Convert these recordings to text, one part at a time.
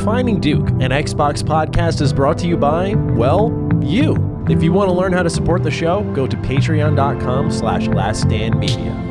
Defining Duke, an Xbox podcast, is brought to you by, well, you. If you want to learn how to support the show, go to patreon.com/laststandmedia.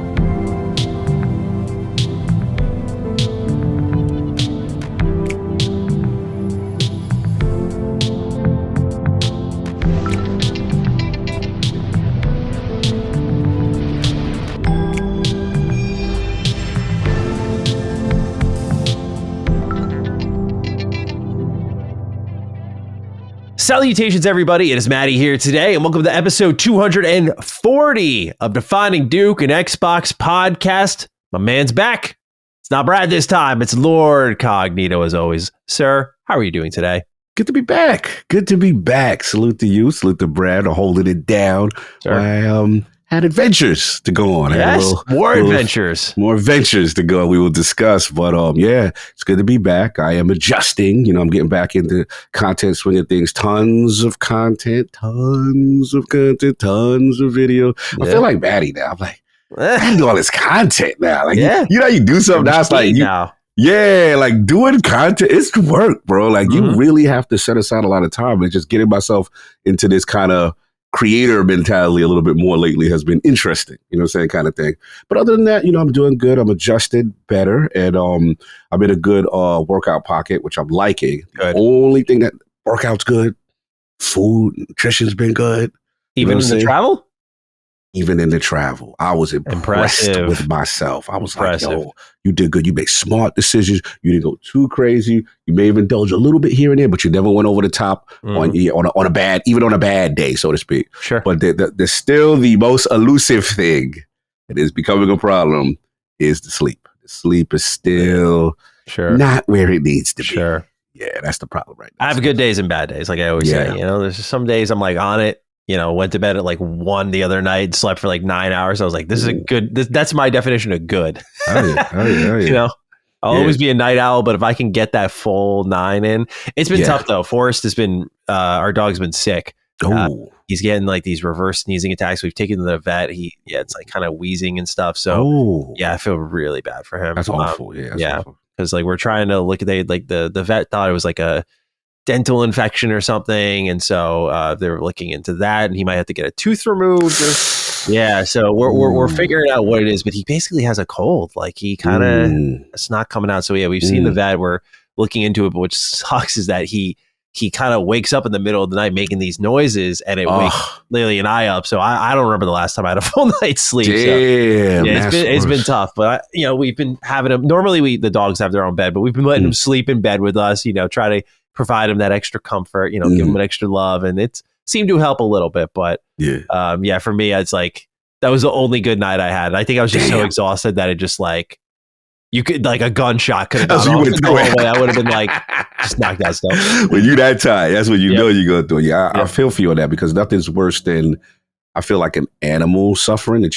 Salutations, everybody. It is Maddie here today, and welcome to episode 240 of Defining Duke, an Xbox podcast. My man's back. It's not Brad this time. It's Lord Cognito, as always. Sir, how are you doing today? Good to be back. Good to be back. Salute to you. Salute to Brad for holding it down. Sure. I had adventures to go on. Yes, more adventures. More adventures to go. We will discuss. But yeah, it's good to be back. I am adjusting. I'm getting back into content swing of things. Tons of content, tons of video. Yeah. I feel like Maddie now. I'm like, I do all this content now. Like, yeah. you know, you do something now. It's like now. Yeah, like doing content, it's work, bro. Like you really have to set aside a lot of time. And just getting myself into this kind of creator mentality a little bit more lately has been interesting, you know what I'm saying, kind of thing. But other than that, I'm doing good. I'm adjusted better, and I'm in a good workout pocket, which I'm liking. Good. The only thing that workout's good, food, nutrition's been good. Even in the travel? Even in the travel, I was impressed with myself. I was like, yo, you did good. You made smart decisions. You didn't go too crazy. You may have indulged a little bit here and there, but you never went over the top on a bad day, so to speak. Sure. But there's still the most elusive thing that is becoming a problem is the sleep. The sleep is still not where it needs to be. Sure. Yeah, that's the problem right now. I have good days and bad days, like I always say. There's just some days I'm like on it. Went to bed at like 1 the other night, slept for like 9 hours. I was like, this is a good, that's my definition of good. Oh, yeah. I'll always be a night owl, but if I can get that full 9 in, it's been tough though. Forrest has been, our dog's been sick. He's getting like these reverse sneezing attacks. We've taken him to the vet. It's like kind of wheezing and stuff. So I feel really bad for him. That's awful. Awful. Cause like we're trying to look at the vet thought it was like a dental infection or something, and so they were looking into that, and he might have to get a tooth removed. So we're figuring out what it is, but he basically has a cold. Like he kind of it's not coming out. So we've seen the vet. We're looking into it, but what sucks is that he kind of wakes up in the middle of the night making these noises, and it wakes Lily and I up. So I don't remember the last time I had a full night's sleep. Damn, it's been tough, but we've been having them. Normally the dogs have their own bed, but we've been letting them sleep in bed with us. Try to provide him that extra comfort, give him an extra love, and it's seemed to help a little bit. But for me, it's like that was the only good night I had. I think I was just so exhausted that it just like you could like a gunshot could have gone off the away. I would have been like just knocked out stuff. When you that tired, that's when you know you're going through it. I feel for you on that, because nothing's worse than I feel like an animal suffering that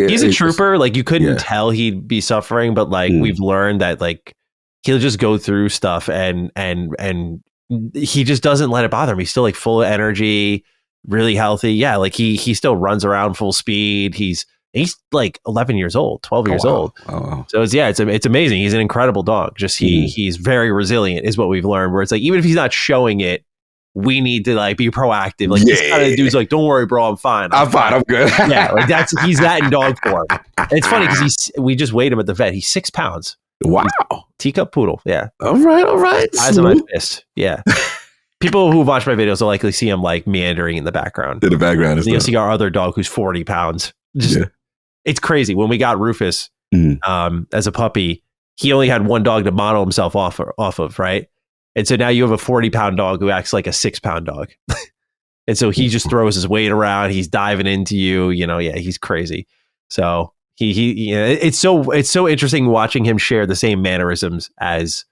he's a trooper. Like you couldn't tell he'd be suffering, but like we've learned that like he'll just go through stuff and he just doesn't let it bother him. He's still like full of energy, really healthy. Yeah. Like he still runs around full speed. He's like 11 years old, 12 years old. Wow. So it's amazing. He's an incredible dog. Just he's very resilient is what we've learned, where it's like, even if he's not showing it, we need to like be proactive. Like this kind of dude's like, don't worry, bro, I'm fine. I'm fine. I'm good. Like he's that in dog form. And it's funny because we just weighed him at the vet. He's 6 pounds. Wow. Teacup poodle. Yeah. All right. Size of my fist. Yeah. People who watch my videos will likely see him like meandering in the background. In the background. You'll see our other dog who's 40 pounds. It's crazy. When we got Rufus as a puppy, he only had one dog to model himself off of, right? And so now you have a 40-pound dog who acts like a 6-pound dog. And so he just throws his weight around. He's diving into you. He's crazy. So it's so interesting watching him share the same mannerisms as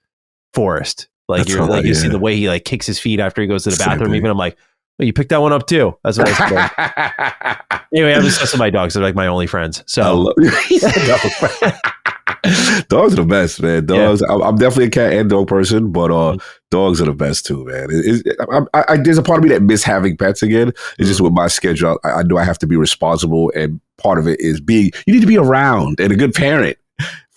Forrest. Like you see the way he like kicks his feet after he goes to the bathroom. Even I'm like, oh, you picked that one up too. That's what I said. Anyway, I'm obsessed with my dogs. They're like my only friends. So dogs are the best, man. Dogs. Yeah. I'm definitely a cat and dog person, but dogs are the best too, man. There's a part of me that miss having pets again. It's just with my schedule. I know I have to be responsible, and part of it is you need to be around and a good parent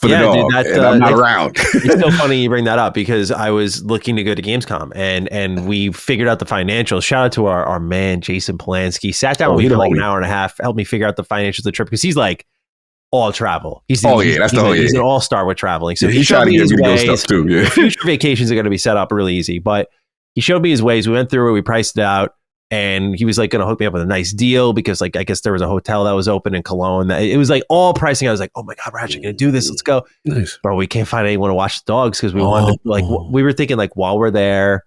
for the dog, dude, and I'm not around. It's so funny you bring that up because I was looking to go to Gamescom and we figured out the financials. Shout out to our man, Jason Polanski. Sat down with me for like an hour and a half, helped me figure out the financials of the trip because he's like all travel. He's an all-star with traveling. So he showed me his ways. Stuff too, yeah. Future vacations are going to be set up really easy, but he showed me his ways. We went through it, we priced it out. And he was like going to hook me up with a nice deal because like I guess there was a hotel that was open in Cologne. It was like all pricing. I was like, oh my God, we're actually going to do this. Let's go. Nice. Bro, we can't find anyone to watch the dogs because we wanted to, like we were thinking like while we're there,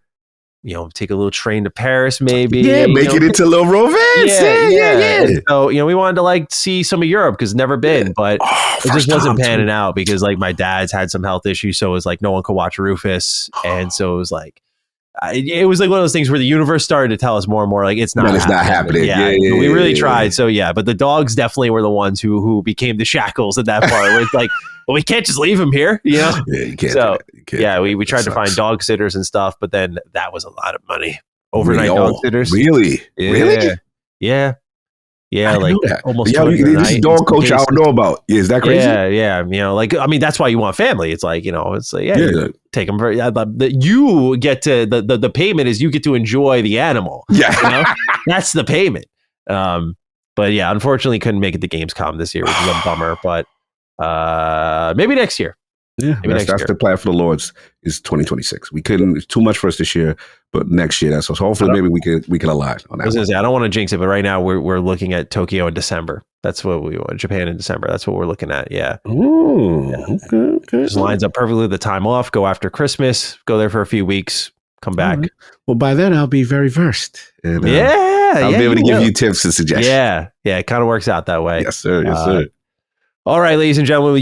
take a little train to Paris maybe. Yeah, make it into a little romance. Yeah. So, we wanted to like see some of Europe because never been, but it just wasn't panning out because like my dad's had some health issues. So it was like no one could watch Rufus. And so it was like, it was like one of those things where the universe started to tell us more and more like it's not happening. Yeah, we really tried. So but the dogs definitely were the ones who became the shackles at that part where it's like, well, we can't just leave him here, Yeah, you can't. So we tried to find dog sitters and stuff, but then that was a lot of money. Overnight dog sitters. Really? Yeah. Really? Yeah. Yeah, like almost. Yeah, this is dog coach I don't know about. Yeah, is that crazy? Yeah. That's why you want family. It's like, it's like, take them. You get to the payment is you get to enjoy the animal. Yeah, that's the payment. But yeah, unfortunately, couldn't make it to Gamescom this year, which is a bummer. But maybe next year. Yeah, that's the plan for the Lords is 2026. We couldn't. It's too much for us this year, but next year that's us. Hopefully, maybe we can align on that. I was gonna say I don't want to jinx it, but right now we're looking at Tokyo in December. That's what we want. Japan in December. That's what we're looking at. Yeah. Ooh, okay. Just lines up perfectly. The time off. Go after Christmas. Go there for a few weeks. Come back. Right. Well, by then I'll be very versed. And, I'll be able to give you tips and suggestions. Yeah. It kind of works out that way. Yes, sir. Yes, sir. All right, ladies and gentlemen,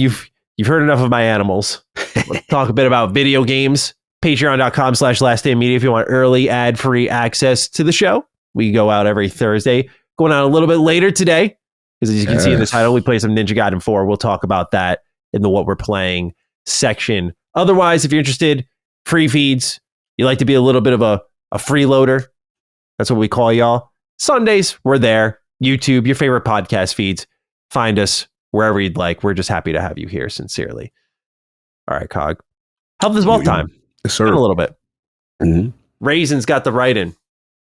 You've heard enough of my animals. Let's talk a bit about video games. Patreon.com/lastdaymedia if you want early ad-free access to the show. We go out every Thursday. Going out a little bit later today, because as you can see in the title, we play some Ninja Gaiden 4. We'll talk about that in the What We're Playing section. Otherwise, if you're interested, free feeds. You like to be a little bit of a freeloader. That's what we call y'all. Sundays, we're there. YouTube, your favorite podcast feeds. Find us wherever you'd like. We're just happy to have you here, sincerely. All right, Cog. Health is wealth time. Yes, sir. In a little bit. Mm-hmm. Raisin's got the right in.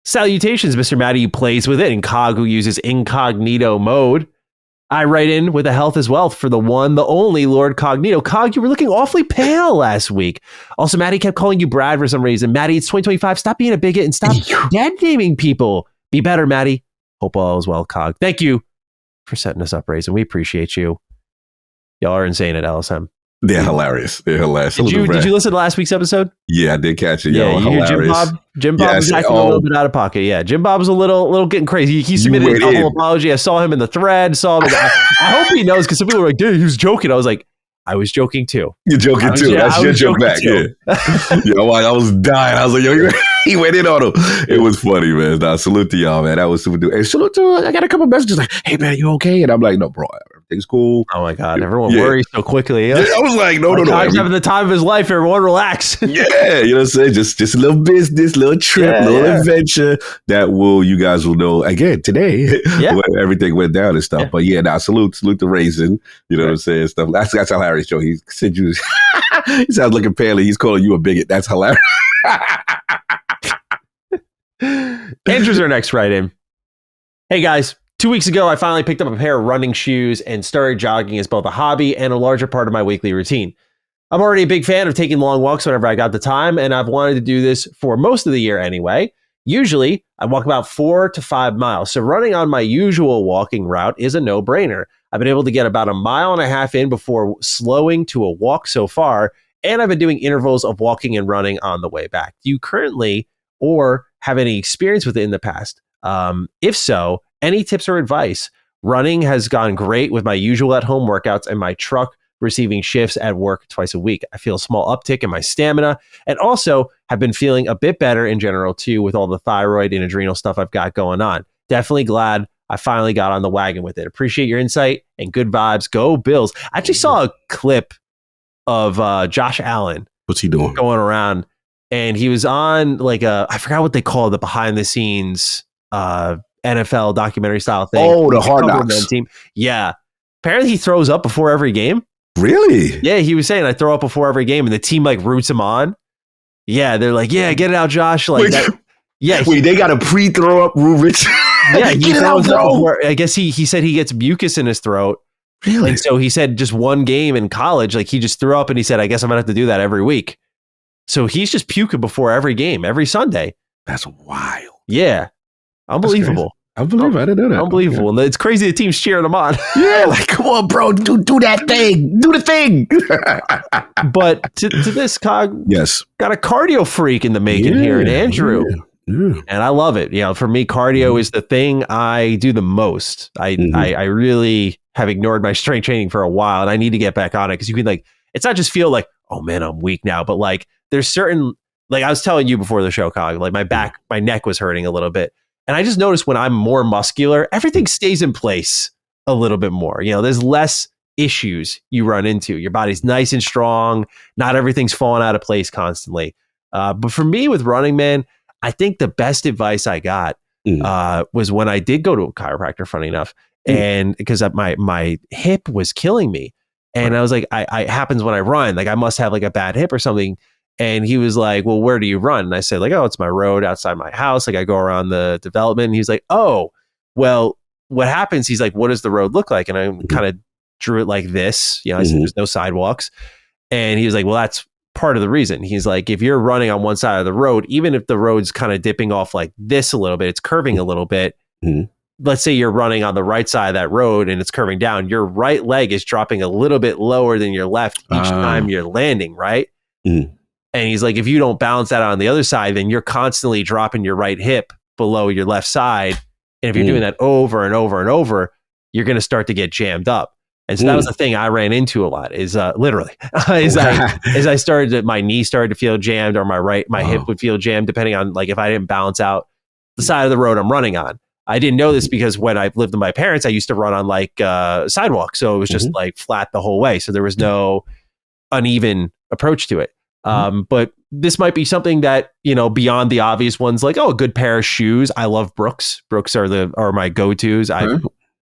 Salutations, Mr. Matty, who plays with it, and Cog, who uses incognito mode. I write in with a health is wealth for the one, the only Lord Cognito. Cog, you were looking awfully pale last week. Also, Matty kept calling you Brad for some reason. Matty, it's 2025. Stop being a bigot and stop dead naming people. Be better, Matty. Hope all is well, Cog. Thank you for setting us up, Raisin. We appreciate you. Y'all are insane at LSM. They're hilarious. They're hilarious. Did you listen to last week's episode? Yeah, I did catch it. Yeah, you hear Jim Bob? Jim Bob was acting a little bit out of pocket. Yeah, Jim Bob was a little getting crazy. He submitted a double apology. I saw him in the thread. I hope he knows because some people were like, dude, he was joking. I was like, I was joking too. You're joking too. That's your joke back. Yeah. I was dying. I was like, yo, he went in on him. It was funny, man. Nah, salute to y'all, man. That was super duper. And salute to, I got a couple messages like, hey, man, you okay? And I'm like, no, bro, everything's cool. Oh, my God. Everyone worries so quickly. I was like, no. He's having the time of his life. Everyone relax. Yeah, you know what I'm saying? Just a little business, little trip, little adventure that you guys will know, again, today, when everything went down and stuff. But salute to Raisin. You know what I'm saying? Stuff. That's hilarious, Joe. He said you, he sounds looking pale. He's calling you a bigot. That's hilarious. Andrew's our next write-in. Hey guys, 2 weeks ago I finally picked up a pair of running shoes and started jogging as both a hobby and a larger part of my weekly routine. I'm already a big fan of taking long walks whenever I got the time, and I've wanted to do this for most of the year anyway. Usually I walk about 4 to 5 miles, so running on my usual walking route is a no-brainer. I've been able to get about 1.5 miles in before slowing to a walk so far, and I've been doing intervals of walking and running on the way back. Do you currently or have any experience with it in the past? If so, any tips or advice? Running has gone great with my usual at-home workouts and my truck receiving shifts at work twice a week. I feel a small uptick in my stamina and also have been feeling a bit better in general too with all the thyroid and adrenal stuff I've got going on. Definitely glad I finally got on the wagon with it. Appreciate your insight and good vibes. Go Bills. I actually saw a clip of Josh Allen. What's he doing? Going around. And he was on I forgot what they call it, the behind the scenes NFL documentary style thing. Oh, the Hard Knocks team. Yeah. Apparently he throws up before every game. Really? Yeah, he was saying I throw up before every game, and the team like roots him on. Yeah, they're like, yeah, get it out, Josh. Like, wait, they got a pre-throw up Rich. Yeah, get it out, bro. I guess he said he gets mucus in his throat. Really? And so he said just one game in college, like he just threw up, and he said, I guess I'm gonna have to do that every week. So he's just puking before every game, every Sunday. That's wild. Yeah, unbelievable. Unbelievable. I didn't know that. Unbelievable. And it's crazy the team's cheering him on. Yeah, like, come on, bro. Do that thing. Do the thing. But to this, Cog, yes, got a cardio freak in the making here, and Andrew. Yeah. And I love it. You know, for me, cardio is the thing I do the most. I really have ignored my strength training for a while, and I need to get back on it because you can it's not just feel like, oh man, I'm weak now, but like there's certain, like I was telling you before the show, Cog, like my neck was hurting a little bit. And I just noticed when I'm more muscular, everything stays in place a little bit more. You know, there's less issues you run into. Your body's nice and strong. Not everything's falling out of place constantly. But for me with running, man, I think the best advice I got was when I did go to a chiropractor, funny enough, and because my hip was killing me. And I was like, it happens when I run. Like I must have like a bad hip or something. And he was like, well, where do you run? And I said like, oh, it's my road outside my house. Like I go around the development. And he's like, oh, well, what happens? He's like, what does the road look like? And I kind of drew it like this. You know, I said, there's no sidewalks. And he was like, well, that's part of the reason. He's like, if you're running on one side of the road, even if the road's kind of dipping off like this a little bit, it's curving a little bit. Let's say you're running on the right side of that road and it's curving down. Your right leg is dropping a little bit lower than your left each time you're landing, right? And he's like, if you don't balance that on the other side, then you're constantly dropping your right hip below your left side. And if you're doing that over and over and over, you're going to start to get jammed up. And so that was the thing I ran into a lot is literally as I started to, my knee started to feel jammed or my hip would feel jammed depending on like if I didn't balance out the side of the road I'm running on. I didn't know this because when I lived with my parents, I used to run on like sidewalk. So it was just like flat the whole way. So there was no uneven approach to it. But this might be something that, you know, beyond the obvious ones, like, oh, a good pair of shoes. I love Brooks. Brooks are my go-tos. I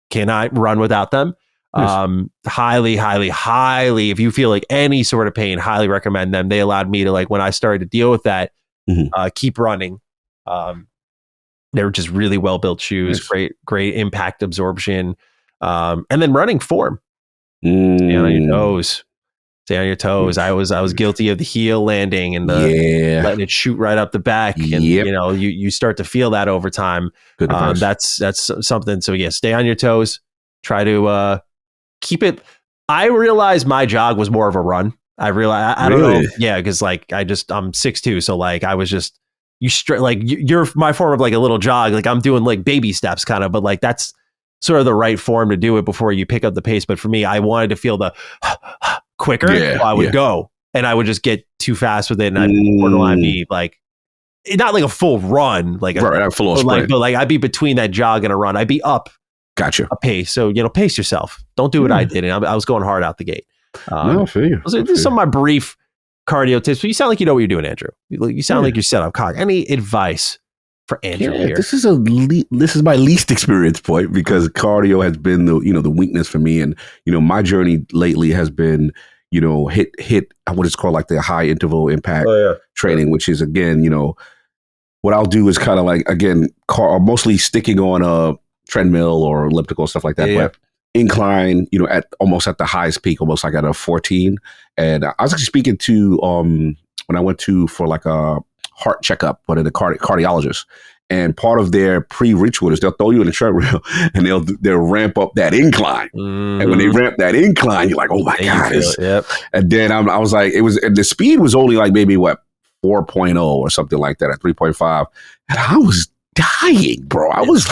cannot run without them. Highly, if you feel like any sort of pain, highly recommend them. They allowed me to, like, when I started to deal with that, keep running. They're just really well-built shoes, great impact absorption. And then running form. Stay on your toes. Stay on your toes. I was guilty of the heel landing and letting it shoot right up the back. And you know, you start to feel that over time. That's something. So yeah, stay on your toes. Try to keep it. I realized my jog was more of a run. I realized I don't know. Yeah, because like I'm 6'2", so like I was just you're my form of like a little jog. Like I'm doing like baby steps kind of, but like that's sort of the right form to do it before you pick up the pace. But for me, I wanted to feel the quicker. So I would go and I would just get too fast with it, and I'd borderline be like, not like a full run, like a full sprint, but like I'd be between that jog and a run. I'd be up. Gotcha. A pace. So, you know, pace yourself. Don't do what I did. And I was going hard out the gate. No, I feel you. This is some of my brief cardio tips. But you sound like you know what you're doing, Andrew. You sound like you're set up. Cog. Any advice for Andrew here? This is my least experience point because cardio has been the weakness for me. And, you know, my journey lately has been, you know, hit what is called like the high interval impact training, which is, again, you know, what I'll do is kind of like, again, mostly sticking on a treadmill or elliptical, stuff like that. But incline, you know, almost at the highest peak, almost like at a 14. And I was actually speaking to, when I went for like a heart checkup, but at a cardiologist. And part of their pre-ritual is they'll throw you in the treadmill and they'll ramp up that incline. And when they ramp that incline, you're like, oh my gosh. And then I was like, and the speed was only like maybe 4.0 or something like that at 3.5. And I was dying, bro. I was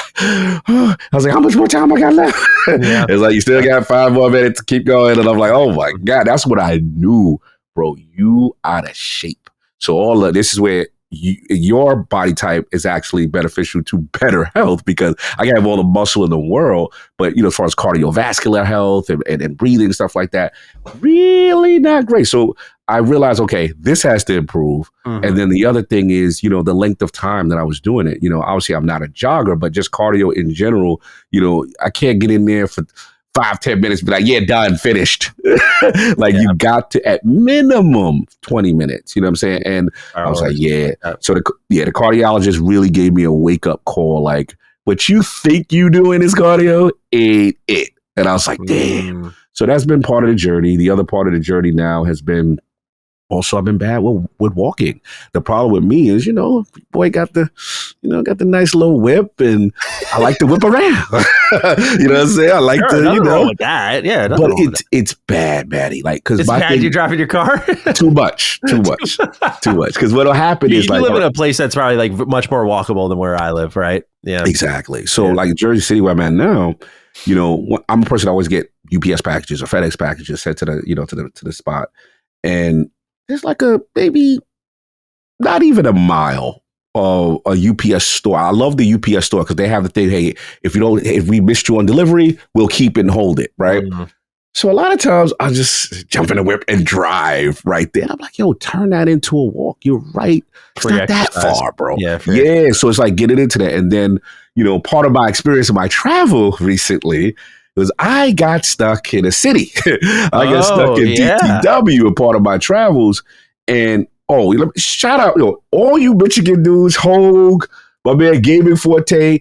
like, how much more time I got left? It's like, you still got 5 more minutes to keep going. And I'm like, oh my God, that's what I knew, bro. You out of shape. So all of this is where your body type is actually beneficial to better health, because I can have all the muscle in the world, but, you know, as far as cardiovascular health and breathing and stuff like that, really not great. So I realized, okay, this has to improve. And then the other thing is, you know, the length of time that I was doing it. You know, obviously I'm not a jogger, but just cardio in general, you know, I can't get in there for 5-10 minutes, be like, yeah, done, finished. Like you got to at minimum 20 minutes. You know what I'm saying? And I was like, yeah. So the cardiologist really gave me a wake up call. Like, what you think you doing this cardio ain't it. And I was like, damn. So that's been part of the journey. The other part of the journey now has been also I've been bad with walking. The problem with me is, boy got the nice little whip, and I like to whip around. You know what I'm saying? I like to, wrong with that. Yeah, but it's bad, baddie. Like, because it's bad you driving your car. too much. Because what'll happen is you live in a place that's probably like much more walkable than where I live, right? Yeah, exactly. So like Jersey City, where I'm at now, I'm a person that always get UPS packages or FedEx packages sent to the to the spot, and there's like maybe not even a mile of a UPS store. I love the UPS store because they have the thing, hey, if we missed you on delivery, we'll keep it and hold it, right? Mm-hmm. So a lot of times I just jump in the whip and drive right there. I'm like, yo, turn that into a walk. You're right. It's not that far, bro. Yeah. So it's like getting into that. And then, part of my experience in my travel recently was I got stuck in a city. I got stuck in DTW, a part of my travels. And shout out, all you Michigan dudes, Hogue, my man Gaming Forte,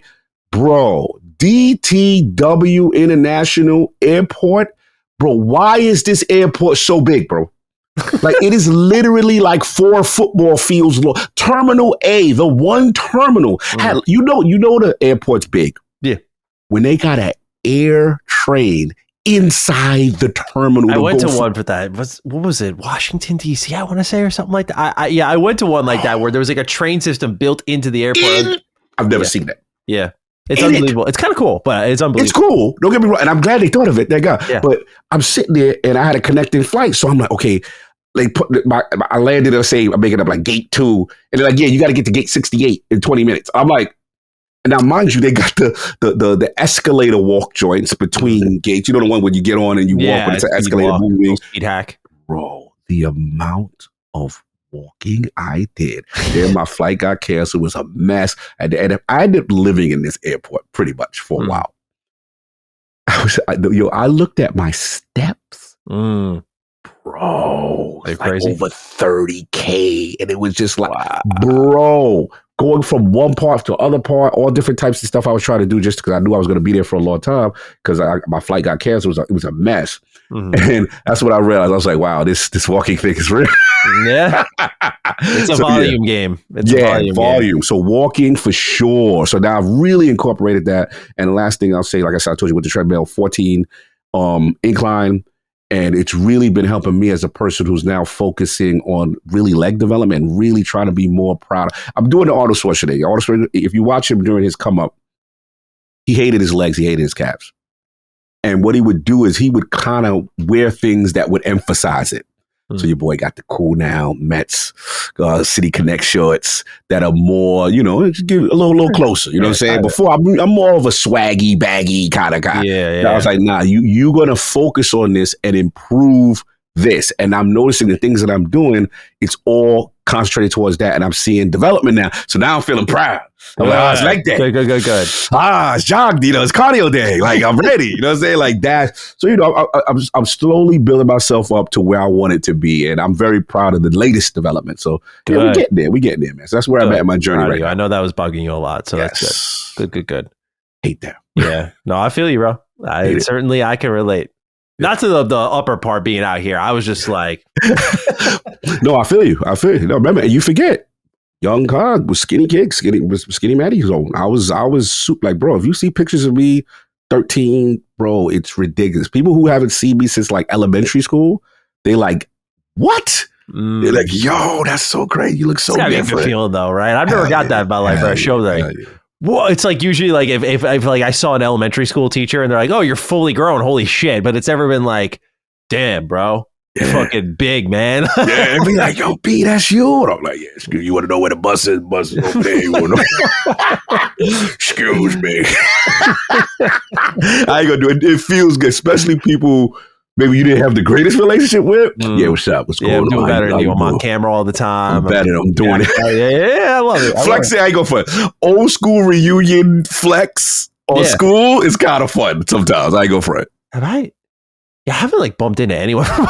bro, DTW International Airport. Bro, why is this airport so big, bro? Like, it is literally like 4 football fields long. Terminal A, the one terminal. You know the airport's big. Yeah. When they got an air train inside the terminal. I went to one for that. What was it? Washington, D.C., I want to say, or something like that. I went to one like that where there was like a train system built into the airport. I've never seen that. Yeah. It's unbelievable. It's kind of cool, but it's unbelievable. It's cool. Don't get me wrong. And I'm glad they thought of it. Thank God. Yeah. But I'm sitting there and I had a connecting flight. So I'm like, okay, I landed, I'm making up like gate 2. And they're like, yeah, you got to get to gate 68 in 20 minutes. I'm like, and now mind you, they got the escalator walk joints between gates. You know, the one where you get on and you walk, but it's an escalator moving. Speed hack. Bro, the amount of walking I did. Then my flight got canceled. It was a mess. And I ended up living in this airport pretty much for a while. I looked at my steps. Bro, like over 30K. And it was just like, bro, going from one part to other part, all different types of stuff I was trying to do just because I knew I was going to be there for a long time because my flight got canceled. It was a mess. Mm-hmm. And that's what I realized. I was like, wow, this walking thing is real. Yeah. It's a volume game. It's a volume. So walking for sure. So now I've really incorporated that. And the last thing I'll say, like I said, I told you with the treadmill, 14 incline. And it's really been helping me as a person who's now focusing on really leg development and really trying to be more proud. I'm doing the Arnold Schwarzenegger. If you watch him during his come up, he hated his legs. He hated his calves. And what he would do is he would kind of wear things that would emphasize it. So your boy got the cool now Mets City Connect shorts that are more, just get a little closer. You know what I'm saying? Before I'm more of a swaggy, baggy kind of guy. Yeah. I was like, nah, you're gonna focus on this and improve this. And I'm noticing the things that I'm doing, it's all concentrated towards that. And I'm seeing development now. So now I'm feeling proud. I'm like, it's like that. Good. It's jogged, it's cardio day. Like, I'm ready. You know what I'm saying? Like that. So, I'm slowly building myself up to where I want it to be. And I'm very proud of the latest development. So we're getting there, man. So that's where I'm at in my journey right now. I know that was bugging you a lot. So that's good. Hate that. Yeah. No, I feel you, bro. I can relate. Not to the upper part being out here. I was just like, no, I feel you. No, remember, you forget. Young Cog was skinny Maddie zone. I was super, like, bro, if you see pictures of me 13, bro, it's ridiculous. People who haven't seen me since like elementary school, they like, what? They're like, yo, that's so great. You look so different. It's gotta be a good feeling though, right? I've never got that about like a show that. Well, it's like usually like if like I saw an elementary school teacher and they're like, oh, you're fully grown, holy shit. But it's never been like, damn, bro. You're fucking big, man. Yeah, and be like, yo, B, that's you. And I'm like, yeah, you want to know where the bus is? Bus is over there. You want to know? Excuse me. I ain't gonna do it. It feels good, especially people maybe you didn't have the greatest relationship with. Yeah, what's up? What's going on? I'm doing better than you. I'm on camera all the time. I'm better. I'm doing it. Yeah, I love it. Flexing, I ain't go for it. Old school reunion flex on school is kind of fun sometimes. I go for it. I haven't like bumped into anyone from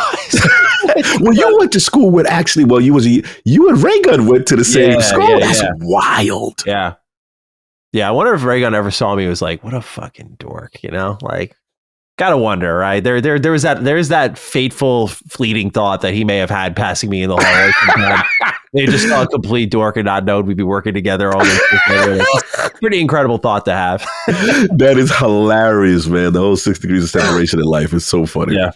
Well, you went to school with you and Raygun went to the same school. That's wild. Yeah. Yeah. I wonder if Raygun ever saw me and was like, what a fucking dork, like gotta wonder, right? There's that fateful fleeting thought that he may have had passing me in the hallway. They just saw a complete dork and not known we'd be working together all this. Pretty incredible thought to have. That is hilarious, man. The whole 6 degrees of separation in life is so funny. Yeah.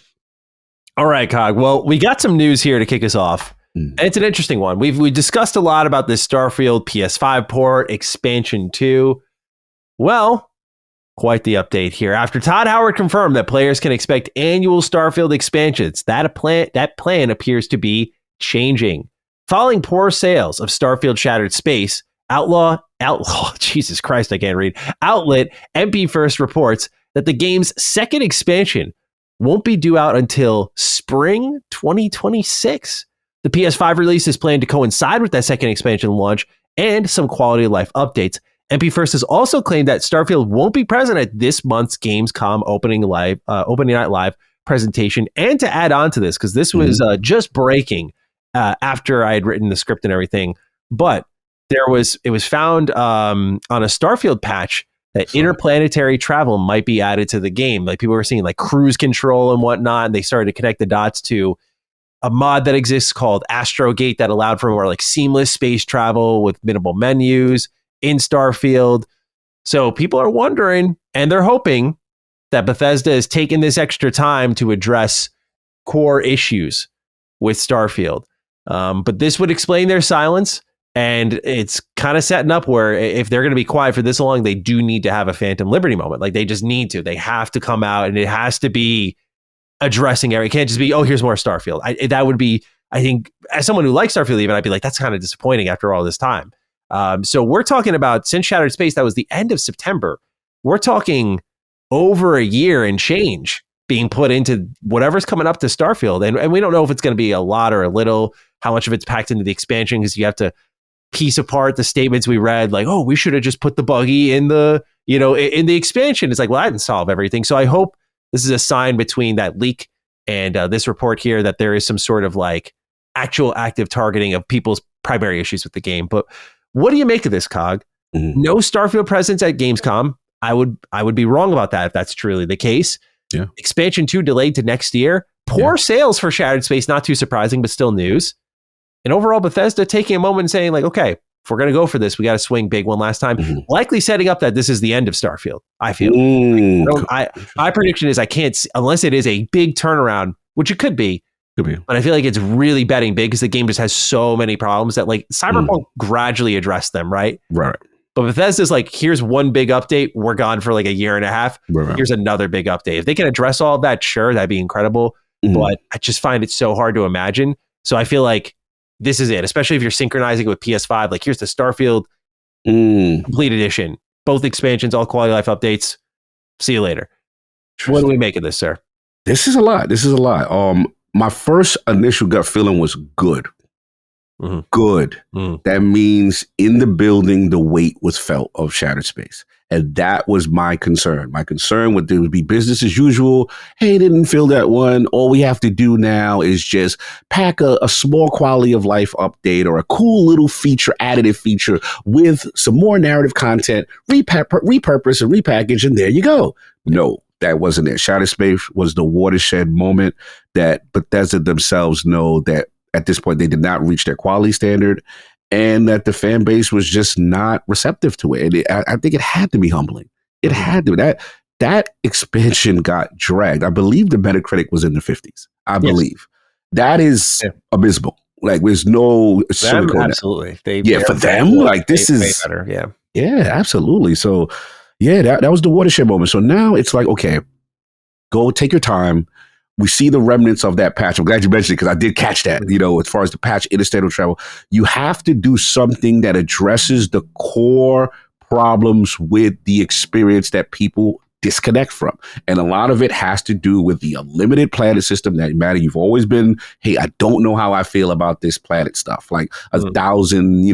All right, Cog. Well, we got some news here to kick us off. And it's an interesting one. We discussed a lot about this Starfield PS5 port, expansion 2. Well, quite the update here. After Todd Howard confirmed that players can expect annual Starfield expansions, that plan appears to be changing. Following poor sales of Starfield Shattered Space, Outlaw, Jesus Christ, I can't read. Outlet MP First reports that the game's second expansion won't be due out until spring 2026. The PS5 release is planned to coincide with that second expansion launch and some quality of life updates. MP First has also claimed that Starfield won't be present at this month's Gamescom opening night live presentation. And to add on to this, because this was just breaking after I had written the script and everything, but it was found on a Starfield patch that interplanetary travel might be added to the game. Like people were seeing like cruise control and whatnot, and they started to connect the dots to a mod that exists called Astrogate that allowed for more like seamless space travel with minimal menus in Starfield. So people are wondering, and they're hoping that Bethesda has taken this extra time to address core issues with Starfield. But this would explain their silence. And it's kind of setting up where if they're going to be quiet for this long, they do need to have a Phantom Liberty moment. Like they just need to. They have to come out and it has to be addressing everything. It can't just be, oh, here's more Starfield. That would be, I think, as someone who likes Starfield even, I'd be like, that's kind of disappointing after all this time. So we're talking about, since Shattered Space, that was the end of September. We're talking over a year and change being put into whatever's coming up to Starfield. And we don't know if it's going to be a lot or a little, how much of it's packed into the expansion, because you have to piece apart the statements we read, like, oh, we should have just put the buggy in the, in the expansion. It's like, well, I didn't solve everything. So I hope this is a sign between that leak and this report here that there is some sort of like actual active targeting of people's primary issues with the game. But what do you make of this, Cog? No Starfield presence at Gamescom. I would be wrong about that if that's truly the case. Yeah. Expansion 2 delayed to next year. Poor sales for Shattered Space, not too surprising, but still news. And overall, Bethesda taking a moment and saying, like, okay, if we're going to go for this, we got to swing big one last time. Likely setting up that this is the end of Starfield, I feel. My prediction is I can't, unless it is a big turnaround, which it could be. But I feel like it's really betting big because the game just has so many problems that like Cyberpunk gradually addressed them, right? Right. But Bethesda's like, here's one big update. We're gone for like a year and a half. Right. Here's another big update. If they can address all of that, sure, that'd be incredible. But I just find it so hard to imagine. So I feel like this is it, especially if you're synchronizing with PS5. Like, here's the Starfield Complete Edition. Both expansions, all quality of life updates. See you later. What do we make of this, sir? This is a lot. My first initial gut feeling was good. Good. That means in the building, the weight was felt of Shattered Space. And that was my concern. My concern would there would be business as usual. Hey, didn't feel that one. All we have to do now is just pack a small quality of life update or a cool little additive feature with some more narrative content, repurpose and repackage, and there you go. No, that wasn't it. Shattered Space was the watershed moment that Bethesda themselves know that at this point they did not reach their quality standard. And that the fan base was just not receptive to it. And I think it had to be humbling. It had to. That expansion got dragged. I believe the Metacritic was in the 50s. I believe. That is abysmal. Like, there's no sugarcoat. Absolutely. For them, like, this is way better. Yeah. Yeah, absolutely. So, yeah, that was the watershed moment. So now it's like, okay, go take your time. We see the remnants of that patch. I'm glad you mentioned it because I did catch that, as far as the patch, interstellar travel. You have to do something that addresses the core problems with the experience that people disconnect from. And a lot of it has to do with the unlimited planet system that, Maddie, you've always been, hey, I don't know how I feel about this planet stuff. Like 1,000,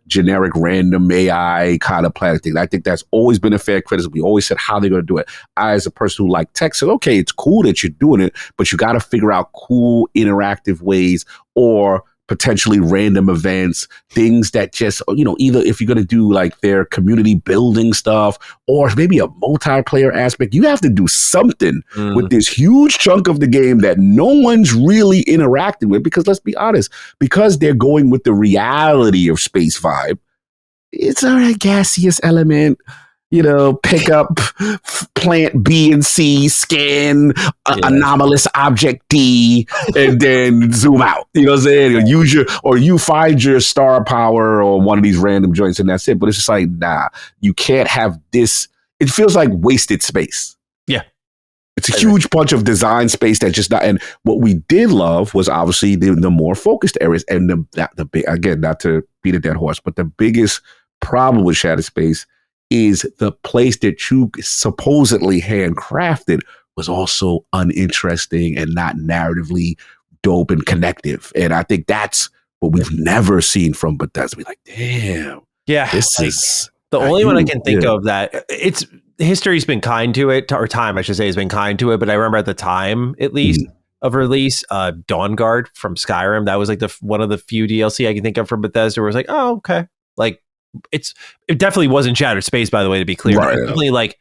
generic random AI kind of planet thing. I think that's always been a fair criticism. We always said how they're going to do it. I, as a person who like tech, said, okay, it's cool that you're doing it, but you got to figure out cool interactive ways or potentially random events, things that just, either if you're going to do like their community building stuff or maybe a multiplayer aspect, you have to do something with this huge chunk of the game that no one's really interacting with, because let's be honest, because they're going with the reality of space vibe, it's a gaseous element. Pick up plant B and C, scan anomalous object D, and then zoom out. You know what I'm saying? Or you find your star power or one of these random joints, and that's it. But it's just like, nah, you can't have this. It feels like wasted space. Yeah. It's a huge bunch of design space that just not. And what we did love was obviously the more focused areas, and the big, again, not to beat a dead horse, but the biggest problem with Shattered Space is the place that you supposedly handcrafted was also uninteresting and not narratively dope and connective. And I think that's what we've never seen from Bethesda. Be like, damn. Yeah. This is the only one I can think of that it's history's been kind to it, or time, I should say, has been kind to it. But I remember at the time, at least, of release, Dawn Guard from Skyrim, that was like one of the few DLC I can think of from Bethesda where it's like, oh, okay. Like, it definitely wasn't Shattered Space, by the way, to be clear. Right. Definitely like,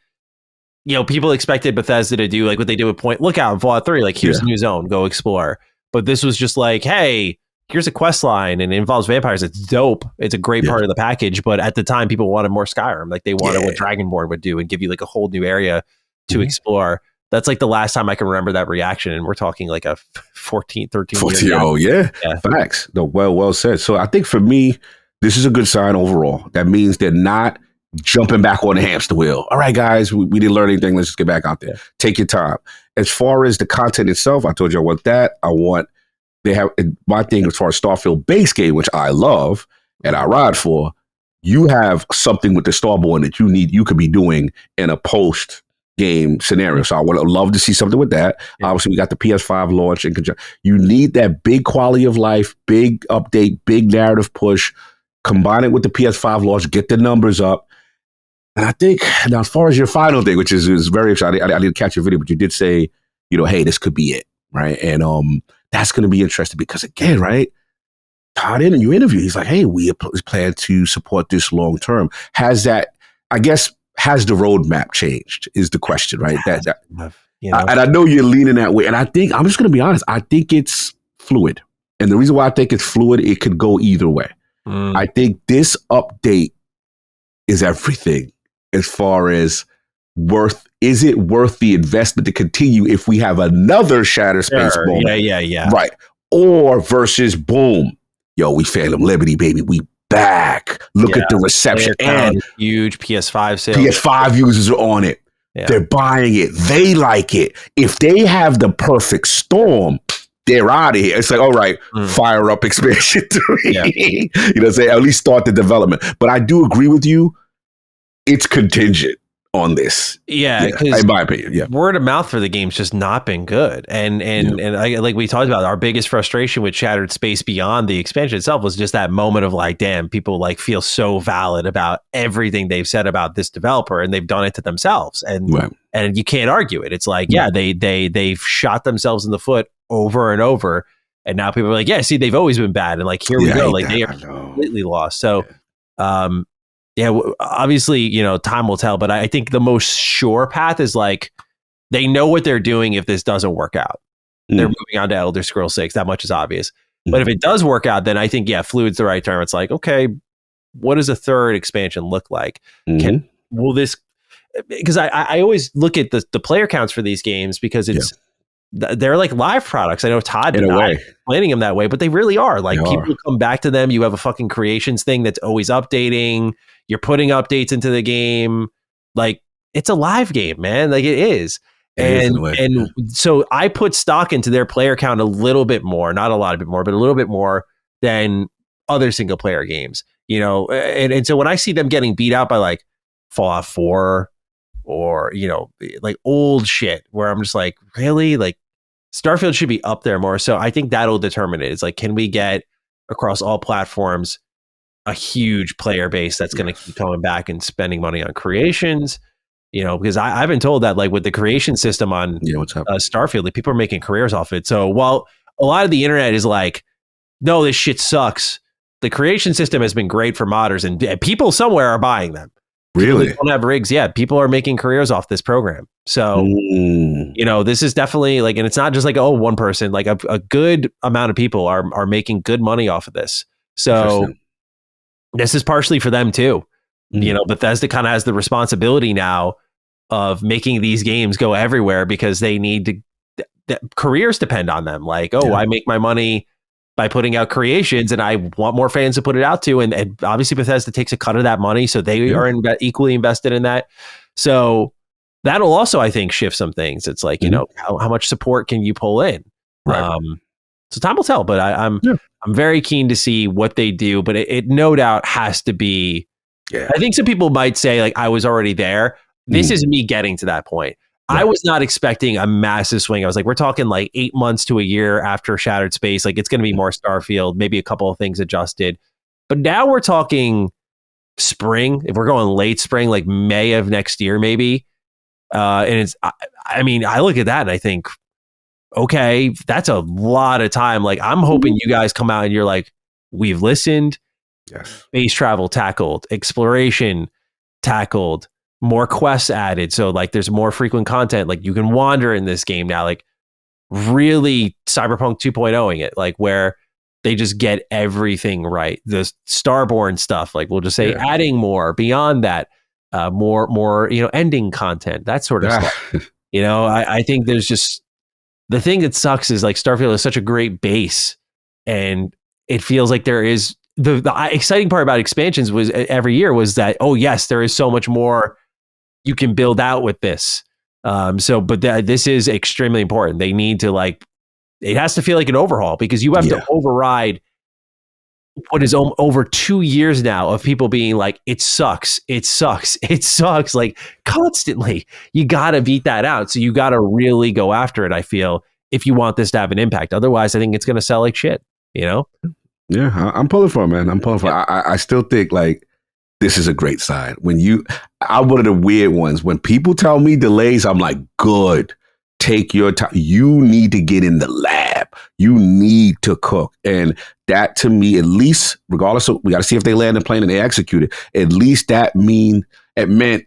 people expected Bethesda to do like what they did with Point Lookout and Fallout 3, like here's a new zone, go explore. But this was just like, hey, here's a quest line and it involves vampires. It's dope. It's a great part of the package. But at the time, people wanted more Skyrim. Like they wanted what Dragonborn would do and give you like a whole new area to explore. That's like the last time I can remember that reaction. And we're talking like a 13 years ago. Oh, yeah. Facts. No, well said. So I think for me, this is a good sign overall. That means they're not jumping back on the hamster wheel. All right, guys, we didn't learn anything. Let's just get back out there. Take your time. As far as the content itself, I told you I want that. They have my thing as far as Starfield base game, which I love and I ride for. You have something with the Starborn that you could be doing in a post game scenario. So I would love to see something with that. Obviously, we got the PS5 launch in conjunction. You need that big quality of life, big update, big narrative push. Combine it with the PS5 launch, get the numbers up. And I think, now as far as your final thing, which is very exciting, I didn't catch your video, but you did say, hey, this could be it, right? And that's going to be interesting because, again, right, Todd, in your interview, he's like, hey, we plan to support this long term. Has the roadmap changed is the question, right? And I know you're leaning that way. And I think, I'm just going to be honest, I think it's fluid. And the reason why I think it's fluid, it could go either way. I think this update is everything as far as is it worth the investment to continue if we have another Shattered Space moment? Yeah. Right. Or versus boom, we Phantom Liberty, baby. We back. Look at the reception. And huge PS5 sales. PS5 users are on it. Yeah. They're buying it. They like it. If they have the perfect storm, they're out of here. It's like, all right, fire up expansion 3. Say at least start the development. But I do agree with you. It's contingent on this. In my opinion, word of mouth for the game's just not been good. And like we talked about, our biggest frustration with Shattered Space beyond the expansion itself was just that moment of like, damn, people like feel so valid about everything they've said about this developer, and they've done it to themselves. And you can't argue it. It's like, they've shot themselves in the foot over and over. And now people are like, see, they've always been bad. And like, here we go. Like they are completely lost. So, obviously, time will tell, but I think the most sure path is like, they know what they're doing if this doesn't work out. They're moving on to Elder Scrolls 6. That much is obvious. But if it does work out, then I think, fluid's the right term. It's like, okay, what does a third expansion look like? Will this, because I always look at the player counts for these games because they're like live products. I know Todd did not explaining them that way, but they really are. Like people come back to them. You have a fucking creations thing that's always updating. You're putting updates into the game. Like it's a live game, man. Like it is. And so I put stock into their player count a little bit more, not a lot bit more, but a little bit more than other single player games, And so when I see them getting beat out by like Fallout 4 or, like old shit where I'm just like, really? Like Starfield should be up there more. So I think that'll determine it. It's like, can we get across all platforms a huge player base that's going to keep coming back and spending money on creations? Because I've been told that like with the creation system on Starfield, like, people are making careers off it. So while a lot of the internet is like, no, this shit sucks, the creation system has been great for modders, and people somewhere are buying them. Really? People don't have rigs. Yeah, people are making careers off this program. So, this is definitely like, and it's not just like, one person, like a good amount of people are making good money off of this. So this is partially for them too. Bethesda kind of has the responsibility now of making these games go everywhere because they need to, careers depend on them. Like, I make my money by putting out creations, and I want more fans to put it out to. And obviously Bethesda takes a cut of that money, so they are equally invested in that. So that'll also, I think, shift some things. It's like, how much support can you pull in? Right. So time will tell, but I'm very keen to see what they do, but it no doubt has to be. Yeah. I think some people might say, like, I was already there. This is me getting to that point. I was not expecting a massive swing. I was like, we're talking like 8 months to a year after Shattered Space. Like, it's going to be more Starfield, maybe a couple of things adjusted. But now we're talking spring. If we're going late spring, like May of next year, maybe. And it's, I mean, I look at that and I think, okay, that's a lot of time. Like, I'm hoping you guys come out and you're like, we've listened. Yes. Space travel tackled, exploration tackled, more quests added. So like there's more frequent content. Like you can wander in this game now, like really Cyberpunk 2.0ing it, like where they just get everything right. The Starborn stuff, like we'll just say adding more beyond that, more, ending content, that sort of stuff. I think there's just, the thing that sucks is like Starfield is such a great base, and it feels like there is the exciting part about expansions was every year was that, yes, there is so much more you can build out with this. But this is extremely important. They need to it has to feel like an overhaul, because you have to override what is over 2 years now of people being like, it sucks, like constantly. You got to beat that out. So you got to really go after it, I feel, if you want this to have an impact. Otherwise, I think it's going to sell like shit, Yeah, I'm pulling for it, man. I'm pulling for it. I still think like this is a great sign. I'm one of the weird ones. When people tell me delays, I'm like, good. Take your time. You need to get in the lab. You need to cook. And that, to me, at least, regardless of, we got to see if they land the plane and they execute it. At least it meant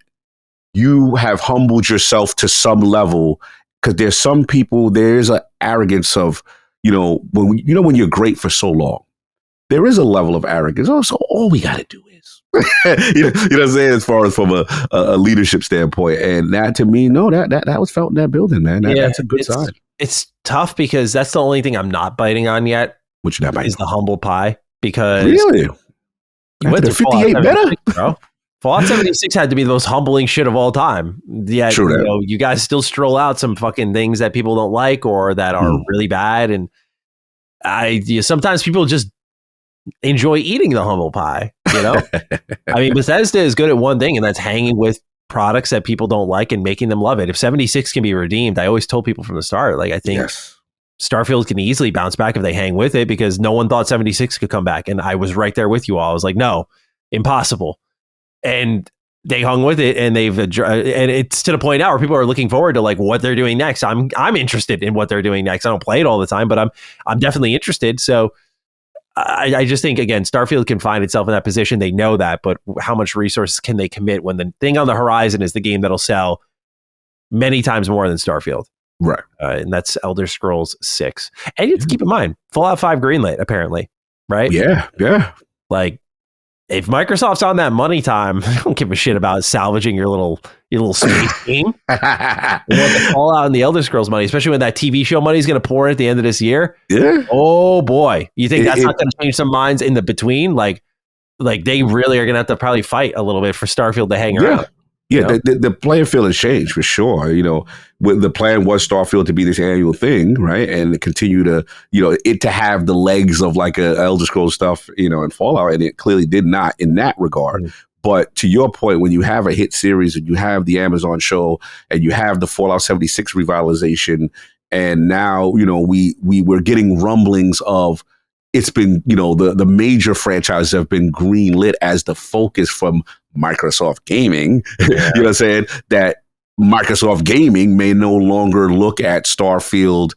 you have humbled yourself to some level, because there's some people, there's an arrogance of, when you're great for so long, there is a level of arrogance. So all we got to do is, you know what I'm saying, as far as from a leadership standpoint. And that, to me, that was felt in that building, man. That's a good sign. It's tough because that's the only thing I'm not biting on yet. Which you're not biting? Is the humble pie. Because really, you went to 58 better, bro. Fallout 76 had to be the most humbling shit of all time. Yeah, you guys still stroll out some fucking things that people don't like or that are really bad, and sometimes people just enjoy eating the humble pie. I mean, Bethesda is good at one thing, and that's hanging with products that people don't like and making them love it. If 76 can be redeemed, I always told people from the start, like, I think Starfield can easily bounce back if they hang with it, because no one thought 76 could come back, and I was right there with you all. I was like, no, impossible. And they hung with it, and and it's to the point now where people are looking forward to like what they're doing next. I'm interested in what they're doing next. I don't play it all the time, but I'm definitely interested. So I just think, again, Starfield can find itself in that position. They know that, but how much resources can they commit when the thing on the horizon is the game that'll sell many times more than Starfield? Right. And that's Elder Scrolls 6. And you have to keep in mind, Fallout 5 greenlit, apparently, right? Yeah. Like, if Microsoft's on that money time, I don't give a shit about salvaging your little space game. You want the Fallout and the Elder Scrolls money, especially when that TV show money is going to pour in at the end of this year. Yeah. Oh boy, you think that's not going to change some minds in the between? Like they really are going to have to probably fight a little bit for Starfield to hang around. Yeah, the playing field has changed for sure. When the plan was Starfield to be this annual thing, right, and continue to, it to have the legs of like a Elder Scrolls stuff, and Fallout, and it clearly did not in that regard. But to your point, when you have a hit series and you have the Amazon show and you have the Fallout 76 revitalization, and now, we were getting rumblings of it's been, the major franchises have been greenlit as the focus from Microsoft Gaming. Yeah. You know what I'm saying? That Microsoft Gaming may no longer look at Starfield,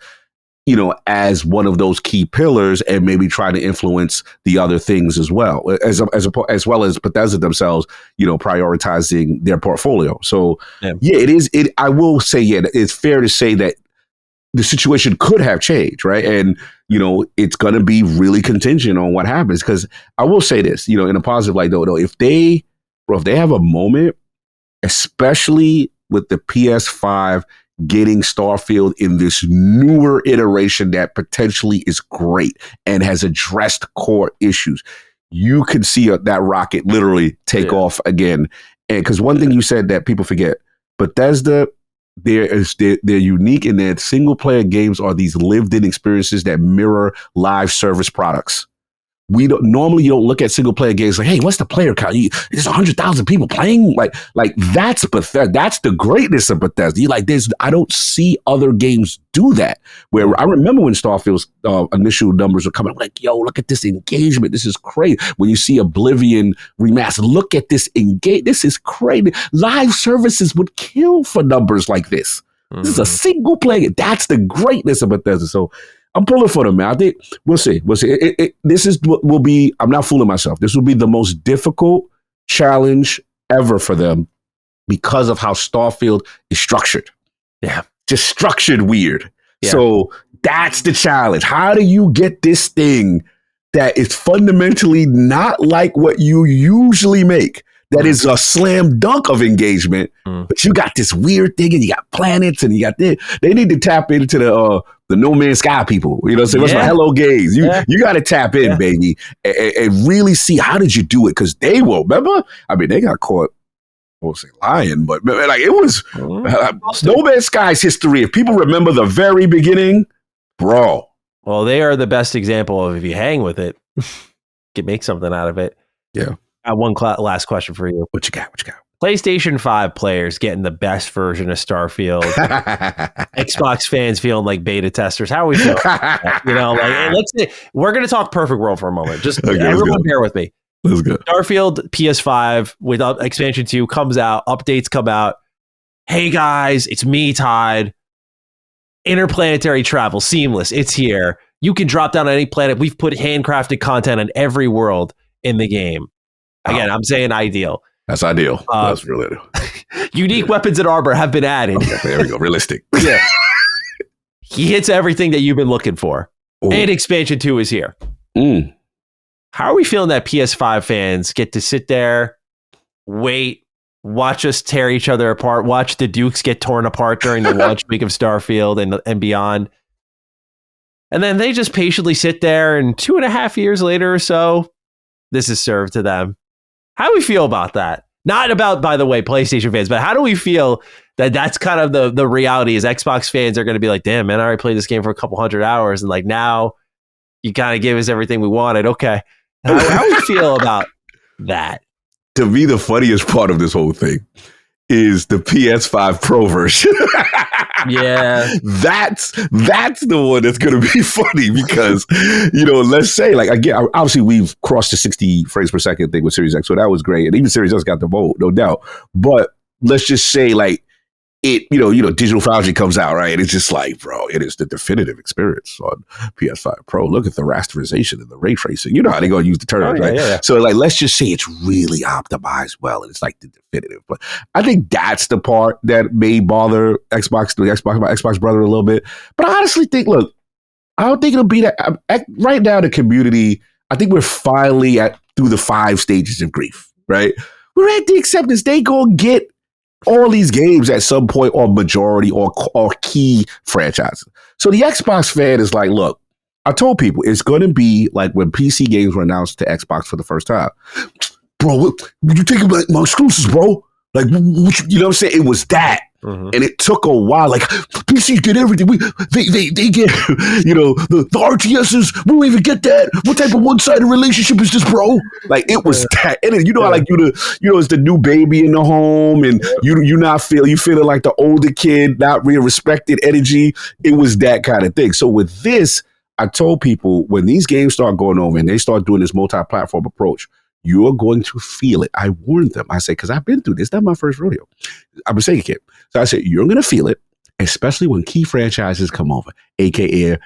as one of those key pillars and maybe try to influence the other things as well, as well as Bethesda themselves, prioritizing their portfolio. So it is. I will say, it's fair to say that the situation could have changed, right? And, it's going to be really contingent on what happens. Because I will say this, in a positive light, though, if they have a moment, especially with the PS5 getting Starfield in this newer iteration that potentially is great and has addressed core issues, you could see that rocket literally take off again. And because one thing you said that people forget, Bethesda, they're unique in that single player games are these lived in experiences that mirror live service products. You don't look at single player games like, hey, what's the player count? There's 100,000 people playing. Like that's Bethesda. That's the greatness of Bethesda. I don't see other games do that. Where I remember when Starfield's initial numbers were coming, I'm like, yo, look at this engagement. This is crazy. When you see Oblivion remastered, look at this engagement. This is crazy. Live services would kill for numbers like this. Mm-hmm. This is a single player. That's the greatness of Bethesda. So I'm pulling for them, man. I think we'll see. Will be, I'm not fooling myself. This will be the most difficult challenge ever for them because of how Starfield is structured. Yeah. Just structured weird. Yeah. So that's the challenge. How do you get this thing that is fundamentally not like what you usually make? That is a slam dunk of engagement, but you got this weird thing, and you got planets, and you got this. They need to tap into the No Man's Sky people. You know what I'm saying? What's my Hello Gaze? You got to tap in, baby, and really see how did you do it? Because they will. Remember? I mean, they got caught. I won't say lying, but like it was No Man's Sky's history. If people remember the very beginning, bro. Well, they are the best example of if you hang with it, you can make something out of it. Yeah. I have one last question for you. What you got? PlayStation 5 players getting the best version of Starfield. Xbox fans feeling like beta testers. How are we feeling? We're going to talk Perfect World for a moment. Just everyone bear with me. Let's go. Starfield PS5 with expansion 2 comes out. Updates come out. Hey guys, it's me, Todd. Interplanetary travel, seamless. It's here. You can drop down on any planet. We've put handcrafted content on every world in the game. Again, I'm saying ideal. That's ideal. That's really ideal. Unique weapons and armor have been added. Okay, there we go. Realistic. Yeah. He hits everything that you've been looking for. Ooh. And expansion 2 is here. How are we feeling that PS5 fans get to sit there, wait, watch us tear each other apart, watch the Dukes get torn apart during the launch week of Starfield and beyond? And then they just patiently sit there, and 2.5 years later or so, this is served to them. How do we feel about that? Not about, by the way, PlayStation fans, but how do we feel that that's kind of the reality is Xbox fans are going to be like, damn, man, I already played this game for a couple hundred hours. And like, now you kind of give us everything we wanted. Okay. How do we feel about that? To me, the funniest part of this whole thing is the PS5 Pro version. Yeah. That's the one that's going to be funny because, let's say, like, again, obviously we've crossed the 60 frames per second thing with Series X, so that was great. And even Series X got the vote, no doubt. But let's just say, like, it, Digital Foundry comes out, right? And it's just like, bro, it is the definitive experience on PS5 Pro. Look at the rasterization and the ray tracing. You know how they're going to use the terms, right? Yeah. So, like, let's just say it's really optimized well, and it's like the definitive. But I think that's the part that may bother my Xbox brother a little bit. But I honestly think, look, I don't think it'll be that. Right now, the community, I think we're finally through the 5 stages of grief, right? We're at the acceptance. They gonna get all these games at some point, or majority or key franchises. So the Xbox fan is like, look, I told people it's going to be like when PC games were announced to Xbox for the first time. Bro, would you take my exclusives, bro? Like, you know what I'm saying? It was that. And it took a while. Like PCs get everything. They get, the RTSs. We don't even get that. What type of one-sided relationship is this, bro? Like it was that. And it's the new baby in the home, and you feeling like the older kid, not real respected energy. It was that kind of thing. So with this, I told people when these games start going over and they start doing this multi-platform approach, you're going to feel it. I warned them. I said, because I've been through this. That's my first rodeo. I'm a Sega kid. So I said, you're going to feel it, especially when key franchises come over, a.k.a.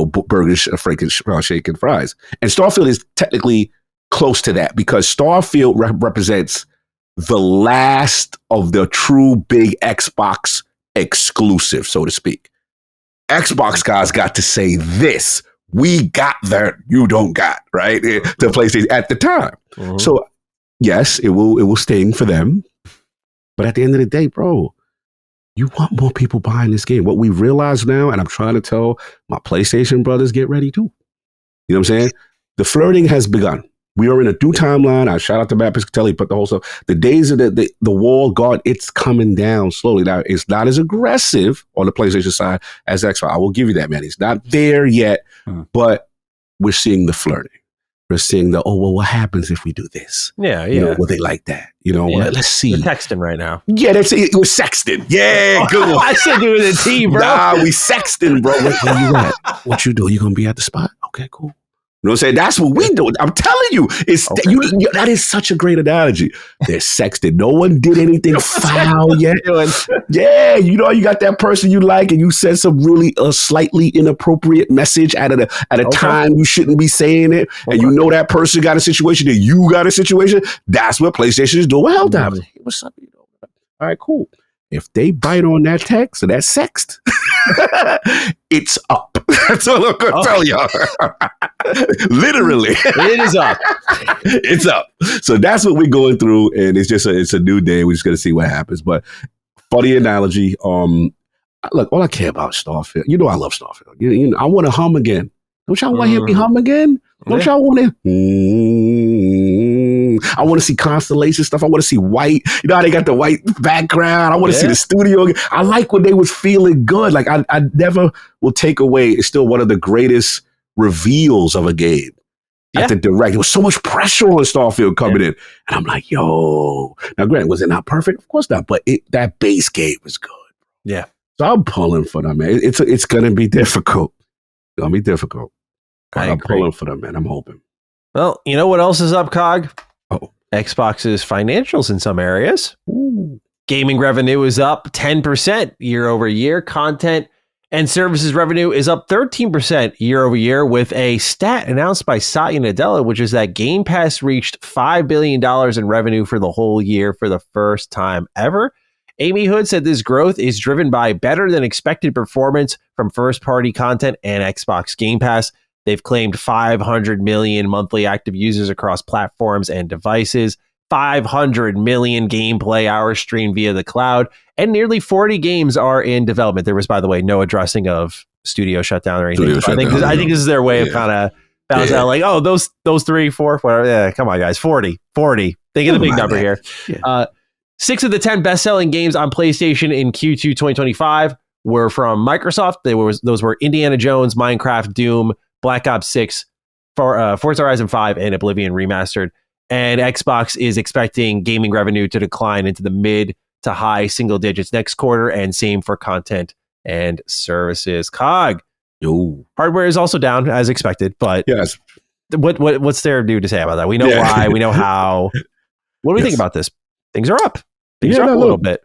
burgers, franken, shaken fries. And Starfield is technically close to that because Starfield represents the last of the true big Xbox exclusive, so to speak. Xbox guys got to say this. We got that you don't got, right? To PlayStation at the time. So yes, it will sting for them. But at the end of the day, bro, you want more people buying this game. What we realize now, and I'm trying to tell my PlayStation brothers, get ready too. You know what I'm saying? The flirting has begun. We are in a new timeline. I shout out to Matt Piscatelli, put the whole stuff. The days of the wall guard, it's coming down slowly. Now, it's not as aggressive on the PlayStation side as Xbox. I will give you that, man. It's not there yet, but we're seeing the flirting. We're seeing what happens if we do this? Yeah. Will they like that? Let's see. We're texting right now. Yeah, that's it. We're sexting. Yeah, good one. I should do the T, bro. Nah, we sexting, bro. Where you at? What you doing? You gonna be at the spot? Okay, cool. You know what I'm saying? That's what we do. I'm telling you, that is such a great analogy. They're sexting. No one did anything foul yet. Yeah, you got that person you like, and you said some really slightly inappropriate message at a time you shouldn't be saying it, and you know that person got a situation, and you got a situation. That's what PlayStation is doing. Well, hey, what's up? All right, cool. If they bite on that text or that sext, it's up. That's all I'm going to tell y'all. Literally. It is up. It's up. So that's what we're going through. And it's a new day. We're just going to see what happens. But funny analogy. Look, all I care about is Starfield. I love Starfield. I want to hum again. Don't y'all want to hear me hum again? Don't y'all want to? I want to see constellation stuff. I want to see white. How they got the white background. I want to see the studio. I like when they was feeling good. Like I never will take away. It's still one of the greatest reveals of a game. At the direct, there was so much pressure on Starfield coming in, and I'm like, yo. Now, granted, was it not perfect? Of course not. But that base game was good. Yeah. So I'm pulling for them, man. It's gonna be difficult. It's gonna be difficult. I'm pulling for them, man. I'm hoping. Well, you know what else is up, Cog? Oh, Xbox's financials in some areas. Ooh. Gaming revenue is up 10% year over year. Content and services revenue is up 13% year over year, with a stat announced by Satya Nadella, which is that Game Pass reached $5 billion in revenue for the whole year for the first time ever. Amy Hood said this growth is driven by better than expected performance from first-party content and Xbox Game Pass. They've claimed 500 million monthly active users across platforms and devices, 500 million gameplay hours streamed via the cloud, and nearly 40 games are in development. There was, by the way, no addressing of studio shutdown or anything. I think this is their way of kind of balancing out, like, those 3, 4, whatever. Yeah, come on, guys. 40. Think of the big number here. Yeah. 6 of the 10 best-selling games on PlayStation in Q2 2025 were from Microsoft. Those were Indiana Jones, Minecraft, Doom, Black Ops 6, Forza Horizon 5, and Oblivion Remastered. And Xbox is expecting gaming revenue to decline into the mid to high single digits next quarter, and same for content and services. COG. Yo. Hardware is also down as expected, but yes. What's there new to say about that? We know why, we know how. What do we think about this? Things are up. Things are up a little bit.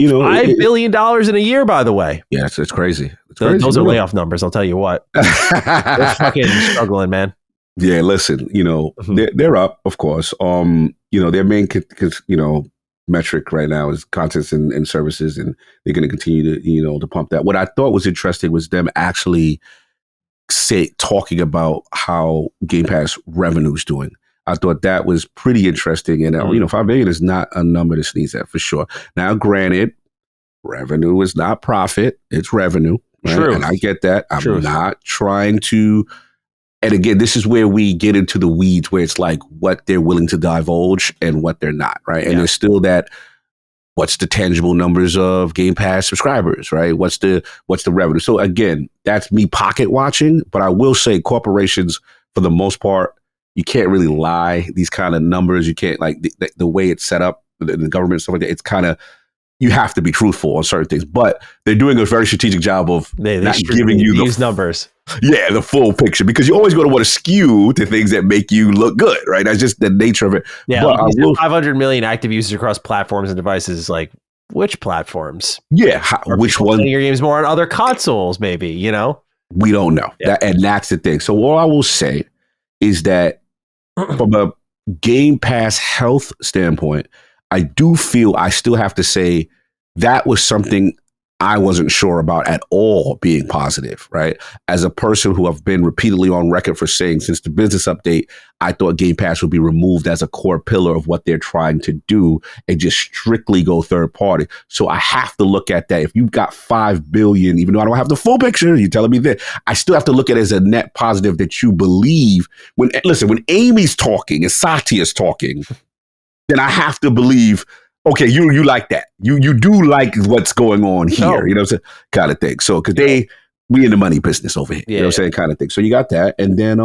$5 billion in a year, by the way. Yeah, it's crazy. Those are layoff numbers, I'll tell you what. They're fucking struggling, man. Yeah, listen, they're up, of course. Their main metric right now is contents and services, and they're going to continue to pump that. What I thought was interesting was them actually talking about how Game Pass revenue is doing. I thought that was pretty interesting. And, $5 billion is not a number to sneeze at, for sure. Now, granted, revenue is not profit. It's revenue. Right? True. And I get that. I'm not trying to. And again, this is where we get into the weeds, where it's like what they're willing to divulge and what they're not. Right. And there's still that. what's the tangible numbers of Game Pass subscribers, right? What's the revenue? So again, that's me pocket watching, but I will say corporations, for the most part, you can't really lie. These kind of numbers, you can't, like the way it's set up, the government and stuff like that, it's kind of, you have to be truthful on certain things, but they're doing a very strategic job of not giving you these numbers. Yeah, the full picture, because you always going to want to skew to things that make you look good, right? That's just the nature of it. Yeah, but like 500 million active users across platforms and devices. Like, which platforms? Yeah, which one? Playing your games more on other consoles, maybe. You know, we don't know, and that's the thing. So all I will say is that from a Game Pass health standpoint, I do feel I still have to say that was something I wasn't sure about at all being positive, right? As a person who have been repeatedly on record for saying since the business update, I thought Game Pass would be removed as a core pillar of what they're trying to do and just strictly go third party. So I have to look at that. If you've got 5 billion, even though I don't have the full picture, you're telling me that, I still have to look at it as a net positive that you believe. When Amy's talking and Satya's talking, then I have to believe, okay, you like that. You do like what's going on here, you know what I'm saying? Kind of thing. So, because we in the money business over here, you know what I'm saying? Kind of thing. So you got that. And then,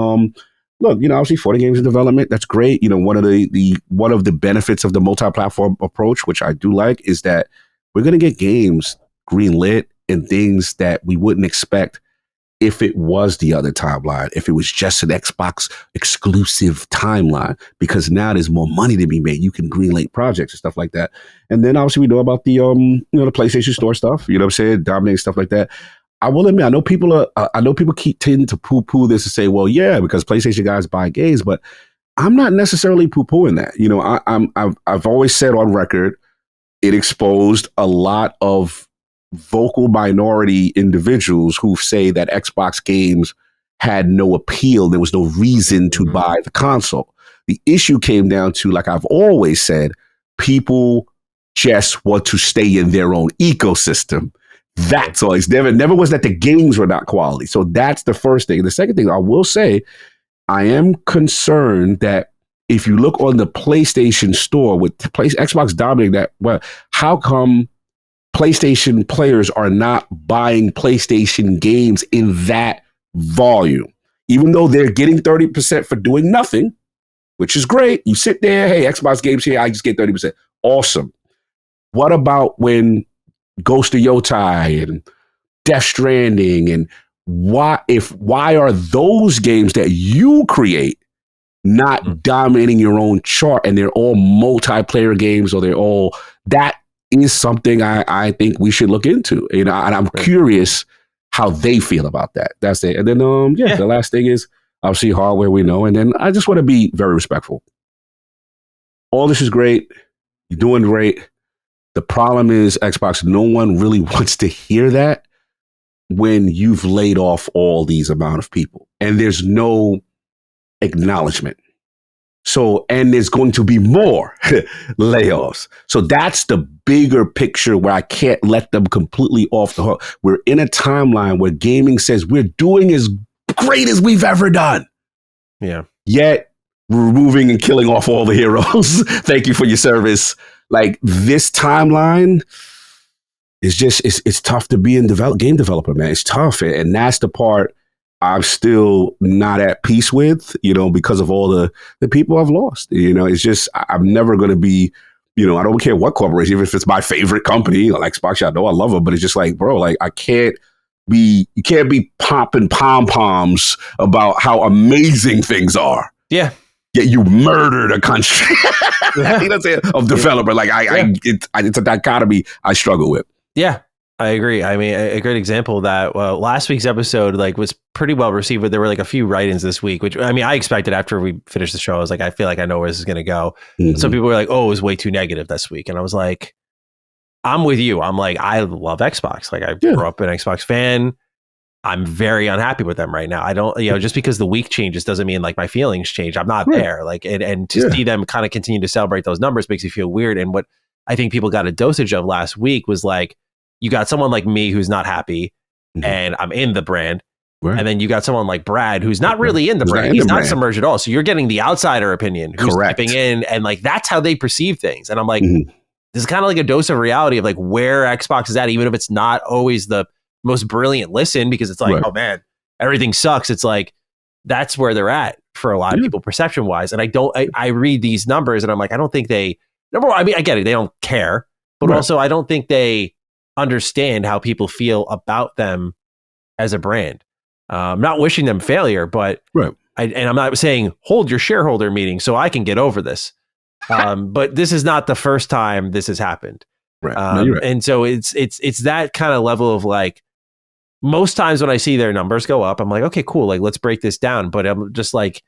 look, obviously 40 games in development, that's great. One of the benefits of the multi-platform approach, which I do like, is that we're going to get games greenlit and things that we wouldn't expect if it was the other timeline, if it was just an Xbox exclusive timeline, because now there's more money to be made. You can greenlight projects and stuff like that. And then obviously we know about the the PlayStation Store stuff, you know what I'm saying, dominating stuff like that. I will admit, I know people tend to poo-poo this and say, well, yeah, because PlayStation guys buy games, but I'm not necessarily poo-pooing that. I've always said on record, it exposed a lot of vocal minority individuals who say that Xbox games had no appeal. There was no reason to buy the console. The issue came down to, like I've always said, people just want to stay in their own ecosystem. That's all. It's never was that the games were not quality. So that's the first thing. And the second thing I will say, I am concerned that if you look on the PlayStation Store with Xbox dominating that, well, how come PlayStation players are not buying PlayStation games in that volume, even though they're getting 30% for doing nothing, which is great. You sit there, hey, Xbox games here, I just get 30%. Awesome. What about when Ghost of Yotai and Death Stranding, and why are those games that you create not dominating your own chart, and they're all multiplayer games, or they're all that? Is something I think we should look into, and I'm curious how they feel about that. That's it. And then, the last thing is obviously hardware, we know. And then I just want to be very respectful. All this is great. You're doing great. The problem is Xbox, no one really wants to hear that when you've laid off all these amount of people and there's no acknowledgement. So, and there's going to be more layoffs. So that's the bigger picture where I can't let them completely off the hook. We're in a timeline where gaming says we're doing as great as we've ever done. Yeah. Yet we're removing and killing off all the heroes. Thank you for your service. Like, this timeline is just, it's tough to be game developer, man. It's tough. And that's the part I'm still not at peace with, because of all the people I've lost. It's just, I'm never going to be, I don't care what corporation, even if it's my favorite company, like Xbox, I know I love them, but it's just like, bro, like you can't be popping pom-poms about how amazing things are. Yeah. Yet you murdered a country of developer. Like it's a dichotomy I struggle with. Yeah. I agree. I mean, a great example of that, last week's episode was pretty well received, but there were a few write-ins this week, which I expected after we finished the show. I was like, I feel like I know where this is going to go. Mm-hmm. Some people were like, oh, it was way too negative this week. And I was like, I'm with you. I'm like, I love Xbox. Like, I grew up an Xbox fan. I'm very unhappy with them right now. I don't, just because the week changes doesn't mean my feelings change. I'm not there. And to see them kind of continue to celebrate those numbers makes me feel weird. And what I think people got a dosage of last week was you got someone like me who's not happy, and I'm in the brand. Right. And then you got someone like Brad who's not really in the brand. He's not submerged at all. So you're getting the outsider opinion who's stepping in, and that's how they perceive things. And I'm like, this is kind of like a dose of reality of like where Xbox is at, even if it's not always the most brilliant listen, because it's like, oh man, everything sucks. It's like, that's where they're at for a lot of people perception wise. And I read these numbers and I'm like, I don't think number one, I mean, I get it. They don't care, but also I don't think they understand how people feel about them as a brand. I'm not wishing them failure, but and I'm not saying hold your shareholder meeting so I can get over this. But this is not the first time this has happened. And so it's that kind of level of like, most times when I see their numbers go up, I'm like, okay, cool. Like, let's break this down. But I'm just like,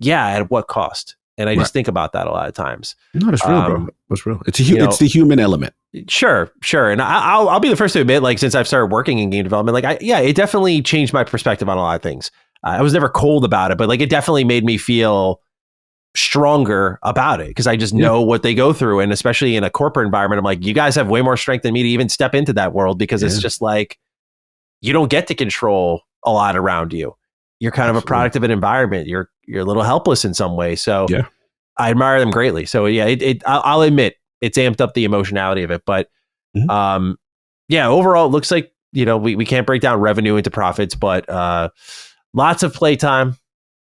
yeah, at what cost? And I just think about that a lot of times. No, it's real, bro. It's real. It's the human element. Sure. And I'll be the first to admit, like, since I've started working in game development, like, it definitely changed my perspective on a lot of things. I was never cold about it, but like, it definitely made me feel stronger about it because I just know what they go through. And especially in a corporate environment, I'm like, you guys have way more strength than me to even step into that world because it's just like, you don't get to control a lot around you. You're kind of a product of an environment. You're a little helpless in some way. So I admire them greatly. So I'll admit it's amped up the emotionality of it. But overall, it looks like, we can't break down revenue into profits, but lots of playtime,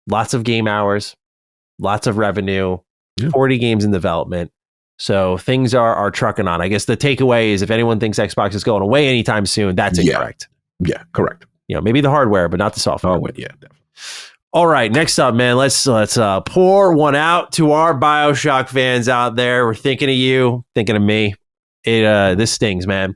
lots of game hours, lots of revenue, 40 games in development. So things are trucking on. I guess the takeaway is if anyone thinks Xbox is going away anytime soon, that's incorrect. Yeah, correct. Maybe the hardware, but not the software. Definitely. All right, next up, man, let's pour one out to our BioShock fans out there. We're thinking of you, thinking of me. This stings, man.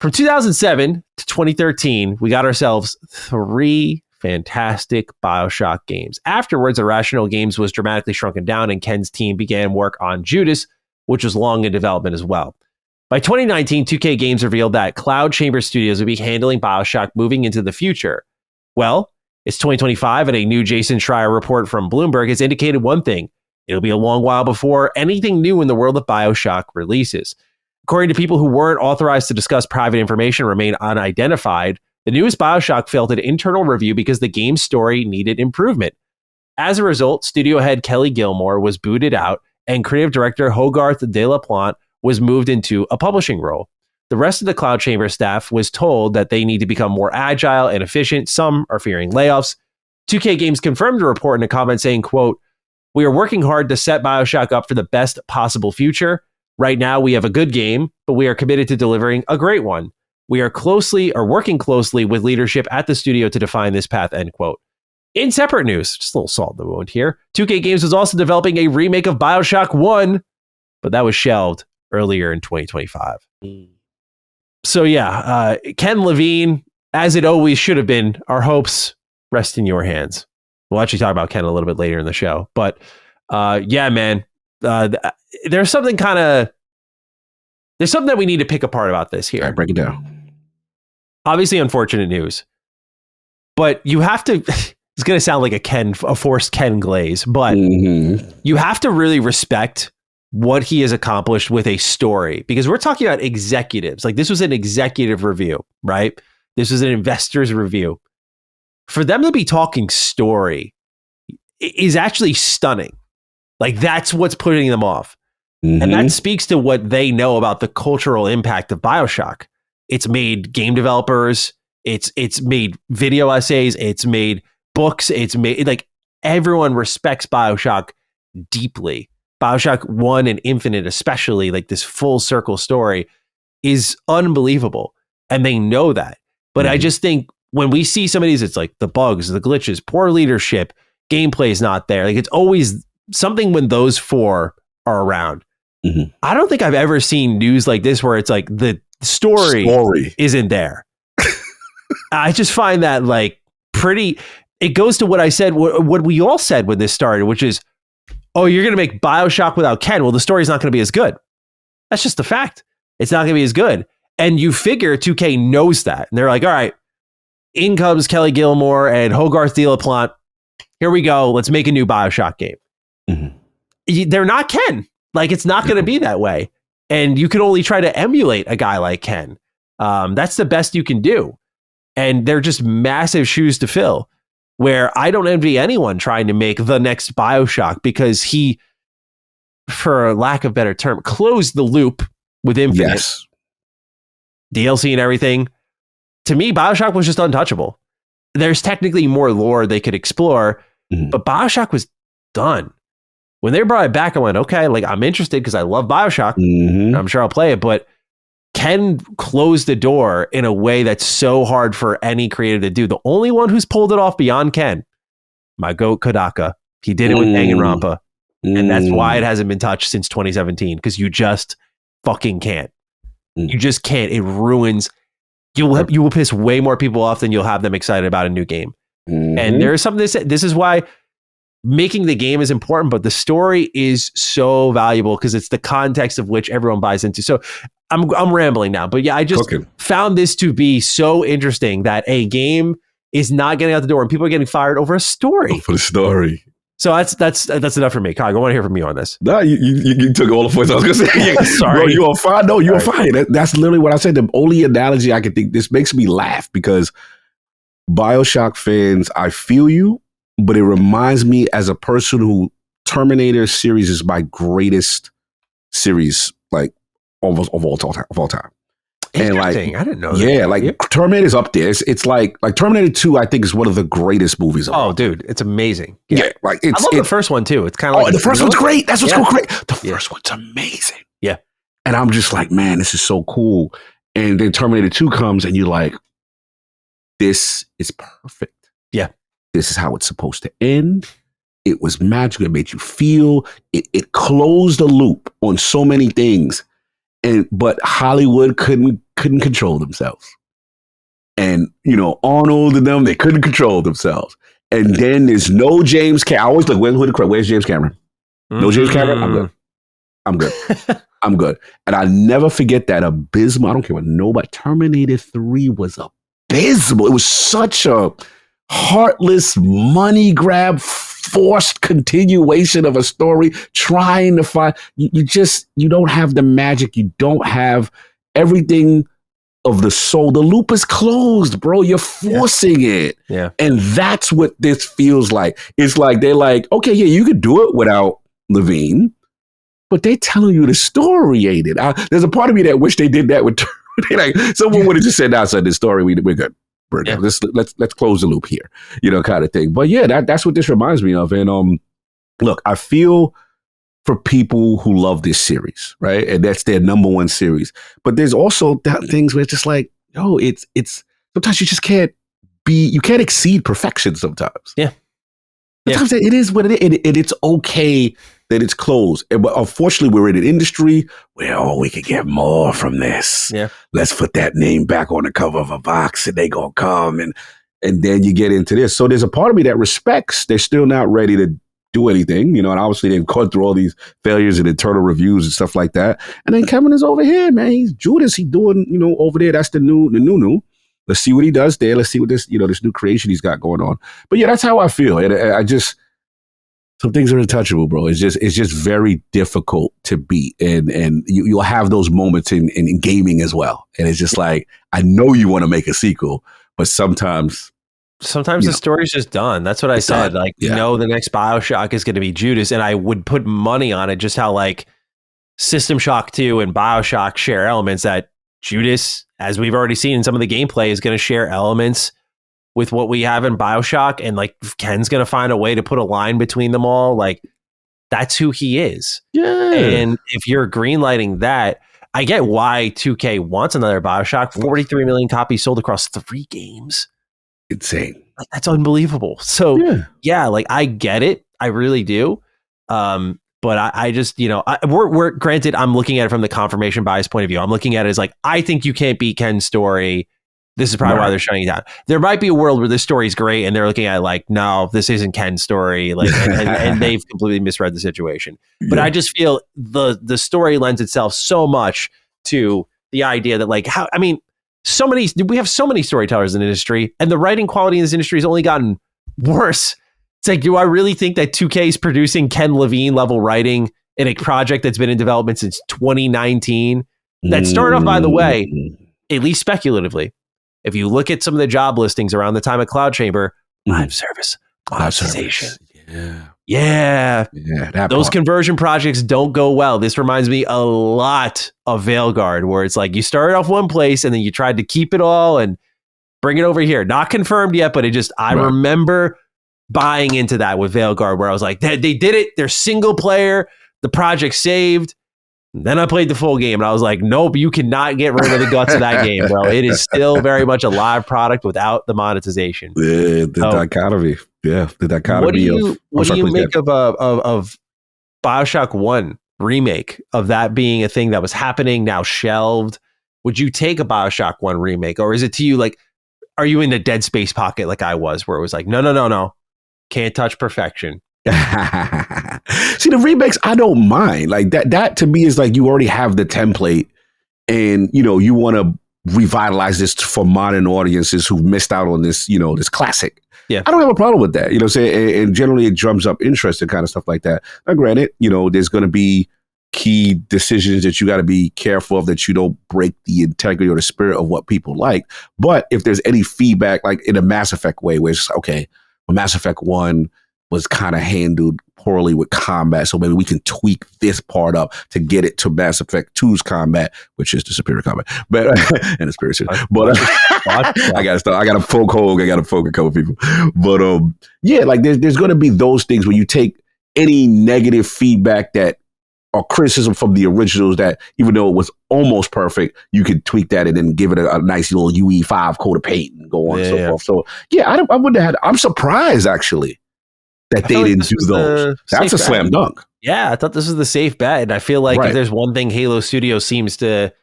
From 2007 to 2013, we got ourselves 3 fantastic BioShock games. Afterwards, Irrational Games was dramatically shrunken down, and Ken's team began work on Judas, which was long in development as well. By 2019, 2K Games revealed that Cloud Chamber Studios would be handling BioShock moving into the future. Well, it's 2025, and a new Jason Schreier report from Bloomberg has indicated one thing. It'll be a long while before anything new in the world of BioShock releases. According to people who weren't authorized to discuss private information and remain unidentified, the newest BioShock failed an internal review because the game's story needed improvement. As a result, studio head Kelly Gilmore was booted out, and creative director Hogarth de la Plante was moved into a publishing role. The rest of the Cloud Chamber staff was told that they need to become more agile and efficient. Some are fearing layoffs. 2K Games confirmed the report in a comment saying, quote, "We are working hard to set BioShock up for the best possible future. Right now, we have a good game, but we are committed to delivering a great one. We are working closely with leadership at the studio to define this path," end quote. In separate news, just a little salt in the wound here, 2K Games was also developing a remake of BioShock 1, but that was shelved earlier in 2025. So Ken Levine, as it always should have been, our hopes rest in your hands. We'll actually talk about Ken a little bit later in the show. But man, there's something that we need to pick apart about this here. All right, break it down. Obviously unfortunate news, but you have to, it's going to sound like a forced Ken glaze, but you have to really respect what he has accomplished with a story, because we're talking about executives. Like, this was an executive review, right? This was an investor's review. For them to be talking story is actually stunning. Like, that's what's putting them off. And that speaks to what they know about the cultural impact of BioShock. It's made game developers, it's made video essays, it's made books, it's made, like, everyone respects BioShock deeply. BioShock 1 and Infinite especially, like, this full circle story is unbelievable. And they know that. But I just think when we see some of these, it's like the bugs, the glitches, poor leadership, gameplay is not there. Like, it's always something when those 4 are around. I don't think I've ever seen news like this where it's like the story isn't there. I just find that, like, it goes to what I said, what we all said when this started, which is, oh, you're going to make BioShock without Ken. Well, the story's not going to be as good. That's just the fact. It's not going to be as good. And you figure 2K knows that. And they're like, all right, in comes Kelly Gilmore and Hogarth de la Plante. Here we go. Let's make a new BioShock game. They're not Ken. Like, it's not going to be that way. And you can only try to emulate a guy like Ken. That's the best you can do. And they're just massive shoes to fill, where I don't envy anyone trying to make the next BioShock, because he for lack of a better term, closed the loop with Infinite. Yes. DLC and everything. To me, BioShock was just untouchable. There's technically more lore they could explore, but BioShock was done. When they brought it back, I went, okay, like I'm interested because I love BioShock. I'm sure I'll play it, but Ken closed the door in a way that's so hard for any creator to do. The only one who's pulled it off beyond Ken, my goat Kodaka. He did it with Danganronpa. And that's why it hasn't been touched since 2017, because you just fucking can't. You just can't. It ruins. You will piss way more people off than you'll have them excited about a new game. And there's something to say. This is why making the game is important, but the story is so valuable because it's the context of which everyone buys into. So I'm rambling now, but yeah, I just found this to be so interesting that a game is not getting out the door and people are getting fired over a story. For the story. So that's enough for me. Kyle, I want to hear from you on this. No, you took all the points I was going to say. Sorry. Bro, you are fine. No, you are fine. That's literally what I said. The only analogy I can think, this makes me laugh because BioShock fans, I feel you, but it reminds me as a person who Terminator series is my greatest series, like almost of all time. And like, I didn't know that. Yeah, Terminator's up there. It's like Terminator 2, I think, is one of the greatest movies of all. Dude, it's amazing. Yeah, like I love the first one too. It's kind of like the first one's great. That's what's great. The first one's amazing. Yeah. And I'm just like, man, this is so cool. And then Terminator 2 comes and you're like, this is perfect. Yeah. This is how it's supposed to end. It was magical. It made you feel. It closed the loop on so many things. But Hollywood couldn't control themselves. And, Arnold and them, they couldn't control themselves. And then there's no James Cameron. I always look, where's James Cameron? No James Cameron? I'm good. I'm good. And I never forget that abysmal, I don't care what nobody, Terminator 3 was abysmal. It was such a heartless money grab, forced continuation of a story, trying to find, you don't have the magic. You don't have everything of the soul. The loop is closed, bro. You're forcing it. Yeah. And that's what this feels like. It's like, they're like, okay, yeah, you could do it without Levine, but they're telling you the story ain't it. There's a part of me that wish they did that with like someone would have just said, outside this story, we're good. Yeah. Let's close the loop here, kind of thing. But yeah, that's what this reminds me of. And look, I feel for people who love this series, right? And that's their number one series. But there's also things where it's just like, it's sometimes you just can't exceed perfection sometimes. Yeah. Sometimes it is what it is. And it's okay that it's closed. But unfortunately, we're in an industry where, we could get more from this. Yeah. Let's put that name back on the cover of a box and they gonna come. And then you get into this. So there's a part of me that respects they're still not ready to do anything, and obviously they've gone through all these failures and internal reviews and stuff like that. And then Kevin is over here, man. He's Judas. He's doing, over there. That's the new. Let's see what he does there. Let's see what this, this new creation he's got going on. But yeah, that's how I feel. And I just, some things are untouchable, bro. It's just very difficult to beat. And you'll have those moments in gaming as well. And it's just like, I know you want to make a sequel, but sometimes the story's just done. That's what I said. Like, the next BioShock is going to be Judas. And I would put money on it, just how like System Shock 2 and BioShock share elements that Judas, as we've already seen in some of the gameplay, is going to share elements with what we have in BioShock. And like Ken's going to find a way to put a line between them all. Like, that's who he is. Yeah. And if you're greenlighting that, I get why 2K wants another BioShock. 43 million copies sold across 3 games. Insane. Like, that's unbelievable. So yeah, like I get it. I really do. But I just, we're granted, I'm looking at it from the confirmation bias point of view. I'm looking at it as like, I think you can't beat Ken's story. This is probably why they're shutting it down. There might be a world where this story is great and they're looking at it like, no, this isn't Ken's story. Like, and they've completely misread the situation. But I just feel the story lends itself so much to the idea that like, we have so many storytellers in the industry, and the writing quality in this industry has only gotten worse. It's like, do I really think that 2K is producing Ken Levine level writing in a project that's been in development since 2019? That started off, by the way, at least speculatively. If you look at some of the job listings around the time of Cloud Chamber, live service, monetization. Yeah. Those conversion projects don't go well. This reminds me a lot of Veilguard, where it's like you started off one place and then you tried to keep it all and bring it over here. Not confirmed yet, but I remember buying into that with Veilguard, where I was like, they did it. They're single player. The project saved. And then I played the full game and I was like, nope, you cannot get rid of the guts of that game, bro. It is still very much a live product without the monetization. The dichotomy. Yeah, the dichotomy. What do you make of BioShock 1 remake, of that being a thing that was happening, now shelved? Would you take a BioShock 1 remake? Or is it to you like, are you in the Dead Space pocket like I was, where it was like, no. Can't touch perfection. See, the remakes, I don't mind. Like that to me is like, you already have the template and, you want to revitalize this for modern audiences who've missed out on this, this classic. Yeah. I don't have a problem with that. And generally it drums up interest and kind of stuff like that. Now, granted, there's going to be key decisions that you got to be careful of, that you don't break the integrity or the spirit of what people like. But if there's any feedback, like in a Mass Effect way, where it's just, okay, well, Mass Effect 1 was kind of handled poorly with combat, so maybe we can tweak this part up to get it to Mass Effect 2's combat, which is the superior combat, but and the superior series. But I got to poke Hogue, I got to poke a couple people. But yeah, like there's going to be those things where you take any negative feedback that or criticism from the originals, that even though it was almost perfect, you could tweak that and then give it a nice little UE5 coat of paint and go on and so forth. So yeah, I wouldn't have had. I'm surprised actually that they didn't do those. That's a slam dunk. Yeah, I thought this was the safe bet. And I feel like if there's one thing Halo Studios seems to,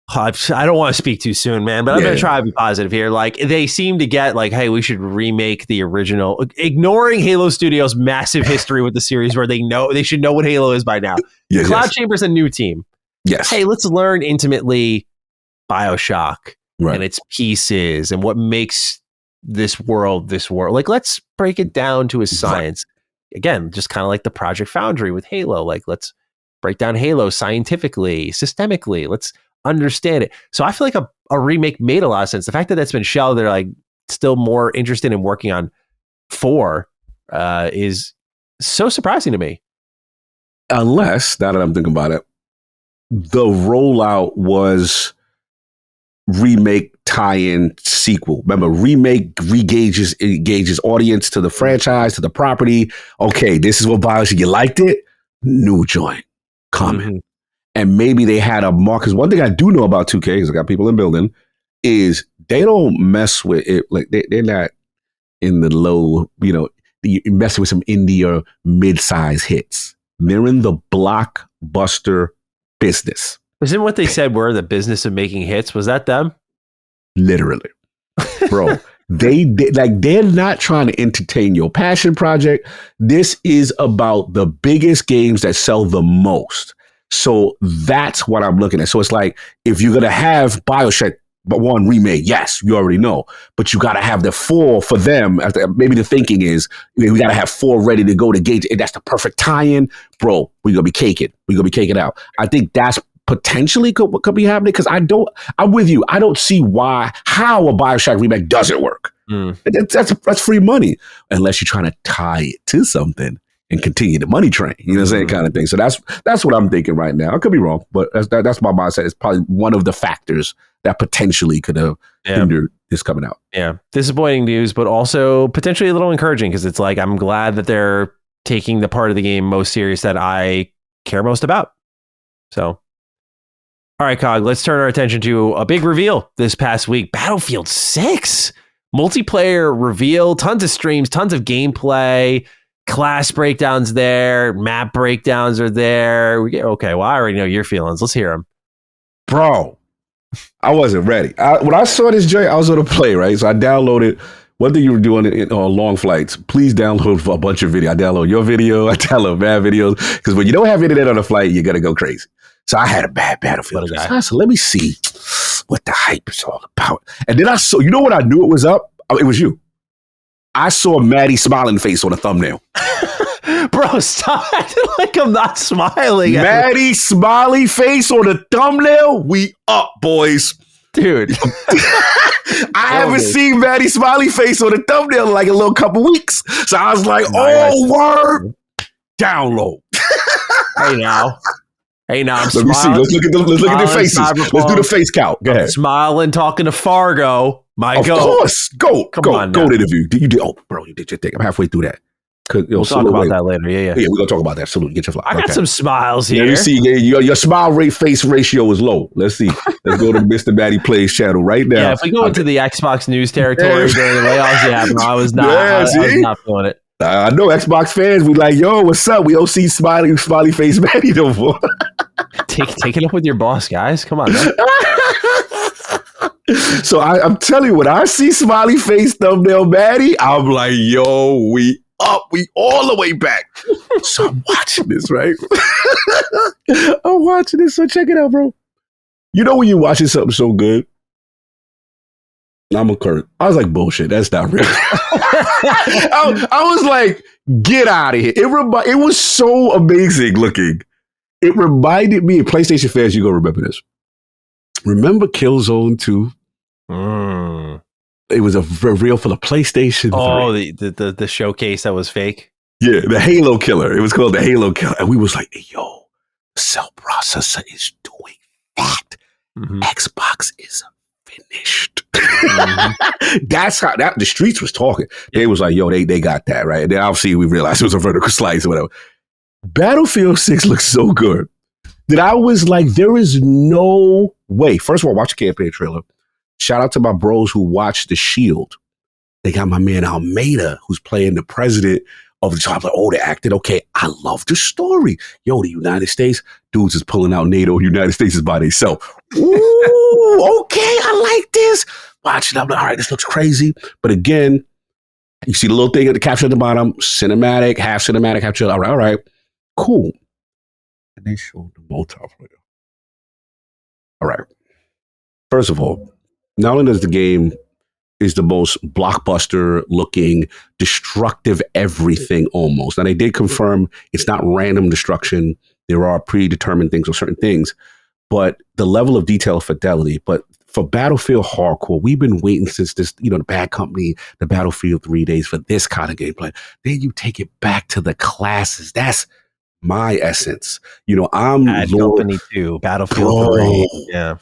I don't want to speak too soon, man, but I'm going to try to be positive here. Like, they seem to get like, hey, we should remake the original, ignoring Halo Studios' massive history with the series, where they should know what Halo is by now. Cloud Chamber's a new team. Yes. Hey, let's learn intimately BioShock and its pieces and what makes this world. Like, let's break it down to a science. Again, just kind of like the Project Foundry with Halo. Like, let's break down Halo scientifically, systemically. Let's understand it. So I feel like a remake made a lot of sense. The fact that that's been shelved, they're like still more interested in working on 4 is so surprising to me. Unless, now that I'm thinking about it, the rollout was remake tie-in sequel. Remember, remake engages audience to the franchise, to the property. Okay, this is what BioShock, you liked it? New joint coming. Mm-hmm. And maybe they had a mark. Because one thing I do know about 2K, because I got people in building, is they don't mess with it. Like they're not in the low, messing with some indie or mid-size hits. They're in the blockbuster business. Isn't what they said were the business of making hits? Was that them? Literally. Bro, they're not trying to entertain your passion project. This is about the biggest games that sell the most. So that's what I'm looking at. So it's like, if you're going to have BioShock 1 remake, yes, you already know, but you got to have the 4 for them. Maybe the thinking is, we got to have 4 ready to go to gauge. That's the perfect tie-in. Bro, we're going to be caking. We're going to be caking out. I think that's potentially could be happening, because I'm with you. I don't see how a BioShock remake doesn't work. That's free money, unless you're trying to tie it to something and continue the money train, you know what I'm saying, kind of thing. So that's what I'm thinking right now. I could be wrong, but that's my mindset. It's probably one of the factors that potentially could have hindered this coming out. Yeah, disappointing news, but also potentially a little encouraging, because it's like, I'm glad that they're taking the part of the game most serious that I care most about. So, all right, Cog, let's turn our attention to a big reveal this past week. Battlefield 6 multiplayer reveal, tons of streams, tons of gameplay. Class breakdowns there, map breakdowns are there. Okay, well, I already know your feelings. Let's hear them. Bro, I wasn't ready. When I saw this joint, I was going to play, right? So I downloaded, one thing you were doing on long flights, please download a bunch of video. I download your video, I download bad videos, because when you don't have internet on a flight, you're going to go crazy. So I had a bad Battlefield. So let me see what the hype is all about. And then I saw, you know what I knew it was up? It was you. I saw Maddie smiling face on a thumbnail. Bro, stop acting like I'm not smiling. Maddie smiley face on a thumbnail. We up, boys. dude. I haven't seen Maddie smiley face on the thumbnail in like a little couple weeks. So I was like, word, down low. Hey now, I'm Let me see. Let's look at the faces. Cyberpunk. Let's do the face count. Go ahead. Smiling, talking to Fargo. Of course. Go interview. You did. Oh, bro, you did your thing. I'm halfway through that. We'll talk about that later. Yeah, we're gonna talk about that. Absolutely. Get your fly. I got some smiles here. Let me see. Your smile rate face ratio is low. Let's see. Let's go to Mr. Matty Plays channel right now. Yeah, if we go into the Xbox news territory during the layoffs, bro, I was not. I was not feeling it. I know Xbox fans. We like, yo, what's up? We don't see smiley face Matty no more. Take it up with your boss, guys. Come on, man. So I'm telling you, when I see smiley face thumbnail Matty, I'm like, yo, we all the way back. So I'm watching this, right? I'm watching this. So check it out, bro. You know when you're watching something so good? I'm a Kurt. I was like, bullshit. That's not real. I was like, get out of here. It was so amazing looking. It reminded me, PlayStation fans, you're going to remember this. Remember Killzone 2? It was a reel for the PlayStation 3. Oh, the showcase that was fake? Yeah, the Halo Killer. It was called the Halo Killer. And we was like, hey, yo, the cell processor is doing that. Mm-hmm. Xbox is finished. Mm-hmm. That's how the streets was talking. They was like, yo, they got that, right? And then obviously we realized it was a vertical slice or whatever. Battlefield 6 looks so good that I was like, there is no way. First of all, watch the campaign trailer. Shout out to my bros who watched The Shield. They got my man Almeida, who's playing the president of the job. Like, oh, they acted okay. I love the story. Yo, the United States, dudes is pulling out NATO. The United States is by themselves. Ooh, okay, I like this. Watch it. I'm like, all right, this looks crazy. But again, you see the little thing at the capture at the bottom, cinematic, half cinematic, half chill. All right, cool. And they showed the multiplayer. All right. First of all, not only does the game is the most blockbuster looking, destructive everything almost. Now they did confirm it's not random destruction. There are predetermined things or certain things, but the level of detail, fidelity. But for Battlefield Hardcore, we've been waiting since this, the Bad Company, the Battlefield 3 days for this kind of gameplay. Then you take it back to the classes. That's my essence. I'm Bad Company 2, Battlefield 3. Yeah.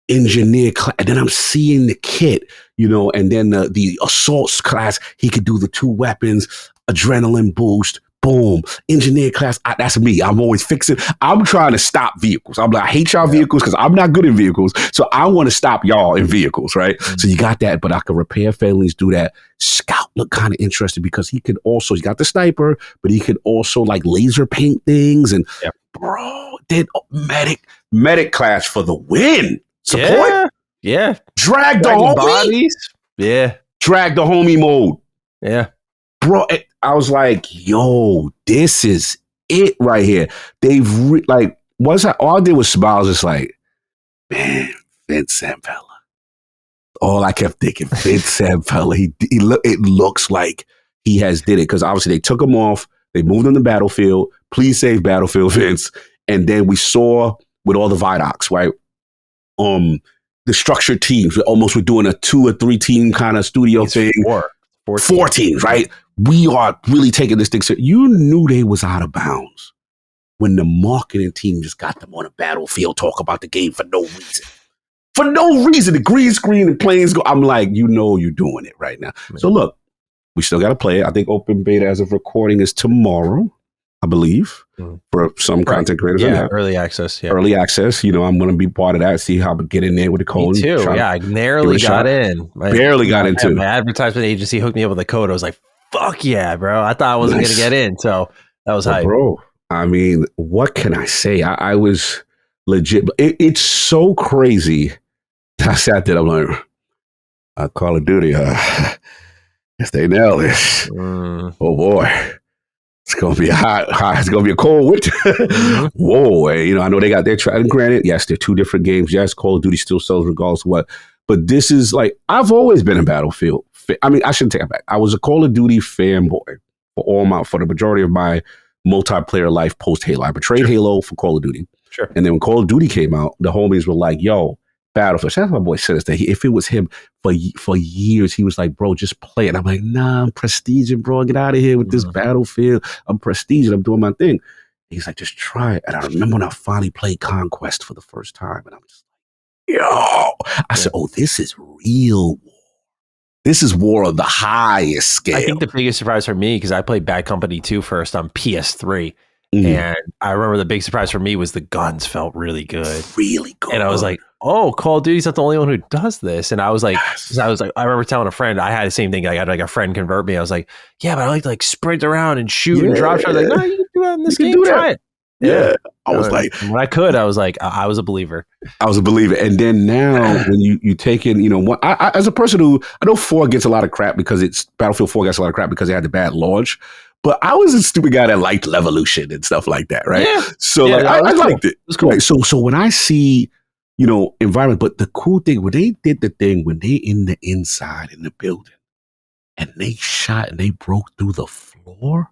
Engineer class, and then I'm seeing the kit, and then the assault class, he could do the 2 weapons, adrenaline boost, boom. Engineer class, that's me. I'm always fixing. I'm trying to stop vehicles. I'm like, I hate y'all vehicles because I'm not good in vehicles, so I want to stop y'all in vehicles, right? Mm-hmm. So you got that, but I can repair failings, do that. Scout look kind of interesting because he got the sniper, but he could also like laser paint things, and bro, did medic class for the win. Support? Yeah. Drag the homie. Bodies. Yeah. Drag the homie mode. Yeah. Bro, I was like, yo, this is it right here. They've all I did was smiles. It's like, man, Vince Zampella. All I kept thinking, Vince Zampella. It looks like he has did it because obviously they took him off. They moved him to Battlefield. Please save Battlefield, Vince. And then we saw with all the Vidocs, right? The structured teams. We're doing a 2 or 3 team kind of studio thing. Four teams, right? We are really taking this thing. So you knew they was out of bounds when the marketing team just got them on a battlefield, talk about the game for no reason. For no reason. The green screen and planes go. I'm like, you're doing it right now. Man. So look, we still got to play it. I think open beta as of recording is tomorrow, I believe, for some content creators. Yeah, early access. Yeah. Early access. I'm going to be part of that. See how I get in there with the code. Me too. Yeah, I narrowly got in. Barely got into. My advertisement agency hooked me up with a code. I was like, fuck yeah, bro. I thought I wasn't going to get in. So that was hype. Bro, I mean, what can I say? I was legit. It's so crazy. I sat there. I'm like, Call of Duty. If they nail this, oh boy. It's gonna be hot. It's gonna be a cold winter. Whoa! I know they got their try. And granted, yes, they're 2 different games. Yes, Call of Duty still sells regardless of what. But this is like I've always been a Battlefield. I mean, I shouldn't take it back. I was a Call of Duty fanboy for the majority of my multiplayer life post Halo. I betrayed Halo for Call of Duty. Sure. And then when Call of Duty came out, the homies were like, "Yo, Battlefield. Shout out to my boy said that if it was him for years, he was like, bro, just play it. I'm like, nah, I'm prestiging, bro. Get out of here with this Battlefield. I'm prestiging. I'm doing my thing. He's like, just try it. And I remember when I finally played Conquest for the first time, and I'm just like, yo. I said, oh, this is real war. This is war on the highest scale. I think the biggest surprise for me, because I played Bad Company 2 first on PS3. And I remember the big surprise for me was the guns felt really good. Really good. And I was like, oh, Call of Duty's not the only one who does this. And I was like, I remember telling a friend, I had the same thing. I had like a friend convert me. I was like, yeah, but I like to like sprint around and shoot and drop shots. Like, no, you can do that in this game. Try it. Yeah. I was like, when I could, I was like, I was a believer. And then now when you take in, you know, I as a person who, I know 4 gets a lot of crap because Battlefield 4 gets a lot of crap because they had the bad launch. But I was a stupid guy that liked Levolution and stuff like that, right? Yeah. So I liked it. It was cool. Right? So when I see, you know, environment, but the cool thing, when they did the thing, when they in the inside in the building and they shot and they broke through the floor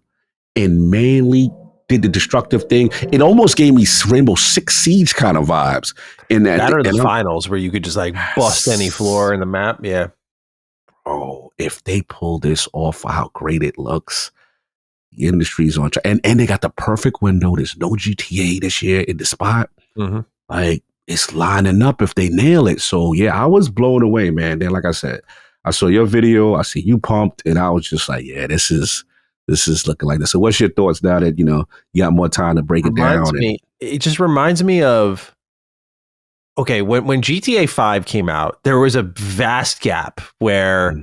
and mainly did the destructive thing, it almost gave me Rainbow Six Siege kind of vibes. In that or the finals where you could just like bust any floor in the map. Yeah. Oh, if they pull this off, how great it looks. The industry's on track. And they got the perfect window. There's no GTA this year in the spot. Like, it's lining up if they nail it. So, yeah, I was blown away, man. Then, like I said, I saw your video. I see you pumped. And I was just like, yeah, this is looking like this. So what's your thoughts now that, you know, you got more time to break it down? It just reminds me of, okay, when GTA 5 came out, there was a vast gap where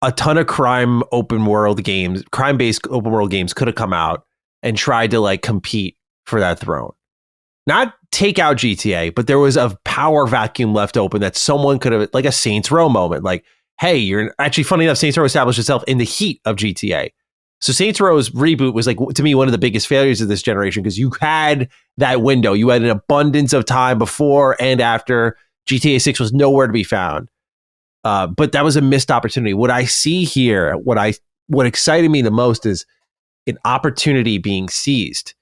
a ton of crime-based open world games could have come out and tried to like compete for that throne. Not take out GTA, but there was a power vacuum left open that someone could have, like a Saints Row moment. Like, hey, you're actually, funny enough, Saints Row established itself in the heat of GTA. So Saints Row's reboot was like, to me, one of the biggest failures of this generation because you had that window. You had an abundance of time before and after. GTA 6 was nowhere to be found. But that was a missed opportunity. What I see here, what excited me the most is an opportunity being seized.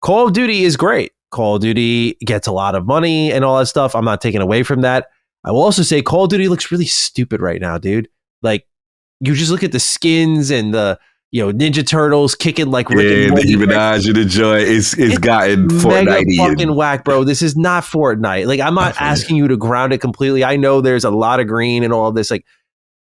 Call of Duty is great. Call of Duty gets a lot of money and all that stuff. I'm not taking away from that. I will also say Call of Duty looks really stupid right now, dude. Like, you just look at the skins and the, you know, Ninja Turtles kicking like Rick and Morty. The Minaj and the Joy. It's gotten Fortnite fucking whack, bro. This is not Fortnite. Like, I'm not asking you to ground it completely. I know there's a lot of green and all of this. Like,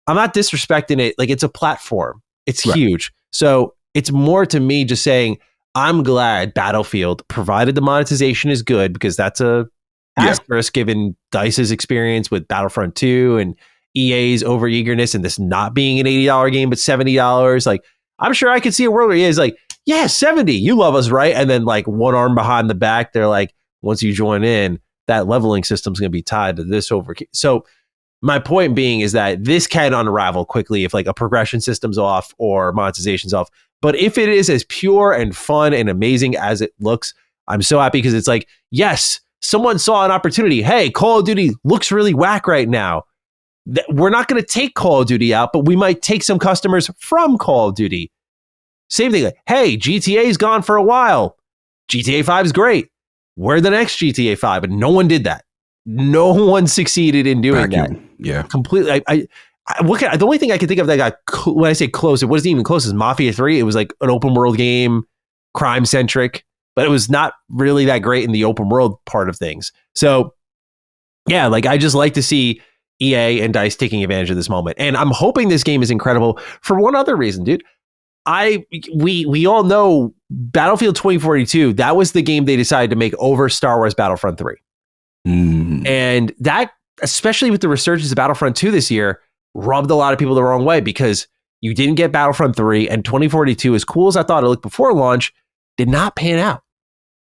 I'm not disrespecting it. Like, it's a platform. It's huge. So it's more to me just saying, I'm glad Battlefield, provided the monetization is good, because that's a asterisk given DICE's experience with Battlefront 2 and EA's overeagerness and this not being an $80 game, but $70. Like, I'm sure I could see a world where EA's like, yeah, 70, you love us, right? And then like one arm behind the back, they're like, once you join in, that leveling system's going to be tied to this over. So my point being is that this can unravel quickly if like a progression system's off or monetization's off. But if it is as pure and fun and amazing as it looks, I'm so happy because it's like, yes, someone saw an opportunity. Hey, Call of Duty looks really whack right now. We're not going to take Call of Duty out, but we might take some customers from Call of Duty. Same thing. Like, hey, GTA's gone for a while. GTA 5 is great. We're the next GTA 5. And no one did that. No one succeeded in doing that. Yeah. Completely. The only thing I can think of that got, when I say close, it wasn't even close, is Mafia 3. It was like an open world game, crime centric, but it was not really that great in the open world part of things. So yeah, like I just like to see EA and DICE taking advantage of this moment. And I'm hoping this game is incredible for one other reason, dude. We all know Battlefield 2042, that was the game they decided to make over Star Wars Battlefront 3. And that, especially with the resurgence of Battlefront 2 this year, rubbed a lot of people the wrong way because you didn't get Battlefront 3, and 2042, as cool as I thought it looked before launch, did not pan out.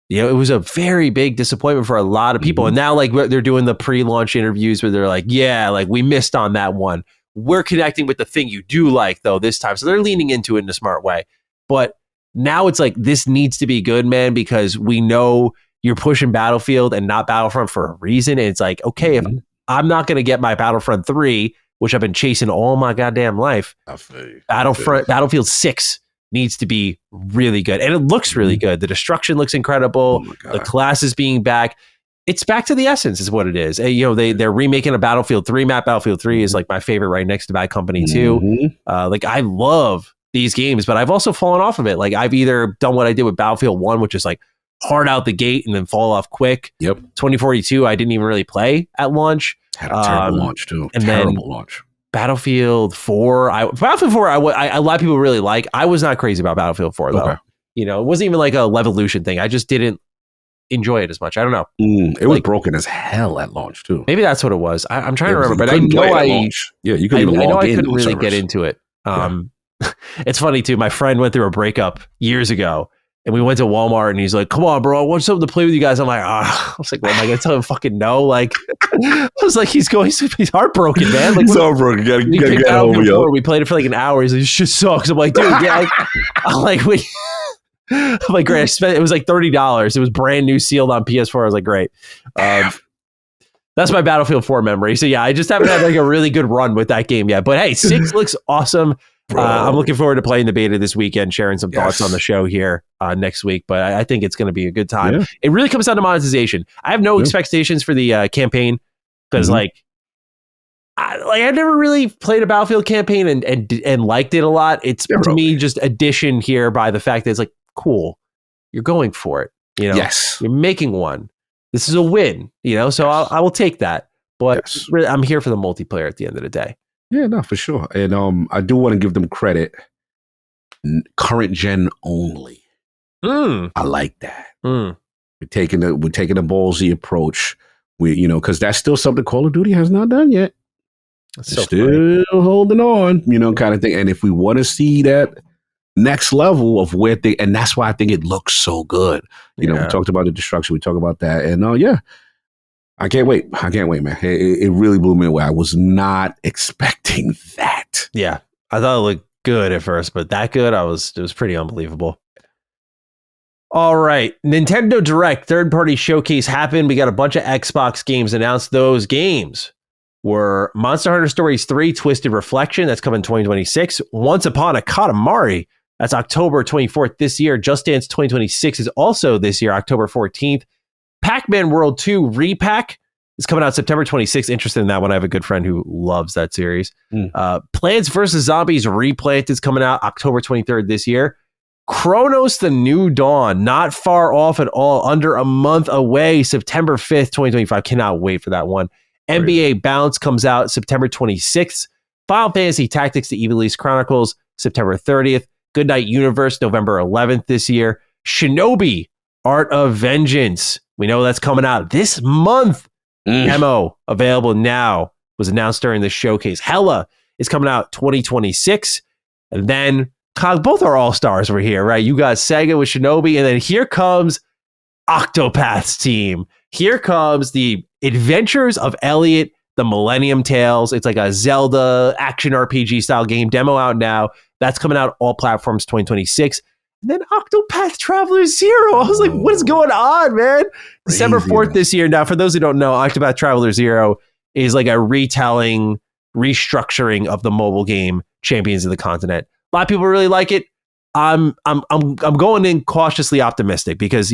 You know, it was a very big disappointment for a lot of people. And now like they're doing the pre-launch interviews where they're like, yeah, like we missed on that one. We're connecting with the thing you do like though this time. So they're leaning into it in a smart way. But now it's like, this needs to be good, man, because we know you're pushing Battlefield and not Battlefront for a reason. And it's like, okay, if I'm not going to get my Battlefront 3, which I've been chasing all my goddamn life, Battlefield 6 needs to be really good. And it looks really good. The destruction looks incredible. The classes being back. it's back to the essence is what it is. You know, they're remaking a Battlefield 3 map. Battlefield 3 is like my favorite right next to Bad Company 2. Like I love these games, but I've also fallen off of it. Like I've either done what I did with Battlefield 1, which is like hard out the gate and then fall off quick. 2042, I didn't even really play at launch. Had a terrible launch too. And terrible then launch. Battlefield 4, a lot of people really like. I was not crazy about Battlefield 4 though. Okay. You know, it wasn't even like a Levolution thing. I just didn't enjoy it as much. I don't know. It was broken as hell at launch too. Maybe that's what it was. I'm trying to remember, but I know you couldn't even log in. I couldn't really get into it. It's funny too. My friend went through a breakup years ago, and we went to Walmart, and he's like, "Come on, bro, I want something to play with you guys." I'm like, I was like, "Well, am I gonna tell him fucking no?" Like, I was like, he's heartbroken, man. Like, he's heartbroken. Gotta get over, yo. We played it for like an hour. He's like, "This shit sucks." I'm like, "Dude, yeah." I'm like, great. It was like $30. It was brand new, sealed on PS4. I was like, great. That's my Battlefield 4 memory. So yeah, I just haven't had like a really good run with that game yet. But hey, 6 looks awesome. I'm looking forward to playing the beta this weekend, sharing some thoughts on the show here next week. But I think it's going to be a good time. Yeah. It really comes down to monetization. I have no expectations for the campaign because I've never really played a Battlefield campaign and liked it a lot. It's to me just addition here by the fact that it's like, cool, you're going for it. You know, you're making one. This is a win. You know, so I will take that. But really, I'm here for the multiplayer at the end of the day. Yeah, no, for sure. And I do want to give them credit. Current gen only. I like that. We're taking a ballsy approach. Because that's still something Call of Duty has not done yet. So still holding on, kind of thing. And if we want to see that next level of where and that's why I think it looks so good. We talked about the destruction. We talked about that. And I can't wait. Man. It really blew me away. I was not expecting that. Yeah. I thought it looked good at first, but that good, it was pretty unbelievable. All right. Nintendo Direct third-party showcase happened. We got a bunch of Xbox games announced. Those games were Monster Hunter Stories 3 Twisted Reflection. That's coming 2026. Once Upon a Katamari. That's October 24th this year. Just Dance 2026 is also this year, October 14th. Pac-Man World 2 Repack is coming out September 26th. Interested in that one. I have a good friend who loves that series. Plants vs. Zombies Replant is coming out October 23rd this year. Chronos The New Dawn, not far off at all, under a month away, September 5th, 2025. Cannot wait for that one. NBA Bounce comes out September 26th. Final Fantasy Tactics The Ivalice Chronicles, September 30th. Goodnight Universe, November 11th this year. Shinobi, Art of Vengeance. We know that's coming out this month. Demo available now. Was announced during the showcase. Hella is coming out 2026. And then, both are all-stars over here, right? You got Sega with Shinobi, and then here comes Octopath's team. Here comes the Adventures of Elliot, the Millennium Tales. It's like a Zelda action RPG style game. Demo out now. That's coming out all platforms 2026. And then Octopath Traveler 0. I was like, what is going on, man? December 4th this year. Now, for those who don't know, Octopath Traveler 0 is like a retelling, restructuring of the mobile game Champions of the Continent. A lot of people really like it. I'm going in cautiously optimistic because,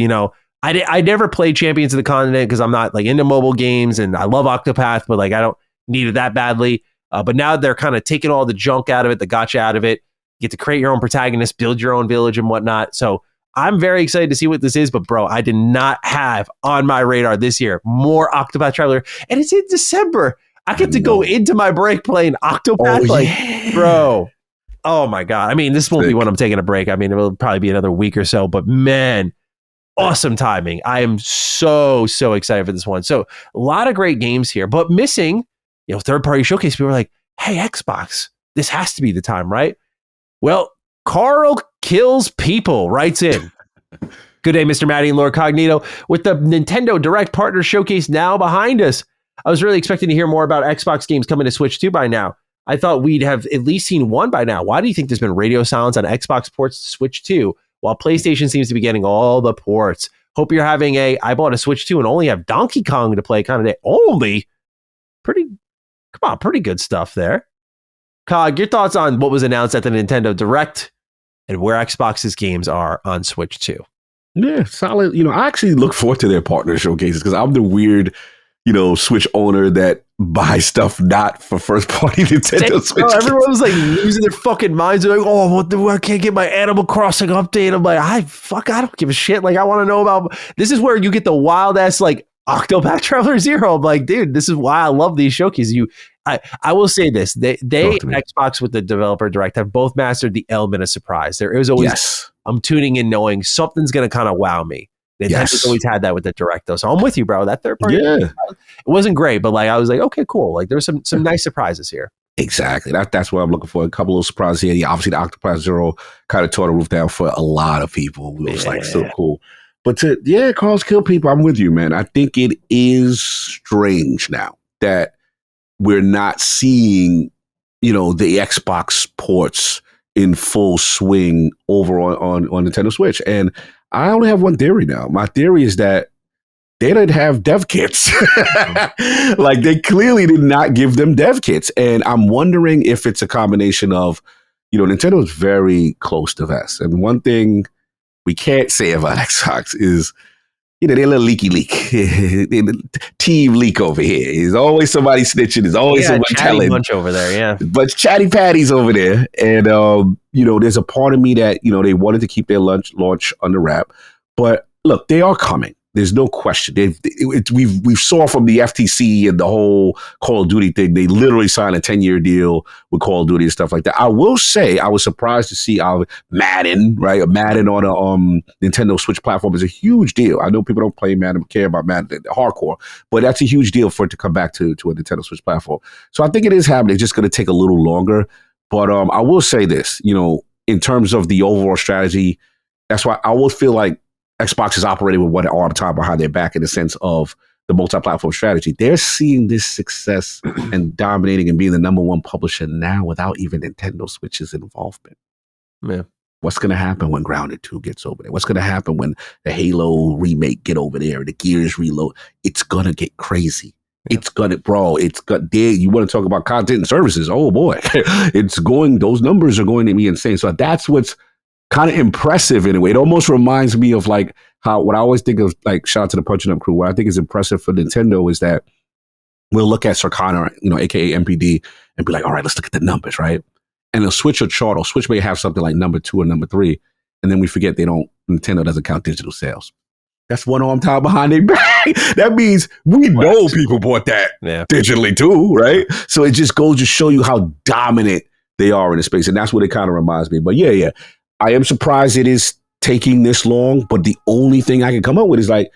I never played Champions of the Continent because I'm not like into mobile games, and I love Octopath, but like I don't need it that badly. But now they're kind of taking all the junk out of it, the gotcha out of it. You get to create your own protagonist, build your own village and whatnot. So I'm very excited to see what this is. But bro, I did not have on my radar this year more Octopath Traveler, and it's in December. I get to go into my break playing Octopath, bro. Oh my God. I mean, this won't be when I'm taking a break. I mean, it will probably be another week or so, but man, awesome timing. I am so excited for this one. So a lot of great games here, but missing, third-party showcase. People were like, hey, Xbox, this has to be the time, right? Well, Carl Kills People writes in. Good day, Mr. Matty and Lord Cognito. With the Nintendo Direct Partner Showcase now behind us, I was really expecting to hear more about Xbox games coming to Switch 2 by now. I thought we'd have at least seen one by now. Why do you think there's been radio silence on Xbox ports to Switch 2, while PlayStation seems to be getting all the ports? Hope you're having I bought a Switch 2 and only have Donkey Kong to play kind of day. Only? Pretty good stuff there. Cog, your thoughts on what was announced at the Nintendo Direct and where Xbox's games are on Switch 2? Yeah, solid. I actually look forward to their partner showcases because I'm the weird, Switch owner that buys stuff not for first party Nintendo Switch. Everyone was like losing their fucking minds. They're like, oh, I can't get my Animal Crossing update. I'm like, I don't give a shit. Like, I want to know about. This is where you get the wild ass like Octopath Traveler 0. I'm like, dude, this is why I love these showcases. I will say this: they Xbox with the developer direct have both mastered the element of surprise. There is always I'm tuning in knowing something's going to kind of wow me. Nintendo's always had that with the direct though. So I'm with you, bro. That third party, it wasn't great, but like I was like, okay, cool. Like there's some nice surprises here. Exactly. That's what I'm looking for. A couple of surprises here. Yeah, obviously the Octopath Zero kind of tore the roof down for a lot of people. It was like so cool. But cause kill people. I'm with you, man. I think it is strange now that we're not seeing, the Xbox ports in full swing over on Nintendo Switch. And I only have one theory now. My theory is that they didn't have dev kits. Like they clearly did not give them dev kits. And I'm wondering if it's a combination of, Nintendo is very close to VS. And one thing we can't say about Xbox is, they're a little leaky leak. Team leak over here. There's always somebody snitching. There's always someone telling. Bunch over there, yeah. But chatty patties over there. And, there's a part of me that, they wanted to keep their launch under wrap. But look, they are coming. There's no question. We've saw from the FTC and the whole Call of Duty thing, they literally signed a 10-year deal with Call of Duty and stuff like that. I will say I was surprised to see Madden, right? Madden on a Nintendo Switch platform is a huge deal. I know people don't play Madden, care about Madden, hardcore, but that's a huge deal for it to come back to a Nintendo Switch platform. So I think it is happening. It's just going to take a little longer. But I will say this, in terms of the overall strategy, that's why I will feel like Xbox is operating with one arm tied behind their back in the sense of the multi-platform strategy. They're seeing this success and dominating and being the number one publisher now without even Nintendo Switch's involvement. Yeah. What's going to happen when Grounded 2 gets over there? What's going to happen when the Halo remake get over there, the Gears reload? It's going to get crazy. Yeah. It's going to, bro, you want to talk about content and services. Oh boy, those numbers are going to be insane. So that's what's kind of impressive in a way. It almost reminds me of like what I always think of, like, shout out to the Punching Up crew. What I think is impressive for Nintendo is that we'll look at Circana, aka MPD, and be like, all right, let's look at the numbers, right? And they'll switch a chart, or Switch may have something like number 2 or number 3, and then we forget Nintendo doesn't count digital sales. That's one arm tied behind their back. That means we know people bought that digitally too, right? So it just goes to show you how dominant they are in the space, and that's what it kind of reminds me. But yeah. I am surprised it is taking this long, but the only thing I can come up with is like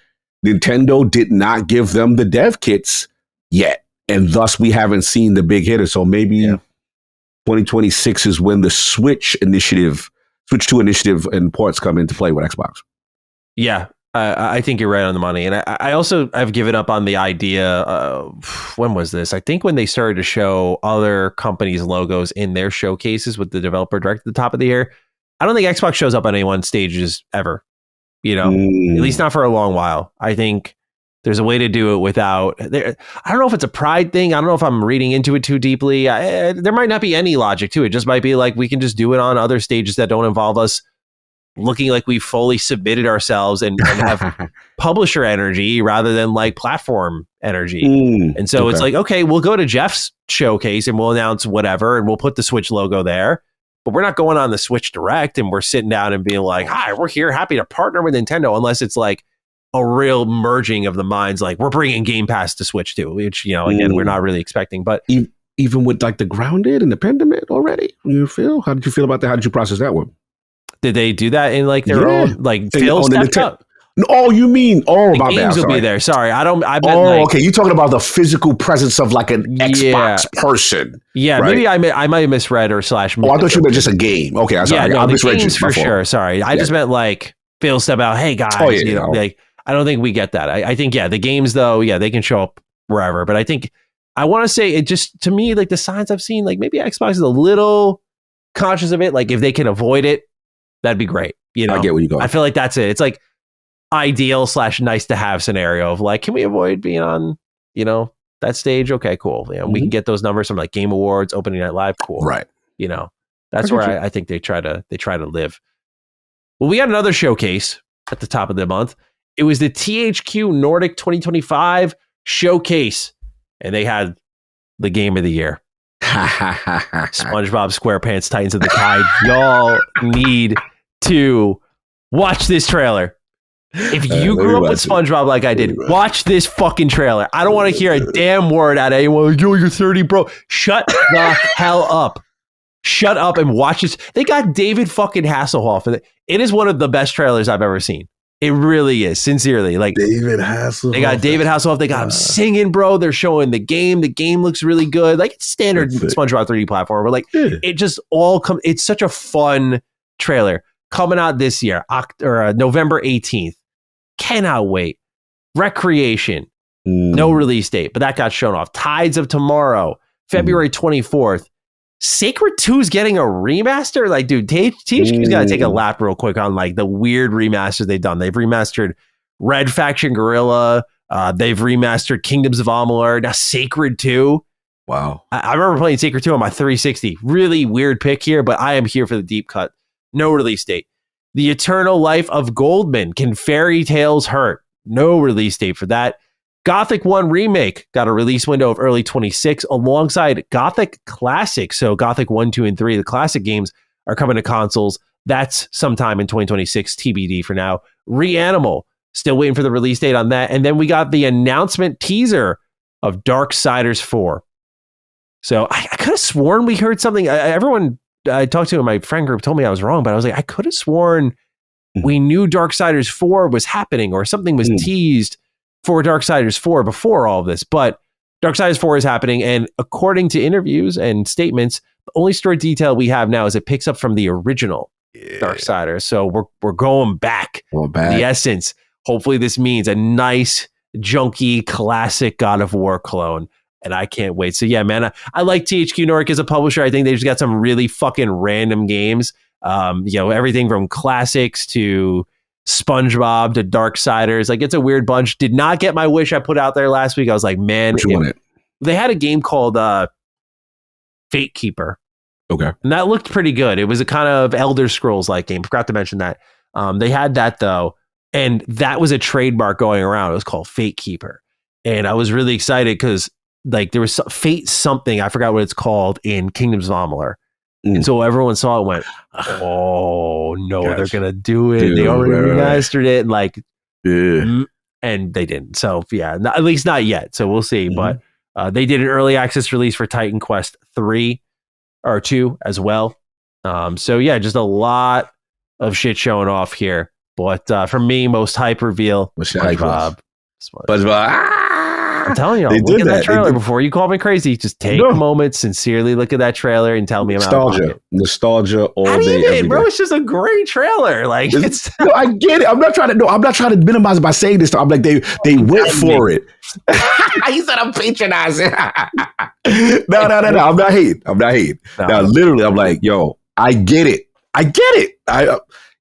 Nintendo did not give them the dev kits yet, and thus we haven't seen the big hitter. So maybe 2026 is when the Switch 2 initiative and ports come into play with Xbox. Yeah, I think you're right on the money. And I've given up on the idea. When was this? I think when they started to show other companies' logos in their showcases with the developer direct at the top of the year. I don't think Xbox shows up on anyone's stages ever, at least not for a long while. I think there's a way to do it without, I don't know if it's a pride thing. I don't know if I'm reading into it too deeply. There might not be any logic to it. It just might be like, we can just do it on other stages that don't involve us looking like we fully submitted ourselves and have publisher energy rather than like platform energy. And so it's like, okay, we'll go to Jeff's showcase and we'll announce whatever, and we'll put the Switch logo there. But we're not going on the Switch Direct and we're sitting down and being like, hi, we're here, happy to partner with Nintendo, unless it's like a real merging of the minds. Like, we're bringing Game Pass to Switch too, which, again, we're not really expecting. But even with like the Grounded and the Pendament already, how did you feel about that? How did you process that one? Did they do that in like their own, like Phil stepped up? Oh, you mean my bad. Games will be there. Sorry, okay. You're talking about the physical presence of like an Xbox person. Yeah, right? Maybe I might have misread or / I thought you meant just a game. Okay, I'm sorry. I misread games for sure. Sorry, I just meant like Phil step out. Hey guys, like I don't think we get that. I think the games though, they can show up wherever. But I think I want to say it just, to me, like the signs I've seen, like maybe Xbox is a little conscious of it. Like if they can avoid it, that'd be great. I get where you go. I feel like that's it. It's like ideal / nice to have scenario of like, can we avoid being on, that stage? Okay, cool. We can get those numbers from like Game Awards, Opening Night Live. Cool. Right. That's where I think they try to live. Well, we got another showcase at the top of the month. It was the THQ Nordic 2025 showcase, and they had the game of the year. SpongeBob SquarePants Titans of the Tide. Y'all need to watch this trailer. If you grew up with SpongeBob like I did, watch this fucking trailer. I don't want to hear a damn word out of anyone. Yo, you're 30, bro. Shut the hell up. Shut up and watch this. They got David fucking Hasselhoff in it. It is one of the best trailers I've ever seen. It really is, sincerely. Like David Hasselhoff. They got David Hasselhoff. They got him singing, bro. They're showing the game. The game looks really good. Like it's standard SpongeBob 3D platform. But like it just all comes. It's such a fun trailer coming out this year, November 18th. Cannot wait. Recreation. No release date, but that got shown off. Tides of Tomorrow, February 24th. Sacred 2 is getting a remaster. Like, dude, THQ's got to take a lap real quick on like the weird remasters they've done. They've remastered Red Faction Guerrilla. They've remastered Kingdoms of Amalur. Now Sacred 2. Wow. I remember playing Sacred 2 on my 360. Really weird pick here, but I am here for the deep cut. No release date. The Eternal Life of Goldman. Can Fairy Tales Hurt? No release date for that. Gothic 1 Remake got a release window of early 26 alongside Gothic Classic. So Gothic 1, 2, and 3, the classic games are coming to consoles. That's sometime in 2026, TBD for now. Reanimal, still waiting for the release date on that. And then we got the announcement teaser of Darksiders 4. So I could have sworn we heard something. Everyone I talked to in my friend group told me I was wrong, but I was like, I could have sworn we knew Darksiders 4 was happening or something was teased for Darksiders 4 before all of this, but Darksiders 4 is happening, and according to interviews and statements, the only story detail we have now is it picks up from the original Darksiders. So we're going back. The essence. Hopefully this means a nice, junky, classic God of War clone, and I can't wait. So yeah, man, I like THQ Nordic as a publisher. I think they just got some really fucking random games. Everything from classics to SpongeBob to Darksiders. Like it's a weird bunch. Did not get my wish I put out there last week. I was like, man, they had a game called Fate Keeper. Okay. And that looked pretty good. It was a kind of Elder Scrolls like game. Forgot to mention that. They had that though. And that was a trademark going around. It was called Fate Keeper. And I was really excited because like there was Fate something. I forgot what it's called in Kingdoms of Amalur. And so everyone saw it and went, oh no, they're going to do it. Dude, they already remastered it. And like, and they didn't. So yeah, at least not yet. So we'll see. But they did an early access release for Titan Quest 3 or 2 as well. So yeah, just a lot of shit showing off here. But for me, most hype reveal, SpongeBob. I'm telling you, look at that trailer before you call me crazy. Just take a moment, sincerely look at that trailer and tell me about nostalgia all day, every bro. day. It's just a great trailer. Like it's no, I get it. I'm not trying to minimize it by saying this. I'm like they went for it. He said I'm patronizing. No. I'm not hating. No. Now, literally, I'm like, yo, I get it.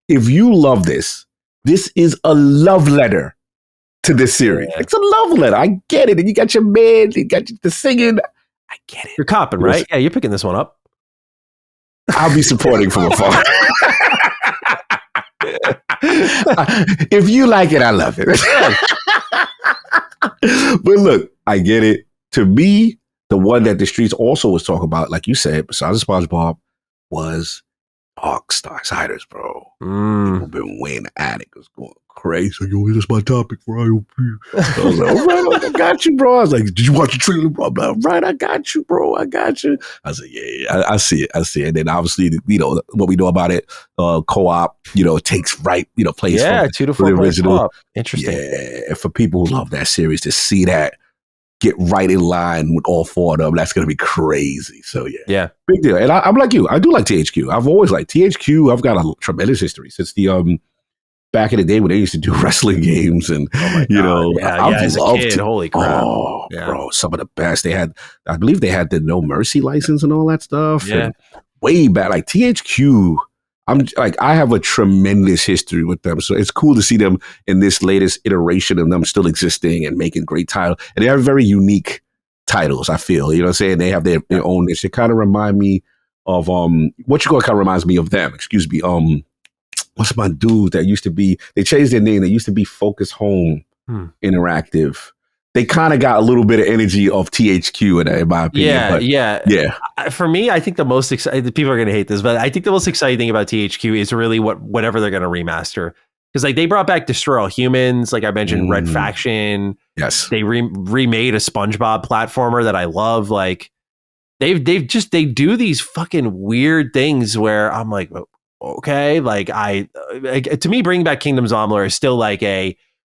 If you love this is a love letter to this series. Yeah. It's a love letter. I get it. And you got your man, you got the singing. I get it. You're copping, right? Yeah, you're picking this one up. I'll be supporting from afar. If you like it, I love it. But look, I get it. To me, the one that the streets also was talking about, like you said, besides SpongeBob, was Darksiders, bro. People been waiting at it. It was going crazy. Like, yo, this is my topic for IOP. So I was like, all right, I got you, bro. I was like, did you watch the trailer, bro? I'm like, all right, I got you, bro. I got you. I was like, yeah, I see it. And then obviously, what we know about it, co-op, takes place. Yeah, 2 to 4 players co-op. Interesting. Yeah, and for people who love that series, to see that get right in line with all 4 of them, that's going to be crazy. So yeah, big deal. And I'm like you. I do like THQ. I've always liked THQ. I've got a tremendous history since the back in the day when they used to do wrestling games, and as a kid, holy crap! Oh, bro, some of the best. I believe they had the No Mercy license and all that stuff. Yeah, and way back, like THQ. I have a tremendous history with them, so it's cool to see them in this latest iteration of them still existing and making great titles. And they have very unique titles. I feel, you know what I'm saying? They have their own niche. It kind of remind me of what you call kind of reminds me of them. Excuse me. what's my dude that used to be, they changed their name. They used to be Focus Home Interactive. They kind of got a little bit of energy of THQ in my opinion. Yeah. For me, I think the most exciting, people are going to hate this, but I think the most exciting thing about THQ is really whatever they're going to remaster. Because like they brought back Destroy All Humans, like I mentioned, Red Faction. Yes. They remade a SpongeBob platformer that I love. Like they do these fucking weird things where I'm like, okay, like to me, bringing back Kingdoms of Amalur is still like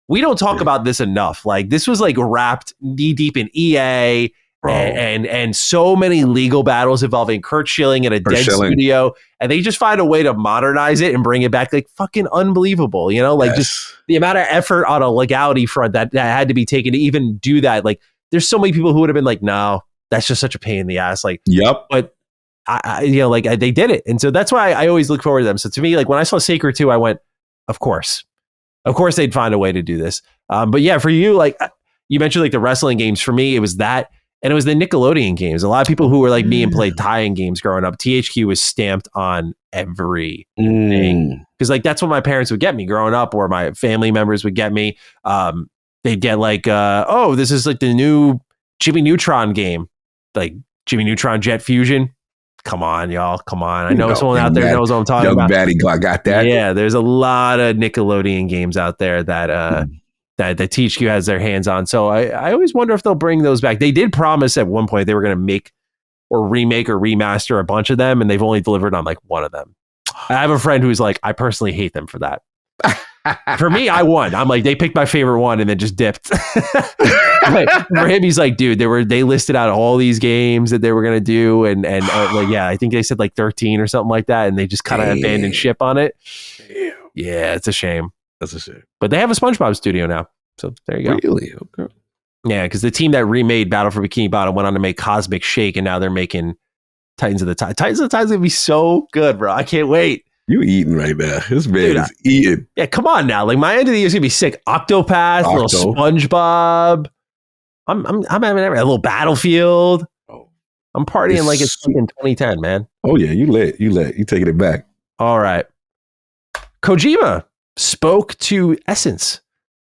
we don't talk about this enough. Like this was like wrapped knee deep in EA and so many legal battles involving Kurt Schilling and a dead studio, and they just find a way to modernize it and bring it back, like fucking unbelievable. You know, like just the amount of effort on a legality front that had to be taken to even do that. Like there's so many people who would have been like, no, that's just such a pain in the ass. Like, but they did it, and so that's why I always look forward to them. So to me, like when I saw Sacred 2, I went, of course they'd find a way to do this. But yeah, for you, like you mentioned, like the wrestling games. For me, it was that, and it was the Nickelodeon games. A lot of people who were like me and played tie-in games growing up, THQ was stamped on everything because like that's what my parents would get me growing up, or my family members would get me. They'd get like, this is like the new Jimmy Neutron game, like Jimmy Neutron Jet Fusion. Come on, y'all. Come on. I know someone out there knows what I'm talking about. Young Batty got that. Yeah, there's a lot of Nickelodeon games out there that that THQ has their hands on. So I always wonder if they'll bring those back. They did promise at one point they were going to make or remake or remaster a bunch of them, and they've only delivered on like one of them. I have a friend who's like, I personally hate them for that. For me, I won. I'm like, they picked my favorite one and then just dipped. For him, he's like, dude, they listed out all these games that they were gonna do, and I think they said like 13 or something like that, and they just kind of abandoned ship on it. Damn. Yeah, it's a shame. That's a shame. But they have a SpongeBob studio now, so there you go. Really? Okay. Yeah, because the team that remade Battle for Bikini Bottom went on to make Cosmic Shake, and now they're making Titans of the Tides. Titans of the Tides is gonna be so good, bro. I can't wait. You eating right now. This man is eating. Yeah, come on now. Like my end of the year is gonna be sick. Octopath, little SpongeBob. I'm having a little Battlefield. Oh, I'm partying like it's in 2010, man. Oh yeah, you lit. You taking it back. All right. Kojima spoke to SSense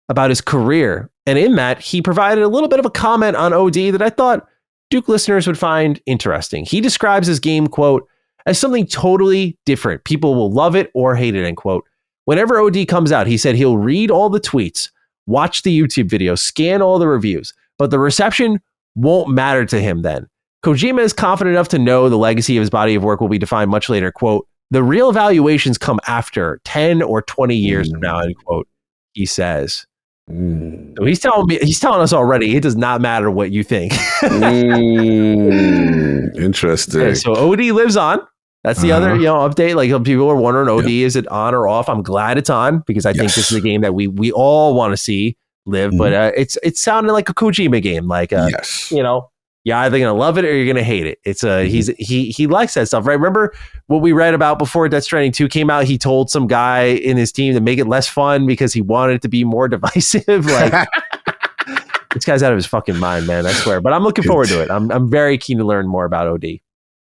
about his career, and in that he provided a little bit of a comment on OD that I thought Duke listeners would find interesting. He describes his game, quote, as something totally different. People will love it or hate it, end quote. Whenever OD comes out, he said he'll read all the tweets, watch the YouTube videos, scan all the reviews, but the reception won't matter to him then. Kojima is confident enough to know the legacy of his body of work will be defined much later. Quote, the real evaluations come after 10 or 20 years from now, end quote, he says. So he's telling us already, it does not matter what you think. Interesting. Yeah, so OD lives on. That's the other update. Like people are wondering, OD is it on or off? I'm glad it's on because I think this is a game that we all want to see live. But it's sounding like a Kojima game. Like you're either gonna love it or you're gonna hate it. It's he likes that stuff, right? Remember what we read about before Death Stranding 2 came out? He told some guy in his team to make it less fun because he wanted it to be more divisive. Like this guy's out of his fucking mind, man. I swear. But I'm looking forward to it. I'm very keen to learn more about OD.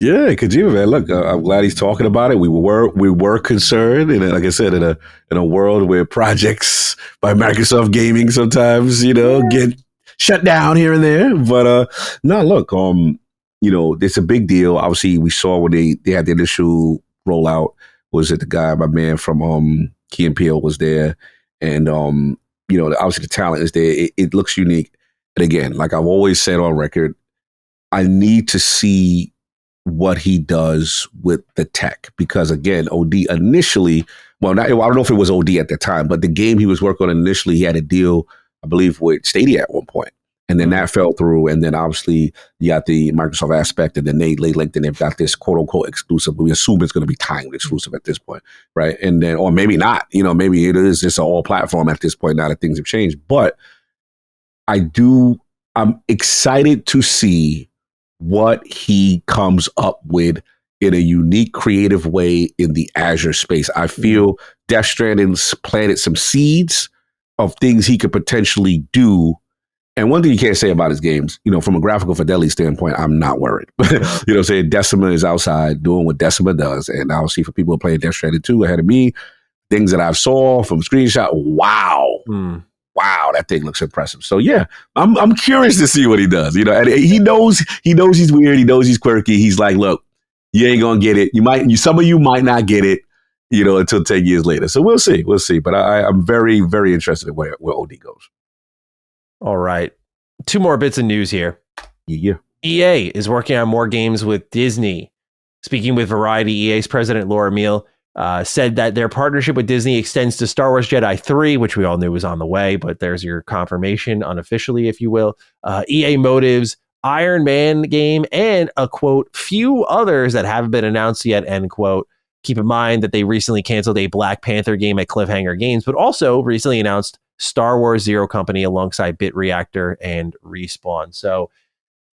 Yeah, Kojima, man. Look, I'm glad he's talking about it. We were concerned, and like I said, in a world where projects by Microsoft Gaming sometimes, get shut down here and there. But no, look, it's a big deal. Obviously, we saw when they had the initial rollout. Was it the guy, my man from Key and Peele was there, and obviously the talent is there. It looks unique, and again, like I've always said on record, I need to see what he does with the tech, because again, OD initially, I don't know if it was OD at the time, but the game he was working on initially, he had a deal, I believe, with Stadia at one point, and then that fell through, and then obviously you got the Microsoft aspect, and then they linked, and they've got this quote unquote exclusive. We assume it's going to be timed exclusive at this point, right? And then, or maybe not, maybe it is just an all platform at this point now that things have changed. But I'm excited to see what he comes up with in a unique, creative way in the Azure space. I feel Death Stranding's planted some seeds of things he could potentially do. And one thing you can't say about his games, from a graphical fidelity standpoint, I'm not worried. Decima is outside doing what Decima does. And obviously for people who play Death Stranding 2 ahead of me, things that I've saw from screenshot, wow. Wow, that thing looks impressive. So yeah, I'm curious to see what he does. And he knows he's weird. He knows he's quirky. He's like, look, you ain't gonna get it. Some of you might not get it, until 10 years later. So we'll see. But I'm very, very interested in where OD goes. All right, 2 more bits of news here. Yeah. EA is working on more games with Disney. Speaking with Variety, EA's president Laura Meal said that their partnership with Disney extends to Star Wars Jedi 3, which we all knew was on the way, but there's your confirmation unofficially, if you will. EA Motive's Iron Man game, and a, quote, few others that haven't been announced yet, end quote. Keep in mind that they recently canceled a Black Panther game at Cliffhanger Games, but also recently announced Star Wars Zero Company alongside Bit Reactor and Respawn. So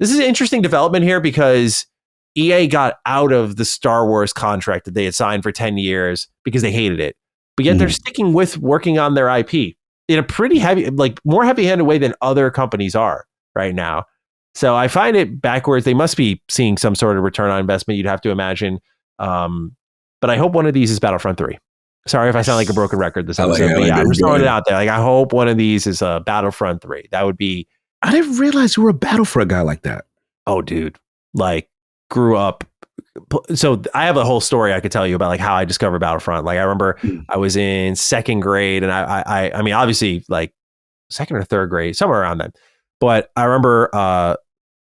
this is an interesting development here because EA got out of the Star Wars contract that they had signed for 10 years because they hated it. But yet they're sticking with working on their IP in a pretty heavy, more heavy-handed way than other companies are right now. So I find it backwards. They must be seeing some sort of return on investment, you'd have to imagine. But I hope one of these is Battlefront 3. Sorry if I sound like a broken record this episode, but I'm just throwing it out there. I hope one of these is Battlefront 3. That would be... I didn't realize you were a Battlefront guy like that. Oh, dude. Grew up. So I have a whole story I could tell you about how I discovered Battlefront. I remember I was in 2nd grade, and I mean, obviously 2nd or 3rd grade, somewhere around then. But I remember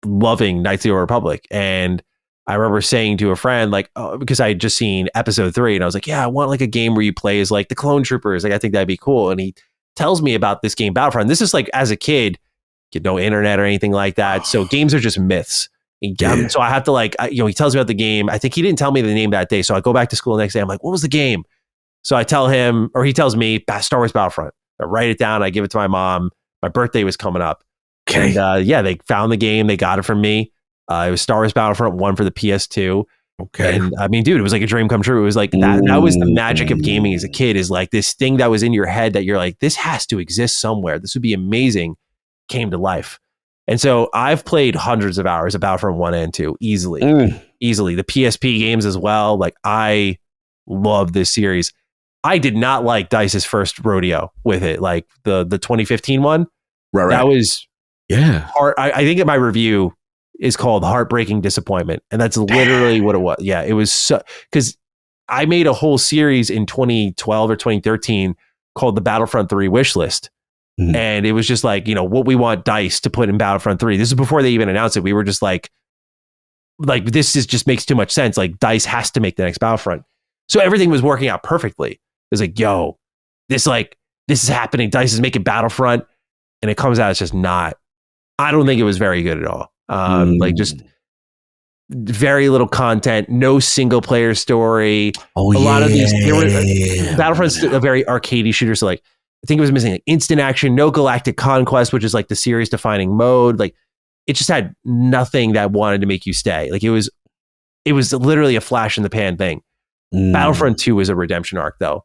loving Knights of the Old Republic, and I remember saying to a friend, because I had just seen episode 3, and I was like, yeah, I want a game where you play as the clone troopers. I think that'd be cool. And he tells me about this game, Battlefront. And this is as a kid, you had no internet or anything like that. So games are just myths. So I have to he tells me about the game. I think he didn't tell me the name that day. So I go back to school the next day. I'm like, what was the game? So I tell him, or he tells me, Star Wars Battlefront. I write it down. I give it to my mom. My birthday was coming up. Okay. And they found the game. They got it from me. It was Star Wars Battlefront 1 for the PS2. Okay. And I mean, dude, it was a dream come true. It was that was the magic of gaming as a kid, is this thing that was in your head that you're this has to exist somewhere. This would be amazing. Came to life. And so I've played hundreds of hours of Battlefront 1 and 2 easily. The PSP games as well. I love this series. I did not like DICE's first rodeo with it, the 2015 one. Right. That was hard. I think my review is called Heartbreaking Disappointment. And that's literally what it was. Yeah, it was so, because I made a whole series in 2012 or 2013 called the Battlefront 3 wish list. And it was just what we want DICE to put in Battlefront 3. This is before they even announced it. We were just this just makes too much sense. DICE has to make the next Battlefront. So everything was working out perfectly. It was yo, this is happening. DICE is making Battlefront. And it comes out, it's just not. I don't think it was very good at all. Just very little content, no single player story. A lot of these, Battlefront's a very arcadey shooter. So I think it was missing instant action, no galactic conquest, which is the series defining mode. It just had nothing that wanted to make you stay. It was literally a flash in the pan thing. Battlefront 2 was a redemption arc though.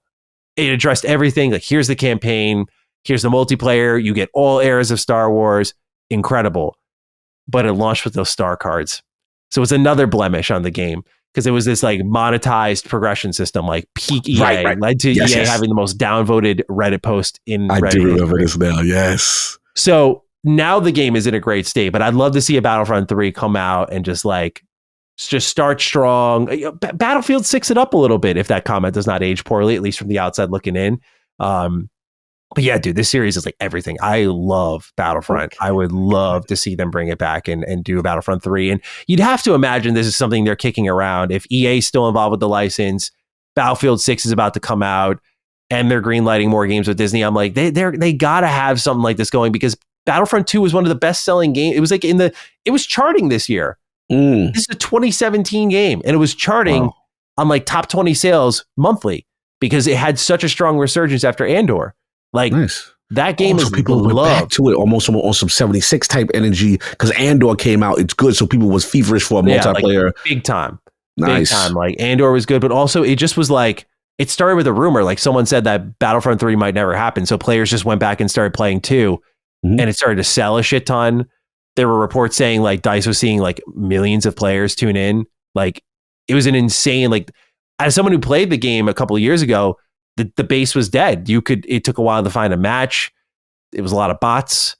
It addressed everything. Here's the campaign, here's the multiplayer. You get all eras of Star Wars. Incredible. But it launched with those star cards. So it's another blemish on the game. Because it was this monetized progression system, peak EA, led to EA having the most downvoted Reddit post in Reddit. I do remember this now, yes. So now the game is in a great state, but I'd love to see a Battlefront 3 come out and just start strong. Battlefield 6 it up a little bit if that comment does not age poorly, at least from the outside looking in. But yeah, dude, this series is everything. I love Battlefront. I would love to see them bring it back and do a Battlefront 3. And you'd have to imagine this is something they're kicking around. If EA's still involved with the license, Battlefield 6 is about to come out, and they're greenlighting more games with Disney. I'm they gotta have something like this going, because Battlefront 2 was one of the best selling games. It was it was charting this year. This is a 2017 game, and it was charting on top 20 sales monthly because it had such a strong resurgence after Andor. Nice. That game is people went back to it almost on some 76 type energy because Andor came out. It's good, so people was feverish for a multiplayer. Big time. Nice. Big time. Andor was good, but also it just was it started with a rumor. Someone said that Battlefront 3 might never happen, so players just went back and started playing 2, and it started to sell a shit ton. There were reports saying DICE was seeing millions of players tune in. It was an insane, as someone who played the game a couple of years ago, the base was dead. It took a while to find a match. It was a lot of bots,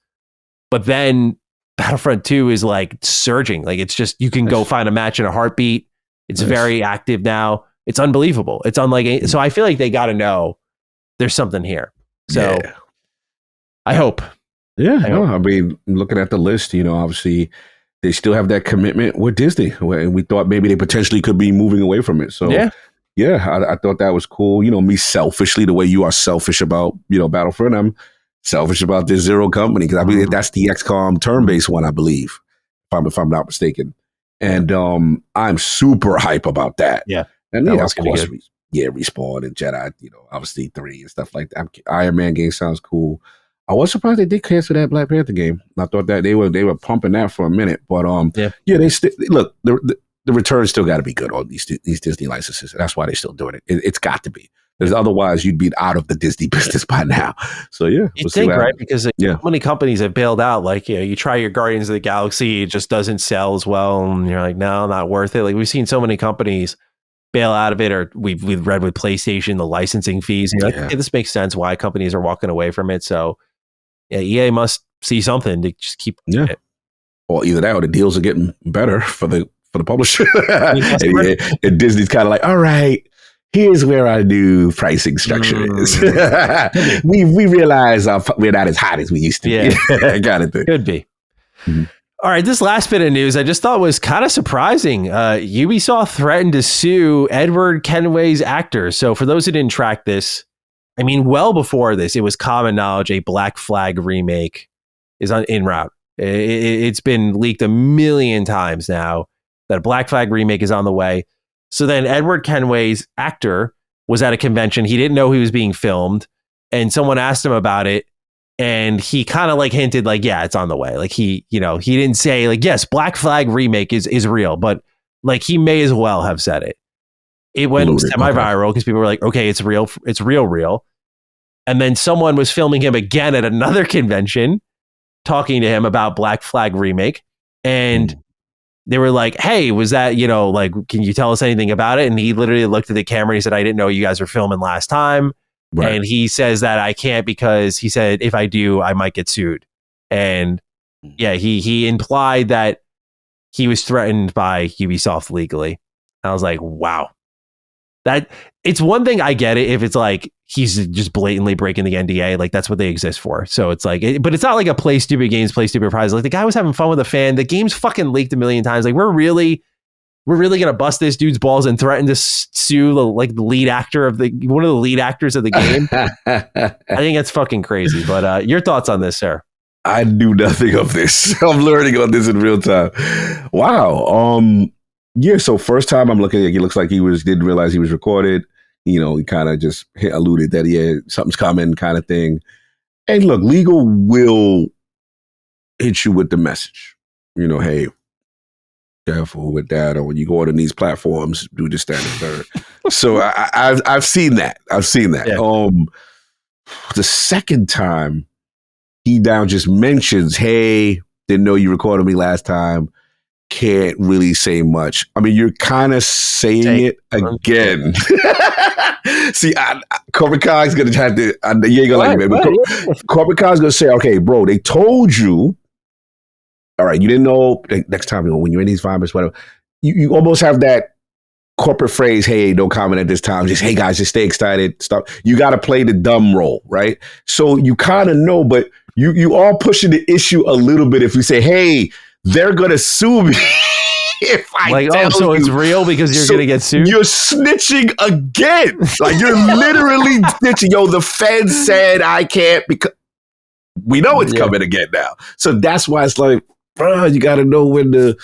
but then Battlefront 2 is like surging. Like it's just, you can go find a match in a heartbeat. It's very active now. It's unbelievable. It's unlike, so I feel like they got to know there's something here. So I hope. Yeah, I mean, looking at the list, obviously they still have that commitment with Disney, and we thought maybe they potentially could be moving away from it. So I thought that was cool. Me selfishly, the way you are selfish about Battlefront, I'm selfish about this Zero company, because I believe that's the XCOM turn-based one, I believe, if I'm not mistaken. And I'm super hype about that. Yeah, and of course, Respawn and Jedi, obviously 3 and stuff like that. Iron Man game sounds cool. I was surprised they did cancel that Black Panther game. I thought that they were pumping that for a minute, but they look, the returns still got to be good on these Disney licenses. That's why they're still doing it. It's got to be, because otherwise you'd be out of the Disney business by now. So we'll think, right? Because so many companies have bailed out. Like you try your Guardians of the Galaxy, it just doesn't sell as well, and you're like, no, not worth it. Like we've seen so many companies bail out of it, or we've read with PlayStation the licensing fees. And you're like, okay, this makes sense why companies are walking away from it. So EA must see something to just keep it. Or either that, or the deals are getting better for the publisher. and Disney's kind of like, all right, here's where our new pricing structure is. we realize we're not as hot as we used to be. Got it. Could be. Mm-hmm. All right, this last bit of news I just thought was kind of surprising. Ubisoft threatened to sue Edward Kenway's actor. So for those who didn't track this, I mean, well before this, it was common knowledge a Black Flag remake is en route. It's been leaked a million times now that a Black Flag remake is on the way. So then Edward Kenway's actor was at a convention. He didn't know he was being filmed, and someone asked him about it, and he kind of like hinted like, yeah, it's on the way. Like he didn't say like, yes, Black Flag remake is real, but like he may as well have said it. It went semi-viral because people were like, okay, it's real. It's real. And then someone was filming him again at another convention, talking to him about Black Flag remake. And they were like, hey, was that, like, can you tell us anything about it? And he literally looked at the camera and he said, I didn't know you guys were filming last time. Right. And he says that I can't, because he said, if I do, I might get sued. And he implied that he was threatened by Ubisoft legally. I was like, wow. That it's one thing, I get it if it's like he's just blatantly breaking the NDA, like that's what they exist for. So it's like, but it's not like a play stupid games, play stupid prize. Like the guy was having fun with a fan. The game's fucking leaked a million times. Like we're really gonna bust this dude's balls and threaten to sue one of the lead actors of the game. I think that's fucking crazy. But your thoughts on this, sir? I knew nothing of this. I'm learning on this in real time. Wow. Yeah, so first time I'm looking at it, looks like didn't realize he was recorded. He kind of just alluded that, something's coming kind of thing. And look, legal will hit you with the message. Hey, careful with that. Or when you go on these platforms, do this, that, and third. So I've seen that. Yeah. The second time, he now just mentions, hey, didn't know you recorded me last time. Can't really say much. I mean, you're kind of saying it again. See, Corporate Cog's going to have to, you ain't going to like it, but Corporate Cog's going to say, okay, bro, they told you, all right, you didn't know, next time, when you're in these environments, whatever, you almost have that corporate phrase, hey, don't comment at this time. Just, hey, guys, just stay excited. Stop. You got to play the dumb role, right? So you kind of know, but you are pushing the issue a little bit if you say, hey, they're going to sue me if I tell so you. It's real because you're going to get sued? You're snitching again. Like, you're literally snitching. Yo, the feds said I can't because we know it's coming again now. So that's why it's like, bro, you got to know when to,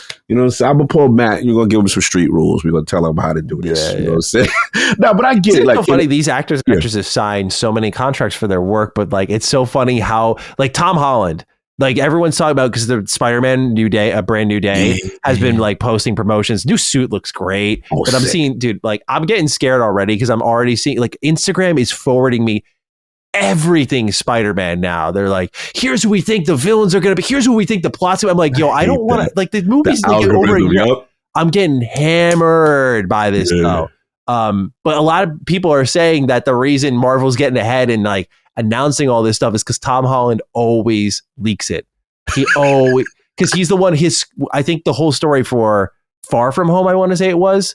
so I'm going to pull Matt. You're going to give him some street rules. We're going to tell him how to do this. You know what I'm saying? No, but I get it. Like, so funny. These actors and actresses sign so many contracts for their work, but like, it's so funny how, like, Tom Holland, like everyone's talking about, because the Spider-Man A Brand New Day has been like posting promotions. New suit looks great. But I'm seeing, dude, like I'm getting scared already because I'm already seeing, like, Instagram is forwarding me everything Spider-Man now. They're like, here's who we think the villains are going to be. Here's who we think the plots. I'm like, yo, I don't want to, like, the movie's like over a year. I'm getting hammered by this though. But a lot of people are saying that the reason Marvel's getting ahead and like announcing all this stuff is because Tom Holland always leaks it. He always, because he's the one. I think the whole story for Far From Home, I want to say it was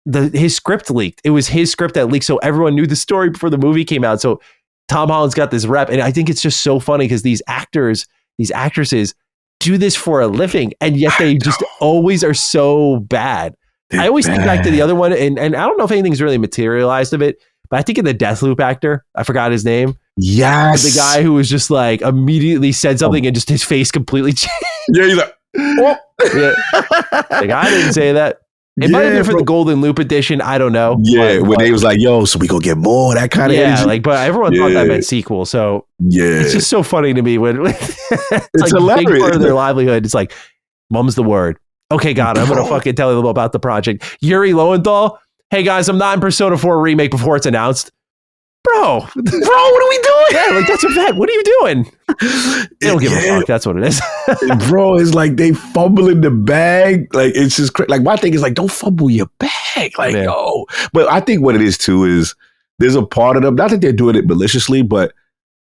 his script leaked. It was his script that leaked, so everyone knew the story before the movie came out. So Tom Holland's got this rep, and I think it's just so funny because these actors, these actresses do this for a living, and yet they just always are so bad. I always think back to the other one, and I don't know if anything's really materialized of it, but I think of the Deathloop actor. I forgot his name. Yes. The guy who was just like immediately said something and just his face completely changed. Yeah, he's like, oh. Yeah. Like, I didn't say that. It might have been for the Golden Loop edition. I don't know. Yeah, when they was like, yo, so we gonna get more, that kind of energy. Yeah, like, but everyone thought that meant sequel. So it's just so funny to me when it's like hilarious. A big part of their livelihood. It's like, mum's the word. Okay, God, I'm going to fucking tell you about the project. Yuri Lowenthal. Hey guys, I'm not in Persona 4 remake before it's announced. Bro, what are we doing? Yeah, like that's a vet. What are you doing? They don't give a fuck. That's what it is. Bro, it's like they fumbling the bag. Like it's just like my thing is like, don't fumble your bag. Like, no. But I think what it is too is there's a part of them, not that they're doing it maliciously, but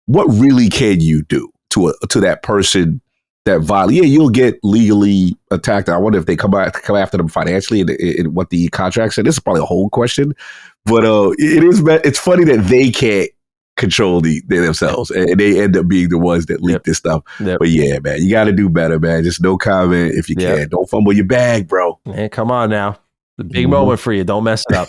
what really can you do to that person that violate? Yeah, you'll get legally attacked. I wonder if they come after them financially and what the contract said. This is probably a whole question. But it's funny that they can't control themselves, and they end up being the ones that leak this stuff. But yeah, man, you got to do better, man. Just no comment if you can. Don't fumble your bag, bro. Man, come on now. The big moment for you. Don't mess it up.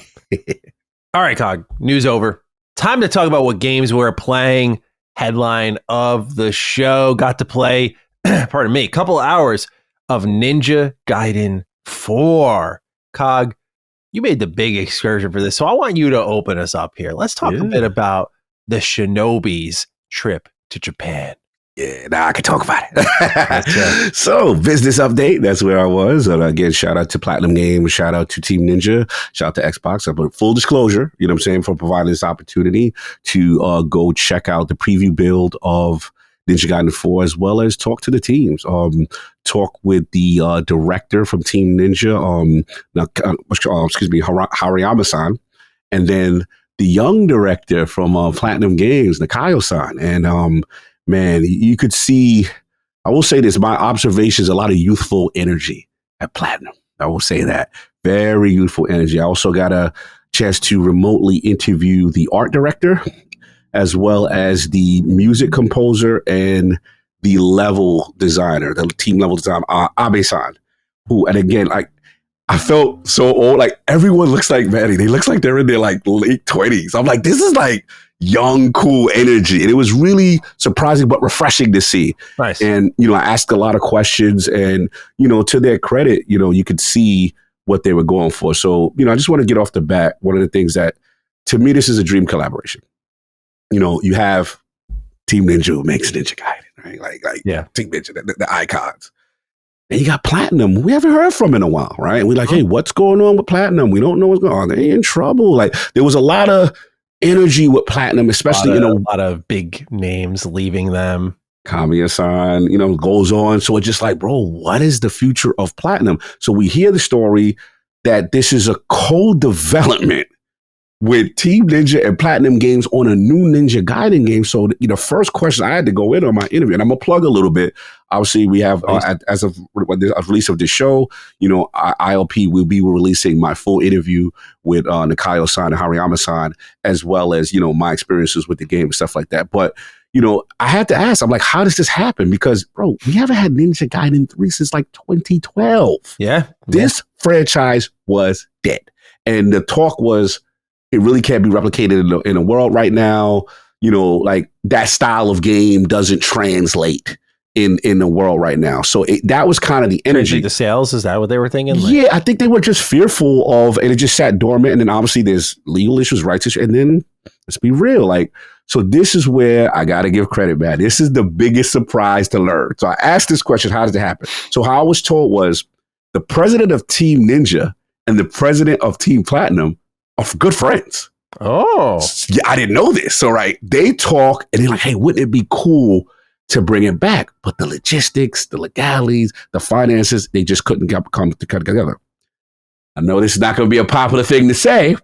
All right, Cog. News over. Time to talk about what games we're playing. Headline of the show. Got to play, pardon me, a couple hours of Ninja Gaiden 4. Cog, you made the big excursion for this, so I want you to open us up here. Let's talk a bit about the Shinobi's trip to Japan. Yeah, now I can talk about it. So, business update. That's where I was. And again, shout out to PlatinumGames. Shout out to Team Ninja. Shout out to Xbox. But full disclosure, you know what I'm saying, for providing this opportunity to go check out the preview build of Ninja Gaiden 4, as well as talk to the teams. Talk with the director from Team Ninja, Hariyama-san, and then the young director from PlatinumGames, Nakayo-san. And man, you could see, I will say this, my observations, a lot of youthful energy at Platinum. I will say that. Very youthful energy. I also got a chance to remotely interview the art director, as well as the music composer and the level designer, the team level designer, Abe-san, who, and again, like, I felt so old. Like, everyone looks like, man, they looks like they're in their like late 20s. I'm like, this is like young, cool energy. And it was really surprising, but refreshing to see. Nice. And, you know, I asked a lot of questions, and, you know, to their credit, you know, you could see what they were going for. So, you know, I just want to get off the bat. One of the things that, to me, this is a dream collaboration. You know, you have Team Ninja who makes Ninja Gaiden, right? Like Team Ninja, the icons. And you got Platinum, we haven't heard from in a while, right? And we're like, hey, what's going on with Platinum? We don't know what's going on. They're in trouble. Like, there was a lot of energy with Platinum, especially, a lot of big names leaving them. Kamiya-san, you know, goes on. So it's just like, bro, what is the future of Platinum? So we hear the story that this is a co-development with Team Ninja and PlatinumGames on a new Ninja Gaiden game. So, you know, first question I had to go in on my interview, and I'm going to plug a little bit. Obviously, we have, as of the release of this show, you know, ILP will be releasing my full interview with Nakayo-san and Hariyama-san, as well as, you know, my experiences with the game and stuff like that. But, you know, I had to ask, I'm like, how does this happen? Because, bro, we haven't had Ninja Gaiden 3 since like 2012. Yeah. This franchise was dead. And the talk was, it really can't be replicated in the world right now. You know, like, that style of game doesn't translate in the world right now. So that was kind of the energy. The sales, is that what they were thinking? Like, yeah, I think they were just fearful of, and it just sat dormant. And then obviously there's legal issues, rights issues. And then let's be real, like, so this is where I got to give credit, man. This is the biggest surprise to learn. So I asked this question, how does it happen? So how I was told was the president of Team Ninja and the president of Team Platinum are good friends. Oh. Yeah, I didn't know this. So, right, they talk and they're like, hey, wouldn't it be cool to bring it back? But the logistics, the legalities, the finances, they just couldn't come together. I know this is not going to be a popular thing to say,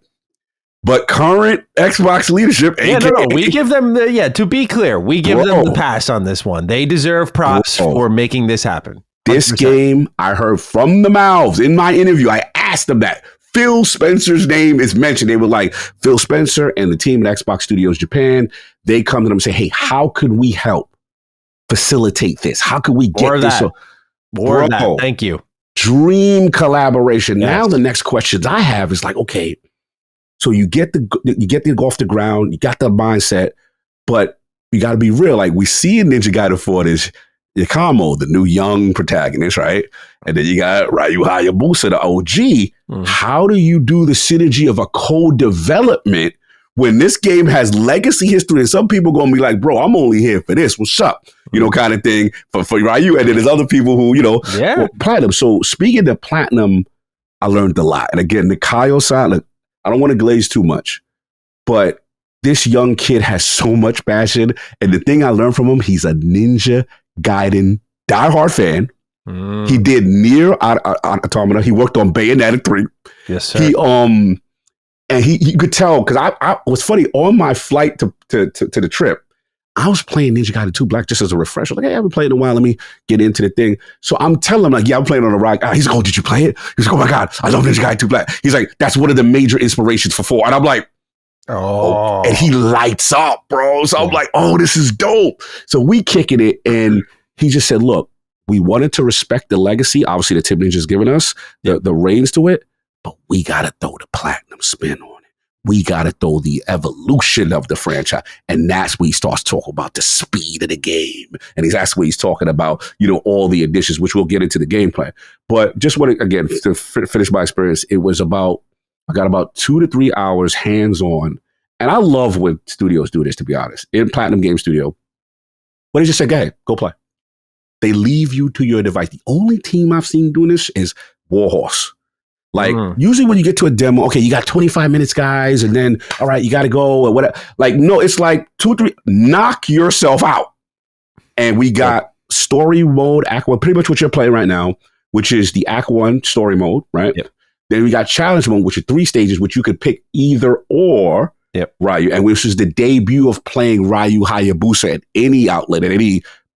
but current Xbox leadership, yeah, no, we give them to be clear, we give them the pass on this one. They deserve props for making this happen. 100%. This game, I heard from the mouths in my interview, I asked them that. Phil Spencer's name is mentioned. They were like, Phil Spencer and the team at Xbox Studios Japan, they come to them and say, hey, how could we help facilitate this? How could we get this? More of that. Thank you. Dream collaboration. Yes. Now the next questions I have is like, okay, so you get the off the ground, you got the mindset, but you got to be real. Like we see in Ninja Gaiden 4, there's Yakamo, the new young protagonist, right? And then you got Ryu Hayabusa, the OG. How do you do the synergy of a co-development when this game has legacy history? And some people going to be like, bro, I'm only here for this. What's up? You know, kind of thing for Ryu. And then there's other people who, Platinum. So speaking of Platinum, I learned a lot. And again, the Kyle side, look, I don't want to glaze too much, but this young kid has so much passion. And the thing I learned from him, he's a Ninja Gaiden diehard fan. He did Nier Automata. He worked on Bayonetta 3. Yes, sir. And you could tell, because I was funny, on my flight to the trip, I was playing Ninja Gaiden 2 Black just as a refresher. Like, hey, I haven't played in a while. Let me get into the thing. So I'm telling him, like, yeah, I'm playing on the rock. He's like, oh, did you play it? He's like, oh my God, I love Ninja Gaiden 2 Black. He's like, that's one of the major inspirations for 4. And I'm like, oh. And he lights up, bro. So I'm like, oh, this is dope. So we kicking it. And he just said, look, we wanted to respect the legacy, obviously, that Team Ninja's given us, the reins to it, but we got to throw the platinum spin on it. We got to throw the evolution of the franchise. And that's where he starts talking about the speed of the game. And that's where he's talking about, all the additions, which we'll get into the gameplay. But just want to, again, to finish my experience, I got about 2 to 3 hours hands-on. And I love when studios do this, to be honest. In PlatinumGames Studio, when they just say, go play. They leave you to your device. The only team I've seen doing this is Warhorse. Like, usually when you get to a demo, okay, you got 25 minutes, guys, and then, all right, you got to go, or whatever. Like, no, it's like 2 or 3, knock yourself out. And we got story mode, Act 1, pretty much what you're playing right now, which is the Act 1 story mode, right? Yep. Then we got challenge mode, which are 3 stages, which you could pick either or. Yep. Ryu, and which is the debut of playing Ryu Hayabusa at any outlet,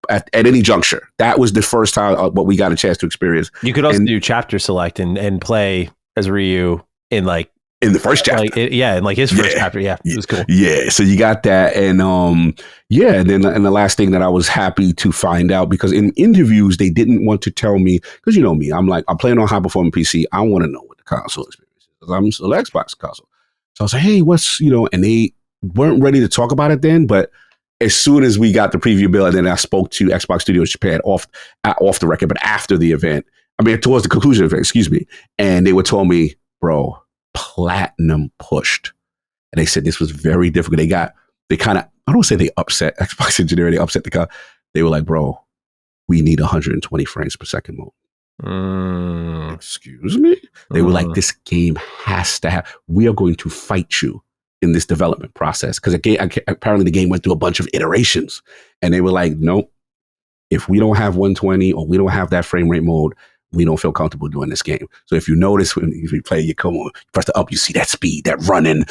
at any juncture. That was the first time what we got a chance to experience. You could also do chapter select and play as Ryu in the first chapter. In his first chapter. Yeah, it was cool. Yeah, so you got that. And and then the last thing that I was happy to find out, because in interviews, they didn't want to tell me, because you know me, I'm playing on high performing PC. I want to know what the console experience is, because I'm still Xbox console. So I was like, hey, what's, and they weren't ready to talk about it then, but as soon as we got the preview bill, and then I spoke to Xbox Studios Japan off the record, but after the event, towards the conclusion of the event, excuse me, and they were telling me, bro, Platinum pushed. And they said this was very difficult. They kind of, I don't say they upset Xbox engineering, they upset the car. They were like, bro, we need 120 frames per second mode. Excuse me? They were like, this game has to have, we are going to fight you in this development process. Because apparently the game went through a bunch of iterations. And they were like, nope, if we don't have 120 or we don't have that frame rate mode, we don't feel comfortable doing this game. So if you notice when you play, you come on, you press the up, you see that speed, that running.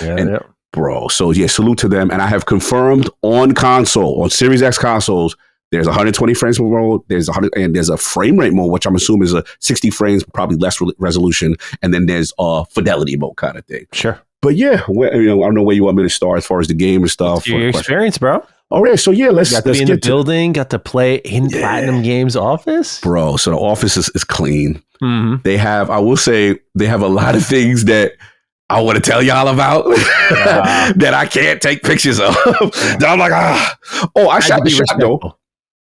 Bro, so yeah, salute to them. And I have confirmed on Series X consoles, there's 120 frames per mode, there's a frame rate mode, which I'm assuming is a 60 frames, probably less resolution, and then there's a fidelity mode kind of thing. Sure. But yeah, I don't know where you want me to start as far as the game and stuff. Your experience, bro. All right, so yeah, let's get in the building. Got to play in PlatinumGames office, bro. So the office is clean. Mm-hmm. They have a lot of things that I want to tell y'all about that I can't take pictures of. I'm like, I shot the shot though.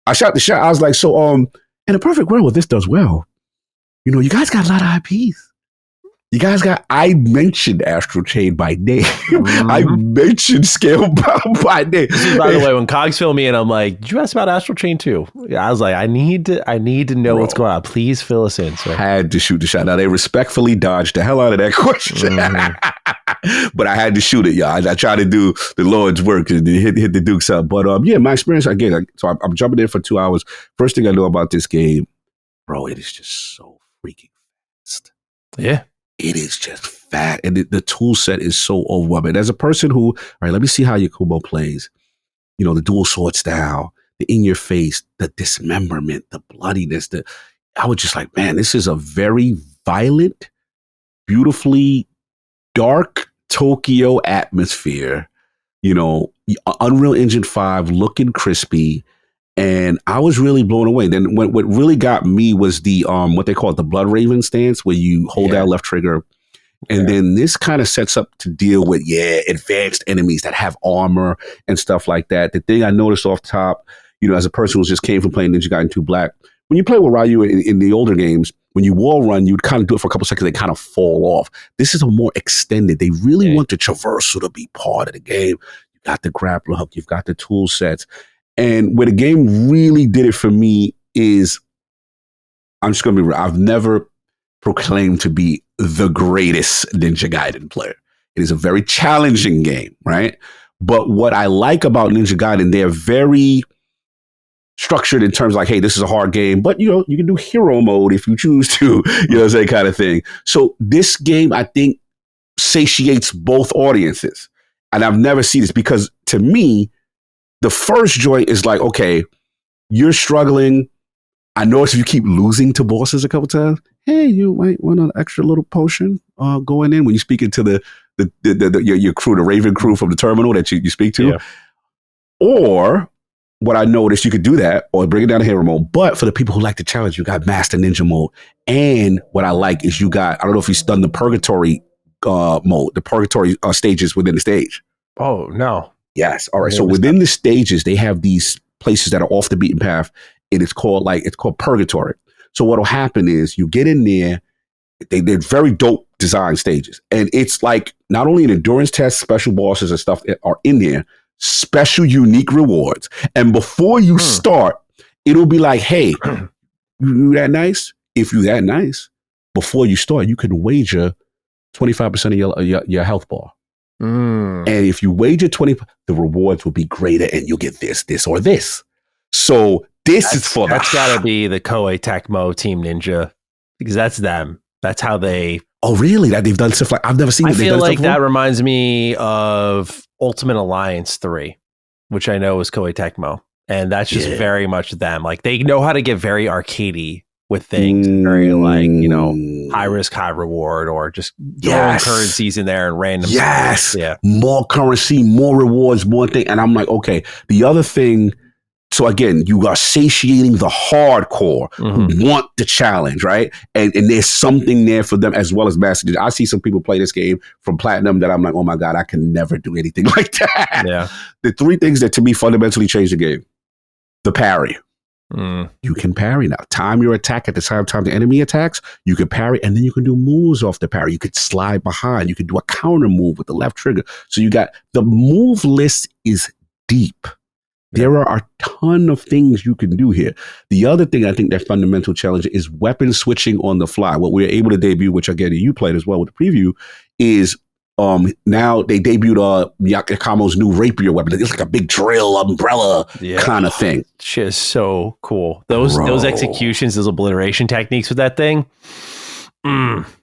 I shot the shot. I was like, so in a perfect world, this does well. You guys got a lot of IPs. I mentioned Astral Chain by name. Mm-hmm. I mentioned Scalebound by name. By the way, when Cogs filled me in, I'm like, did you ask about Astral Chain 2? Yeah, I was like, I need to know what's going on. Please fill us in. So I had to shoot the shot. Now, they respectfully dodged the hell out of that question. Mm-hmm. But I had to shoot it, y'all. I tried to do the Lord's work and hit the Dukes up. But my experience, again, so I'm jumping in for 2 hours. First thing I know about this game, bro, it is just so freaking fast. Yeah. it is just fat. And the tool set is so overwhelming. As a person who, all right, let me see how Yakumo plays. You know, the dual sword style, the in your face, the dismemberment, the bloodiness. I was just like, man, this is a very violent, beautifully dark Tokyo atmosphere. You know, Unreal Engine 5 looking crispy. And I was really blown away. Then what really got me was the what they call it, the Blood Raven stance, where you hold down left trigger. And then this kind of sets up to deal with, advanced enemies that have armor and stuff like that. The thing I noticed off top, you know, as a person who just came from playing Ninja Gaiden 2 Black, when you play with Ryu in the older games, when you wall run, you'd kind of do it for a couple seconds, they kind of fall off. This is a more extended. They really want the traversal to be part of the game. You got the grappling hook, you've got the tool sets. And where the game really did it for me is, I'm just going to be real, I've never proclaimed to be the greatest Ninja Gaiden player. It is a very challenging game, right? But what I like about Ninja Gaiden, they're very structured in terms of like, hey, this is a hard game, but you know, you can do hero mode if you choose to, you know, that kind of thing. So this game, I think, satiates both audiences. And I've never seen this because to me, the first joint is like, okay, you're struggling. I notice if you keep losing to bosses a couple times, hey, you might want an extra little potion going in when you speak into your crew, the Raven crew from the terminal that you speak to. Yeah. Or what I noticed, you could do that or bring it down to hero mode. But for the people who like the challenge, you got Master Ninja mode. And what I like is you got, I don't know if you've done the Purgatory mode, the Purgatory stages within the stage. Oh, no. Yes. All right. So within the stages, they have these places that are off the beaten path. And it's called Purgatory. So what'll happen is you get in there, they're very dope design stages. And it's like not only an endurance test, special bosses and stuff that are in there, special unique rewards. And before you start, it'll be like, hey, you that nice? If you that nice, before you start, you can wager 25% of your health bar. And if you wager 20, the rewards will be greater and you'll get this, or this. So that's got to be the Koei Tecmo Team Ninja, because that's them. That's how they. Oh, really? That they've done stuff like I've never seen. I feel like that reminds me of Ultimate Alliance 3, which I know is Koei Tecmo, and that's just very much them. Like they know how to get very arcadey with things, very like, you know, high risk, high reward, or just throwing currencies in there and random. Yes, more currency, more rewards, more thing. And I'm like, okay. The other thing. So again, you are satiating the hardcore who want the challenge, right? And there's something there for them as well as Master. I see some people play this game from Platinum that I'm like, oh my God, I can never do anything like that. Yeah. The three things that to me fundamentally change the game. The parry. You can parry now. Time your attack at the same time the enemy attacks, you can parry, and then you can do moves off the parry. You could slide behind. You could do a counter move with the left trigger. So you got the move list is deep. There are a ton of things you can do here. The other thing I think that fundamental challenge is weapon switching on the fly. What we're able to debut, which again you played as well with the preview, is now they debuted Yakamo's new rapier weapon. It's like a big drill umbrella kind of thing. Shit is so cool. Those executions, those obliteration techniques with that thing.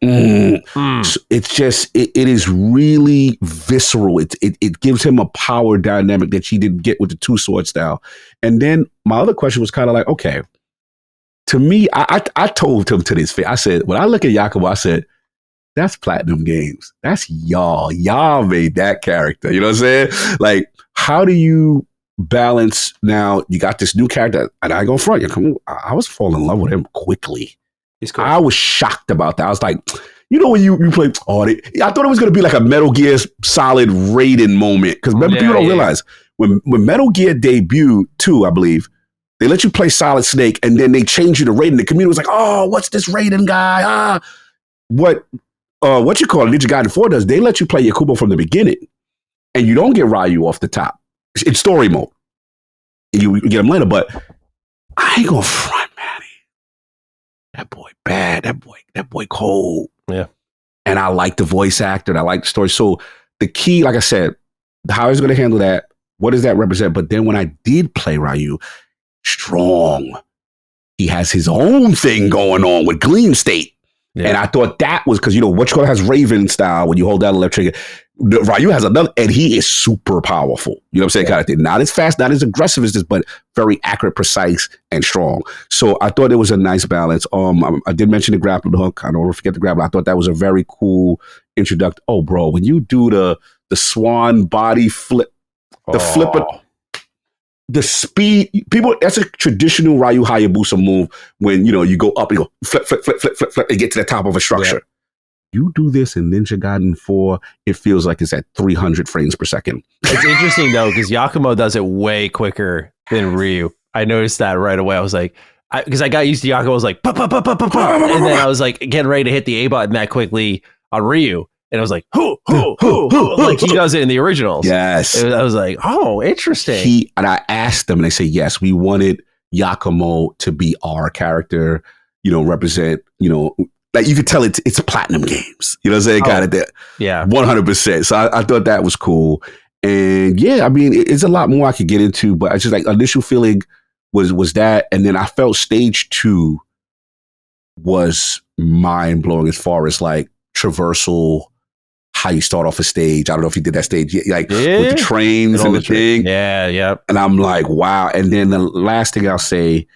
It's just it is really visceral. It gives him a power dynamic that she didn't get with the two sword style. And then my other question was kind of like, okay, to me, I told him to this face. I said, when I look at Yakumo, I said, that's PlatinumGames. That's y'all. Y'all made that character. You know what I'm saying? Like, how do you balance now? You got this new character, and I go front. I was falling in love with him quickly. Cool. I was shocked about that. I was like, you know, when you play, I thought it was going to be like a Metal Gear Solid Raiden moment. Because remember, people don't realize when Metal Gear debuted 2, I believe, they let you play Solid Snake and then they changed you to Raiden. The community was like, oh, what's this Raiden guy? What you call it, Ninja Gaiden 4 does, they let you play Yakumo from the beginning. And you don't get Ryu off the top. It's story mode. And you get him later, but I ain't going to front, man. That boy bad. That boy cold. Yeah. And I like the voice actor. And I like the story. So the key, like I said, how he's going to handle that. What does that represent? But then when I did play Ryu, strong. He has his own thing going on with Gleam State. Yeah. And I thought that was because, what you call it has Raven style when you hold down the left trigger. Ryu has another, and he is super powerful. You know what I'm saying? Kind of thing. Not as fast, not as aggressive as this, but very accurate, precise, and strong. So I thought it was a nice balance. I did mention the grappling hook. I don't want to forget the grappling. I thought that was a very cool introduction. Oh, bro, when you do the swan body flip, the flipper, the speed, people, that's a traditional Ryu Hayabusa move when, you go up and go flip, flip, flip, flip, flip, flip, and get to the top of a structure. Yeah. You do this in Ninja Gaiden 4, it feels like it's at 300 frames per second. It's interesting, though, because Yakumo does it way quicker than Ryu. I noticed that right away. I was like, because I got used to Yakumo, I was like, bah, bah, bah, bah, bah, bah. And then I was like, getting ready to hit the A button that quickly on Ryu. And I was like, like he does it in the originals. Yes. I was like, oh, interesting. And I asked them, and they say, yes, we wanted Yakumo to be our character, represent, like you could tell it's PlatinumGames. You know what I'm saying? Got it there. Yeah. 100%. So I thought that was cool. And yeah, I mean, it's a lot more I could get into, but I just like initial feeling was that. And then I felt stage 2 was mind blowing as far as like traversal, how you start off a stage. I don't know if you did that stage with the trains and the thing. Yeah, yeah. And I'm like, wow. And then the last thing I'll say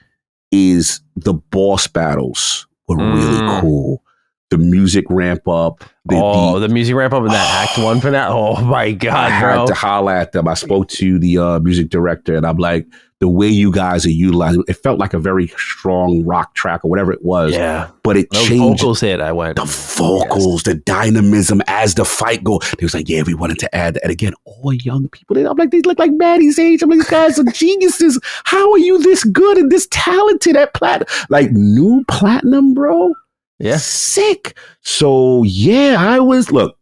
is the boss battles were really cool. The music ramp up. The music ramp up in that Act 1 for that. Oh my God, I had to holler at them. I spoke to the music director and I'm like, the way you guys are utilizing it felt like a very strong rock track or whatever it was. Yeah. But it changed. Vocals hit, I went. The vocals, the dynamism as the fight go. They was like, yeah, we wanted to add that. And again, all young people. I'm like, they look like Maddie's age. I'm like, these guys are geniuses. How are you this good and this talented at Platinum? Like new Platinum, bro. Yeah. Sick. So yeah, look,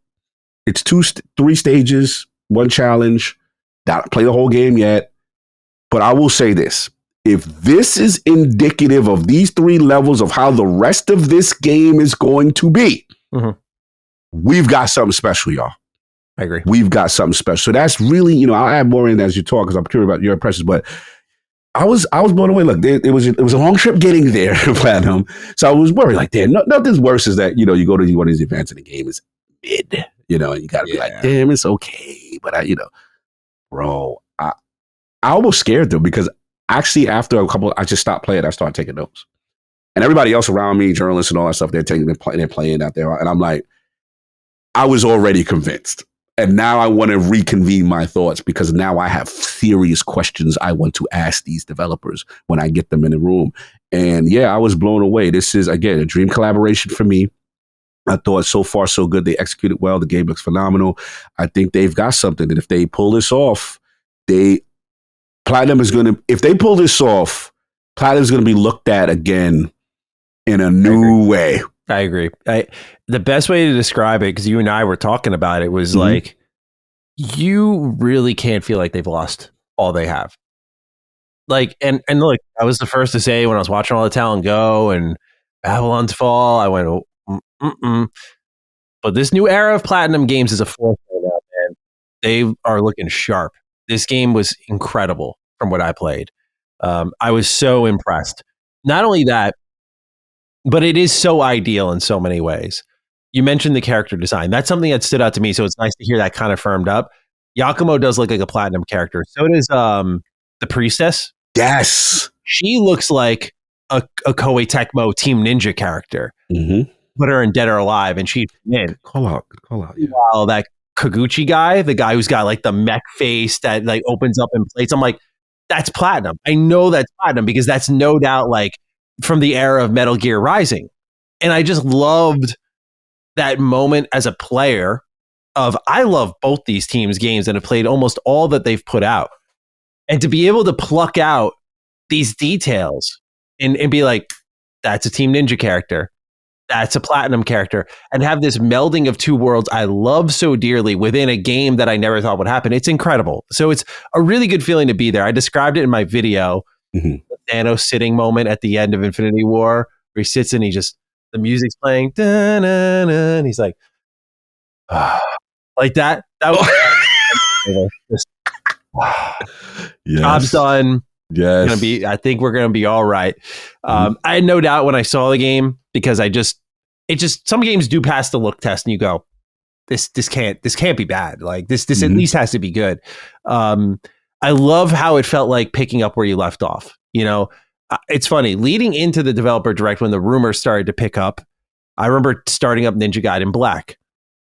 it's 3 stages, 1 challenge. Not play the whole game yet. But I will say this. If this is indicative of these 3 levels of how the rest of this game is going to be, we've got something special, y'all. I agree. We've got something special. So that's really, I'll add more in as you talk because I'm curious about your impressions. But I was blown away. Look, it was a long trip getting there, Platinum. So I was worried, like, damn, nothing's worse is that, you go to one of these events and the game is mid, and you got to be like, damn, it's okay. But bro, I almost scared them because actually after a couple, I just stopped playing. I started taking notes. And everybody else around me, journalists and all that stuff, they're playing out there. And I'm like, I was already convinced. And now I want to reconvene my thoughts because now I have serious questions I want to ask these developers when I get them in the room. And yeah, I was blown away. This is, again, a dream collaboration for me. I thought so far so good. They executed well. The game looks phenomenal. I think they've got something. And if they pull this off, Platinum is going to, if they pull this off, Platinum is going to be looked at again in a new way. I agree. The best way to describe it, because you and I were talking about it, was like, you really can't feel like they've lost all they have. Like, and look, I was the first to say when I was watching all the talent go and Babylon's Fall, I went, But this new era of PlatinumGames is a force right now, man. They are looking sharp. This game was incredible from what I played. I was so impressed. Not only that, but it is so ideal in so many ways. You mentioned the character design. That's something that stood out to me, so it's nice to hear that kind of firmed up. Yakumo does look like a Platinum character. So does the Priestess. Yes. She looks like a Koei Tecmo Team Ninja character. Put her in Dead or Alive, and she's in. Call out. Yeah. While that Kaguchi guy, the guy who's got like the mech face that like opens up and plates, I'm like, that's Platinum. I know that's Platinum because that's no doubt like from the era of Metal Gear Rising. And I just loved that moment as a player of, I love both these teams' games and have played almost all that they've put out. And to be able to pluck out these details and be like, that's a Team Ninja character. That's a Platinum character, and have this melding of 2 worlds I love so dearly within a game that I never thought would happen. It's incredible. So it's a really good feeling to be there. I described it in my video, the Thanos sitting moment at the end of Infinity War, where he sits and the music's playing, and he's like, like that. That was job's done. Yes. I think we're going to be all right. I had no doubt when I saw the game because it just, some games do pass the look test and you go, this can't be bad. Like this at least has to be good. I love how it felt like picking up where you left off. You know, it's funny, leading into the developer direct when the rumors started to pick up, I remember starting up Ninja Gaiden Black,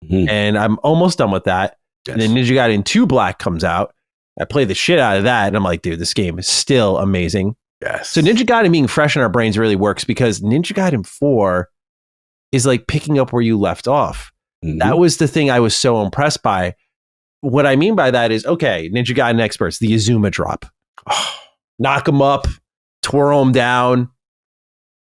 and I'm almost done with that. Yes. And then Ninja Gaiden 2 Black comes out. I play the shit out of that, and I'm like, dude, this game is still amazing. Yes. So Ninja Gaiden being fresh in our brains really works because Ninja Gaiden 4 is like picking up where you left off. That was the thing I was so impressed by. What I mean by that is, okay, Ninja Gaiden experts, the Azuma drop. Knock them up, twirl them down.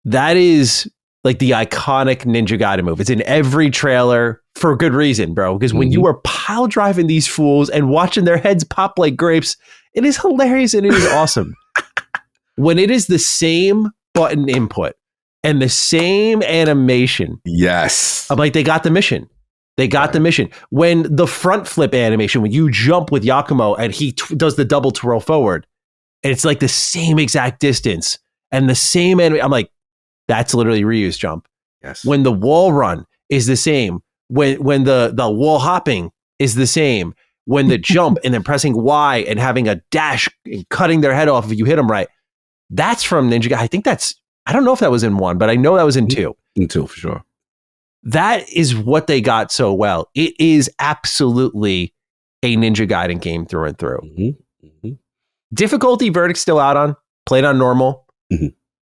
That is like the iconic Ninja Gaiden move. It's in every trailer for good reason, bro. Because when you are pile driving these fools and watching their heads pop like grapes, it is hilarious and it is awesome. When it is the same button input and the same animation. Yes. I'm like, they got the mission. They got the mission. When the front flip animation, when you jump with Yakumo and he does the double twirl forward, and it's like the same exact distance and the same anime. I'm like, that's literally Ryu's jump. Yes. When the wall run is the same. When the wall hopping is the same. When the jump and then pressing Y and having a dash and cutting their head off if you hit them right. That's from Ninja Gaiden. I don't know if that was in 1, but I know that was in 2. In 2, for sure. That is what they got so well. It is absolutely a Ninja Gaiden game through and through. Difficulty verdict still out on. Played on normal.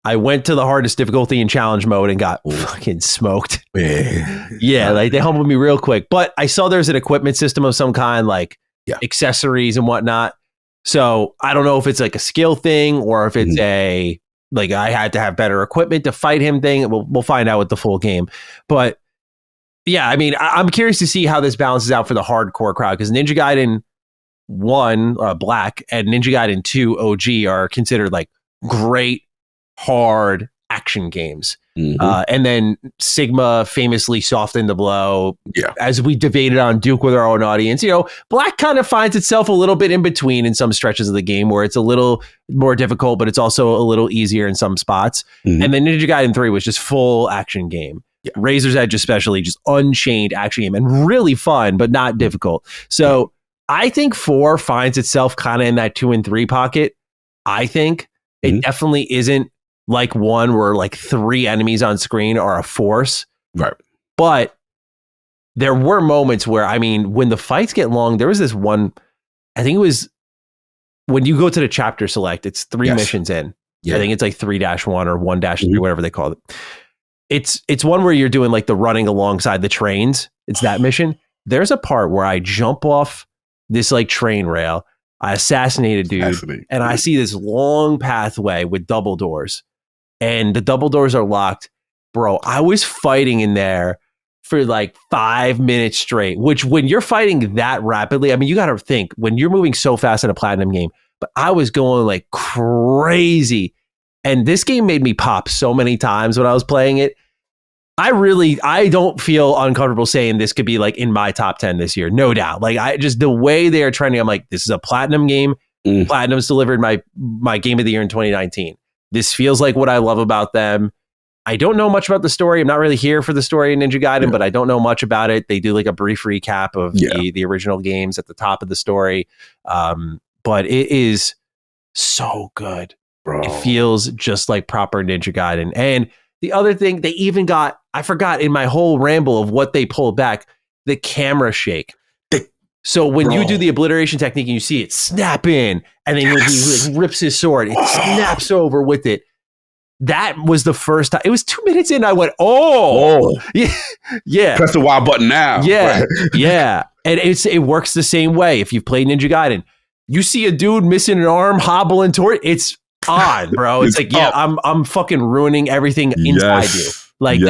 I went to the hardest difficulty in challenge mode and got fucking smoked. Yeah, like they humbled me real quick. But I saw there's an equipment system of some kind, like accessories and whatnot. So I don't know if it's like a skill thing or if it's a, like I had to have better equipment to fight him thing. We'll find out with the full game. But yeah, I mean, I'm curious to see how this balances out for the hardcore crowd because Ninja Gaiden 1 Black and Ninja Gaiden 2 OG are considered like great, hard action games. And then Sigma famously softened the blow. Yeah. As we debated on Duke with our own audience, you know, Black kind of finds itself a little bit in between in some stretches of the game where it's a little more difficult, but it's also a little easier in some spots. And then Ninja Gaiden 3 was just full action game. Razor's Edge especially, just unchained action game and really fun, but not difficult. So I think 4 finds itself kind of in that 2 and 3 pocket. I think it definitely isn't like 1 where like 3 enemies on screen are a force. Right. But there were moments where, I mean, when the fights get long, there was this one, I think it was when you go to the chapter select, it's 3 missions in. I think it's like 3-1 or 1-3, whatever they call it. It's one where you're doing like the running alongside the trains. It's that mission. There's a part where I jump off this like train rail. I assassinate a dude and I see this long pathway with double doors and the double doors are locked. Bro, I was fighting in there for like 5 minutes straight, which when you're fighting that rapidly, I mean, you got to think when you're moving so fast in a Platinum game, but I was going like crazy. And this game made me pop so many times when I was playing it. I don't feel uncomfortable saying this could be like in my top 10 this year. No doubt. Like the way they are trending, I'm like, this is a Platinum game. Platinum's delivered my game of the year in 2019. This feels like what I love about them. I don't know much about the story. I'm not really here for the story in Ninja Gaiden, but I don't know much about it. They do like a brief recap of the original games at the top of the story. But it is so good. Bro. It feels just like proper Ninja Gaiden. And the other thing, they even got, I forgot in my whole ramble of what they pulled back, the camera shake. So when you do the obliteration technique and you see it snap in, and then when he rips his sword, it snaps over with it. That was the first time. It was 2 minutes in. I went, yeah. Press the Y button now. Yeah, yeah. And it works the same way. If you've played Ninja Gaiden, you see a dude missing an arm hobbling toward it's on, bro. It's like, I'm fucking ruining everything inside you. Like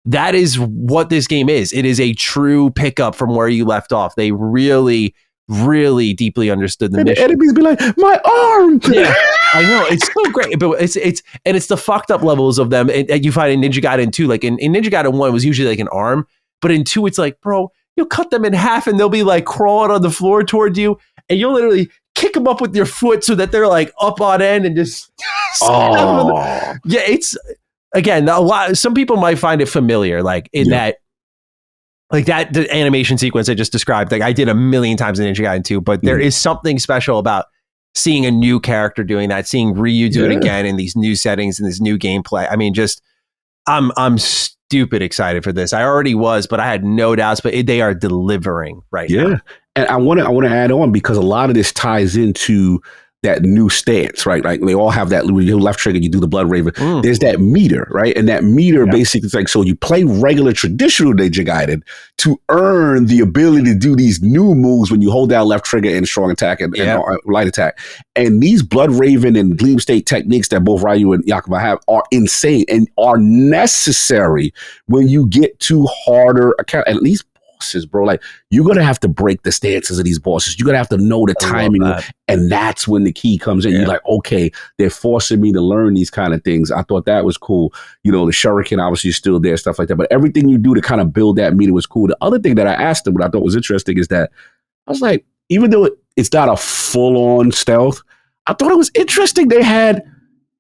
that is what this game is. It is a true pickup from where you left off. They really, really deeply understood the mission. The enemies be like, my arm. Yeah, I know. It's so great, but it's the fucked up levels of them. And you find in Ninja Gaiden 2, like in Ninja Gaiden 1 it was usually like an arm, but in 2 it's like, bro, you'll cut them in half and they'll be like crawling on the floor toward you, and you'll literally kick them up with your foot so that they're like up on end and just. Yeah, again, some people might find it familiar, like in that, like that the animation sequence I just described. Like I did a million times in Ninja Gaiden 2, but there is something special about seeing a new character doing that, seeing Ryu do it again in these new settings and this new gameplay. I mean, just I'm stupid excited for this. I already was, but I had no doubts. But they are delivering right now. And I want to add on, because a lot of this ties into that new stance, right? Like they all have that, when you left trigger, you do the blood raven. There's that meter, right? And that meter basically is like, so you play regular traditional Ninja Gaiden to earn the ability to do these new moves when you hold down left trigger and strong attack and light attack. And these blood raven and gleam state techniques that both Ryu and Yakuza have are insane and are necessary when you get to harder account, at least bro. Like you're gonna have to break the stances of these bosses. You're gonna have to know the timing, and that's when the key comes in. You're like, okay, they're forcing me to learn these kind of things. I thought that was cool. You know, the shuriken obviously is still there, stuff like that. But everything you do to kind of build that meter was cool. The other thing that I asked them, what I thought was interesting, is that I was like, even though it's not a full-on stealth, I thought it was interesting they had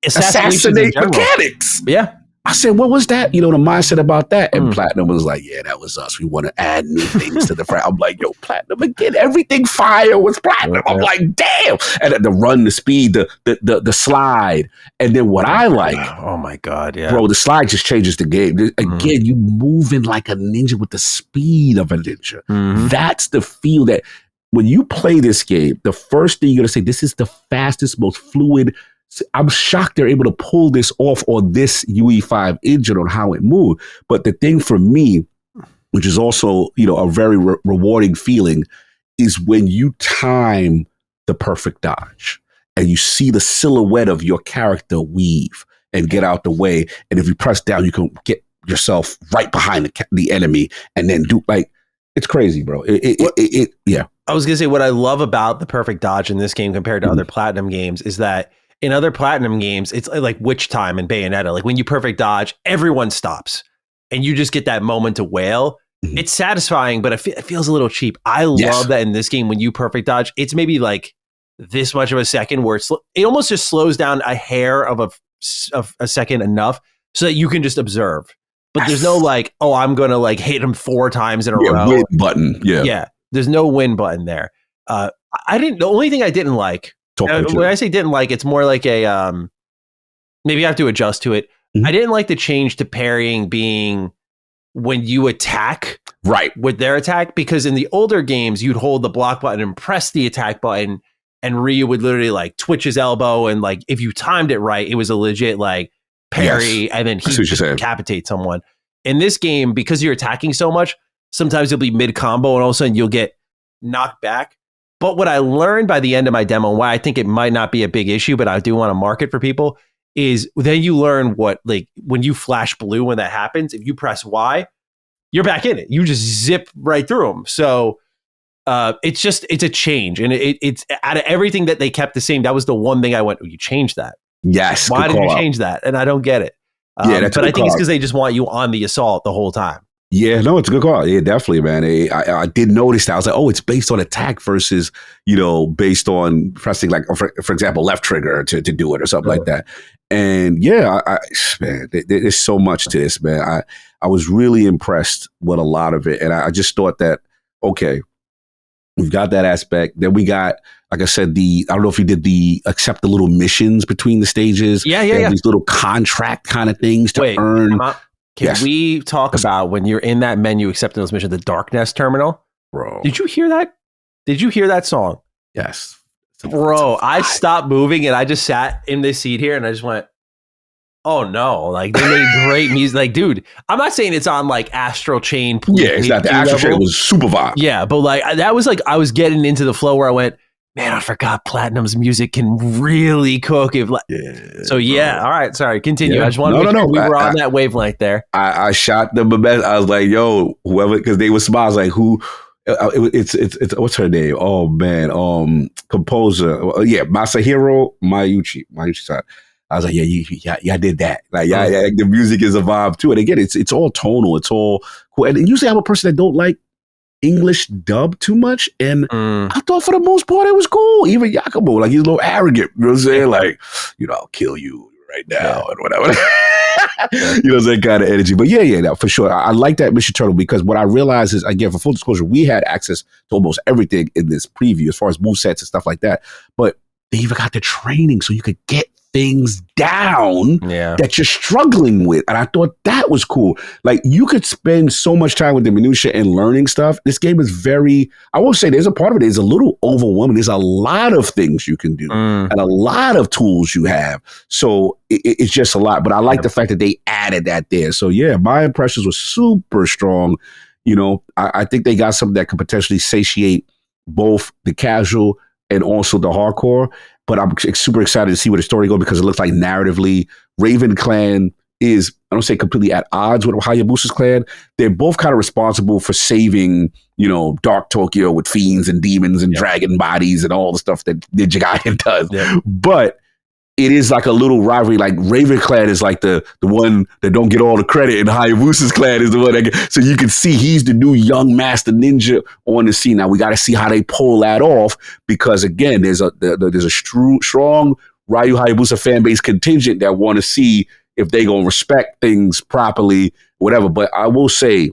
assassinate mechanics. Yeah. I said, what was that? You know, the mindset about that. And Platinum was like, yeah, that was us. We want to add new things to the front. I'm like, yo, Platinum again. Everything fire was Platinum. I'm like, damn. And the run, the speed, the slide. And then what I like. Oh my God, yeah. Bro, the slide just changes the game. Again, you moving like a ninja with the speed of a ninja. That's the feel that when you play this game, the first thing you're going to say, this is the fastest, most fluid. I'm shocked they're able to pull this off on this UE5 engine on how it moved. But the thing for me, which is also, you know, a very rewarding feeling, is when you time the perfect dodge and you see the silhouette of your character weave and get out the way. And if you press down, you can get yourself right behind the enemy and then do, like, it's crazy, bro. Yeah. I was going to say, what I love about the perfect dodge in this game compared to other Platinum games is that in other Platinum games, it's like Witch Time and Bayonetta. Like when you perfect dodge, everyone stops and you just get that moment to wail. It's satisfying, but it feels a little cheap. I love that in this game, when you perfect dodge, it's maybe like this much of a second where it almost just slows down a hair of a second enough so that you can just observe. But there's no like, oh, I'm going to like hit him 4 times in a row. Win button. Yeah. There's no win button there. The only thing I didn't like, when I say didn't like, it's more like a, maybe I have to adjust to it. I didn't like the change to parrying being when you attack with their attack, because in the older games, you'd hold the block button and press the attack button and Ryu would literally like twitch his elbow. And like, if you timed it right, it was a legit like parry and then he just decapitate someone. In this game, because you're attacking so much, sometimes you'll be mid combo and all of a sudden you'll get knocked back. But what I learned by the end of my demo, and why I think it might not be a big issue, but I do want to mark it for people, is then you learn what, like when you flash blue, when that happens, if you press Y, you're back in it. You just zip right through them. So it's a change. And it's out of everything that they kept the same, that was the one thing I went, oh, you changed that. Yes. Why did you change that? And I don't get it. But I think it's because they just want you on the assault the whole time. Yeah, no, it's a good call. Yeah, definitely, man. I did notice that. I was like, oh, it's based on attack versus, you know, based on pressing, like, for example, left trigger to do it or something like that. And yeah, man, there's so much to this, man. I was really impressed with a lot of it. And I just thought that, okay, we've got that aspect. Then we got, like I said, I don't know if you did accept the little missions between the stages. Yeah. These little contract kind of things to earn. Can we talk about when you're in that menu accepting those missions, the Darkness Terminal? Bro. Did you hear that? Did you hear that song? Yes. Bro, I stopped moving and I just sat in this seat here and I just went, oh no. Like, they made great music. Like, dude, I'm not saying it's on like Astral Chain. Yeah, it's not. The Astral Chain was super vibe. Yeah, but like that was like, I was getting into the flow where I went, man, I forgot Platinum's music can really cook. All right, sorry, continue. I just wanted to we were on that wavelength there. I shot them the best. I was like, yo, whoever, because they were smart. I was like, who? It's what's her name? Oh man, composer. Masahiro Mayuchi. I was like, yeah, I did that. Like, the music is a vibe too. And again, it's all tonal. It's all cool. And usually I'm a person that don't like English dub too much, and I thought for the most part it was cool. Even Yakumo, like, he's a little arrogant, you know what I'm saying? Like, you know, I'll kill you, right now and whatever. You know, that kind of energy. But yeah, for sure. I like that Mission Turtle because what I realized is, again, for full disclosure, we had access to almost everything in this preview as far as movesets and stuff like that. But they even got the training so you could get things down that you're struggling with. And I thought that was cool. Like, you could spend so much time with the minutia and learning stuff. This game is very, I will say there's a part of it is a little overwhelming. There's a lot of things you can do and a lot of tools you have. So it's just a lot. But I like the fact that they added that there. So yeah, my impressions were super strong. You know, I think they got something that could potentially satiate both the casual and also the hardcore. But I'm super excited to see where the story goes because it looks like narratively, Raven Clan is, I don't say completely at odds with Hayabusa's clan. They're both kind of responsible for saving, you know, Dark Tokyo with fiends and demons and dragon bodies and all the stuff that Ninja Gaiden does. Yeah. But it is like a little rivalry. Like, Raven Clan is like the one that don't get all the credit, and Hayabusa's clan is the one that get, so you can see he's the new young master ninja on the scene. Now we got to see how they pull that off because, again, there's a strong Ryu Hayabusa fan base contingent that want to see if they gonna respect things properly, whatever. But I will say,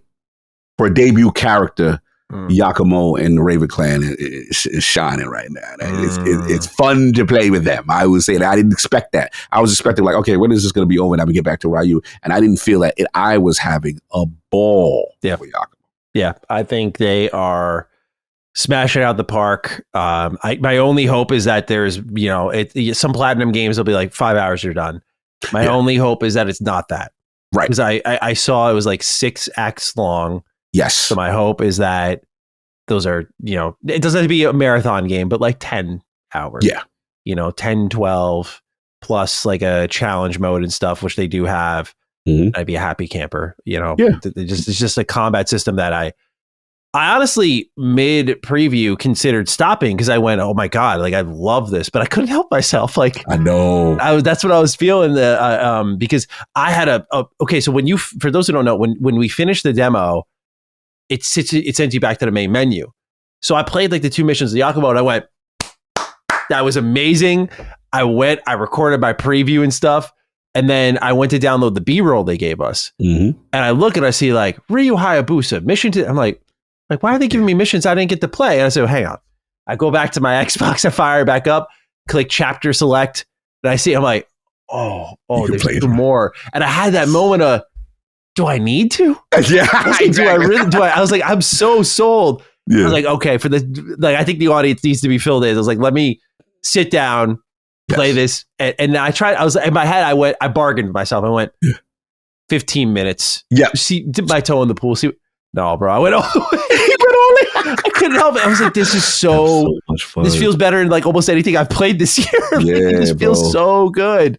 for a debut character, Yakumo and the Raven Clan is shining right now. It's fun to play with them. I would say that I didn't expect that. I was expecting, like, okay, when is this going to be over and I can get back to Ryu? And I didn't feel that. I was having a ball with Yakumo. Yeah, I think they are smashing out the park. My only hope is that there's, you know, some Platinum games will be like 5 hours, you're done. My only hope is that it's not that. Right. Because I saw it was like 6 acts long. Yes. So my hope is that those are, you know, it doesn't have to be a marathon game, but like 10 hours. Yeah. You know, 10, 12 plus like a challenge mode and stuff, which they do have. I'd be a happy camper, you know. Yeah. It's just a combat system that I honestly mid preview considered stopping because I went, oh my God, like I love this, but I couldn't help myself. Like, I know that's what I was feeling because I had okay. So for those who don't know, when we finished the demo, it sends you back to the main menu. So I played like the 2 missions of Yakumo and I went, that was amazing. I recorded my preview and stuff. And then I went to download the B-roll they gave us. And I look and I see like Ryu Hayabusa mission I'm like, why are they giving me missions I didn't get to play? And I said, hang on. I go back to my Xbox, I fire it back up, click chapter select. And I see, I'm like, oh, there's more. And I had that moment of, do I need to? Yeah. I was like, I'm so sold. Yeah. I was like, okay, I think the audience needs to be filled in. I was like, let me sit down, play this. And I tried, I was in my head, I bargained myself. I went 15 minutes. Yeah. Dip my toe in the pool. No, bro. I went all the way. I couldn't help it. I was like, this is so much fun. This feels better than like almost anything I've played this year. Yeah, this feels so good.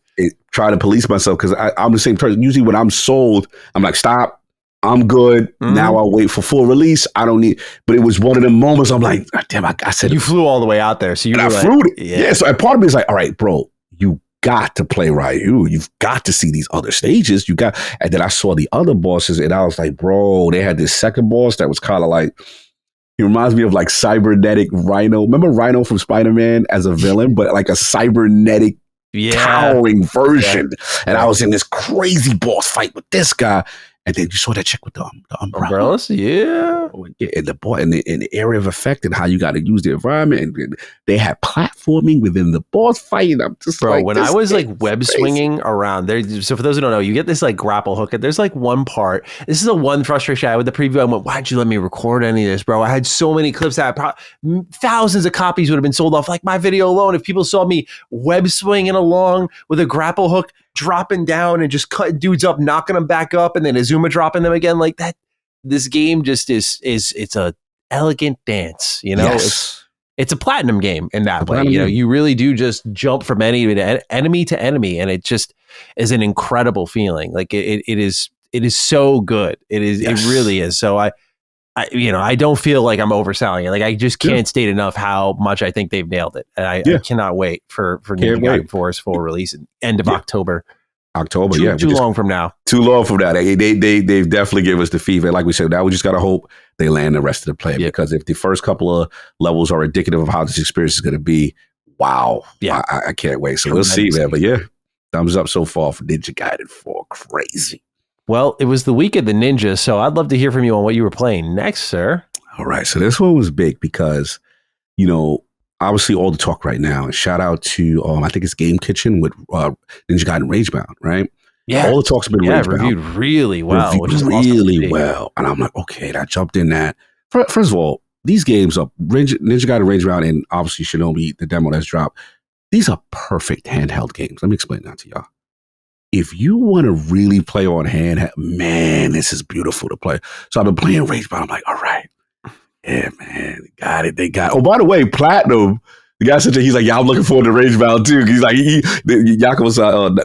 Try to police myself because I'm the same person. Usually when I'm sold, I'm like, stop. I'm good. Now I'll wait for full release. I don't need. But it was one of them moments. I'm like, oh, damn, I said you flew all the way out there. So you flew it. Yeah. So part of me is like, all right, bro, you got to play Ryu. You've got to see these other stages. And then I saw the other bosses, and I was like, bro, they had this second boss that was kind of like. He reminds me of like cybernetic Rhino. Remember Rhino from Spider-Man as a villain, but like a cybernetic towering version. Yeah. And I was in this crazy boss fight with this guy. And then you saw that chick with the umbrellas, yeah. And the area of effect and how you got to use the environment. And they had platforming within the boss fight. And I'm just bro, when I was like web swinging around there. So for those who don't know, you get this like grapple hook. And there's like one part. This is the one frustration I had with the preview. I went, why'd you let me record any of this, bro? I had so many clips that thousands of copies would have been sold off. Like my video alone, if people saw me web swinging along with a grapple hook, dropping down and just cutting dudes up, knocking them back up, and then Azuma dropping them again like that. This game just is it's a elegant dance, you know. Yes. It's a platinum game in that way. You know, you really do just jump from enemy to enemy, and it just is an incredible feeling. Like it is so good. It is. Yes. It really is. So I don't feel like I'm overselling it. Like I just can't state enough how much I think they've nailed it. And I cannot wait for Ninja Gaiden 4's full release at end of October. Too long from now. Too long from now. They've definitely given us the fever. Like we said, now we just got to hope they land the rest of the play. Because if the first couple of levels are indicative of how this experience is going to be, wow. Yeah. I can't wait. So we'll see, man. But yeah. Thumbs up so far for Ninja Gaiden 4. Crazy. Well, it was the week of the Ninja, so I'd love to hear from you on what you were playing next, sir. All right. So this one was big because, you know, obviously all the talk right now, and shout out to, I think it's Game Kitchen with Ninja Gaiden Ragebound, right? Yeah. All the talks have been Ragebound. Reviewed really well. Which is really well. And I'm like, okay, I jumped in that. First of all, these games are Ninja Gaiden Ragebound and obviously Shinobi, the demo that's dropped. These are perfect handheld games. Let me explain that to y'all. If you want to really play on handheld, man, this is beautiful to play. So I've been playing Ragebound. I'm like, all right. Yeah, man, they got it. Oh, by the way, Platinum, the guy said he's like, yeah, I'm looking forward to Ragebound too. He's like,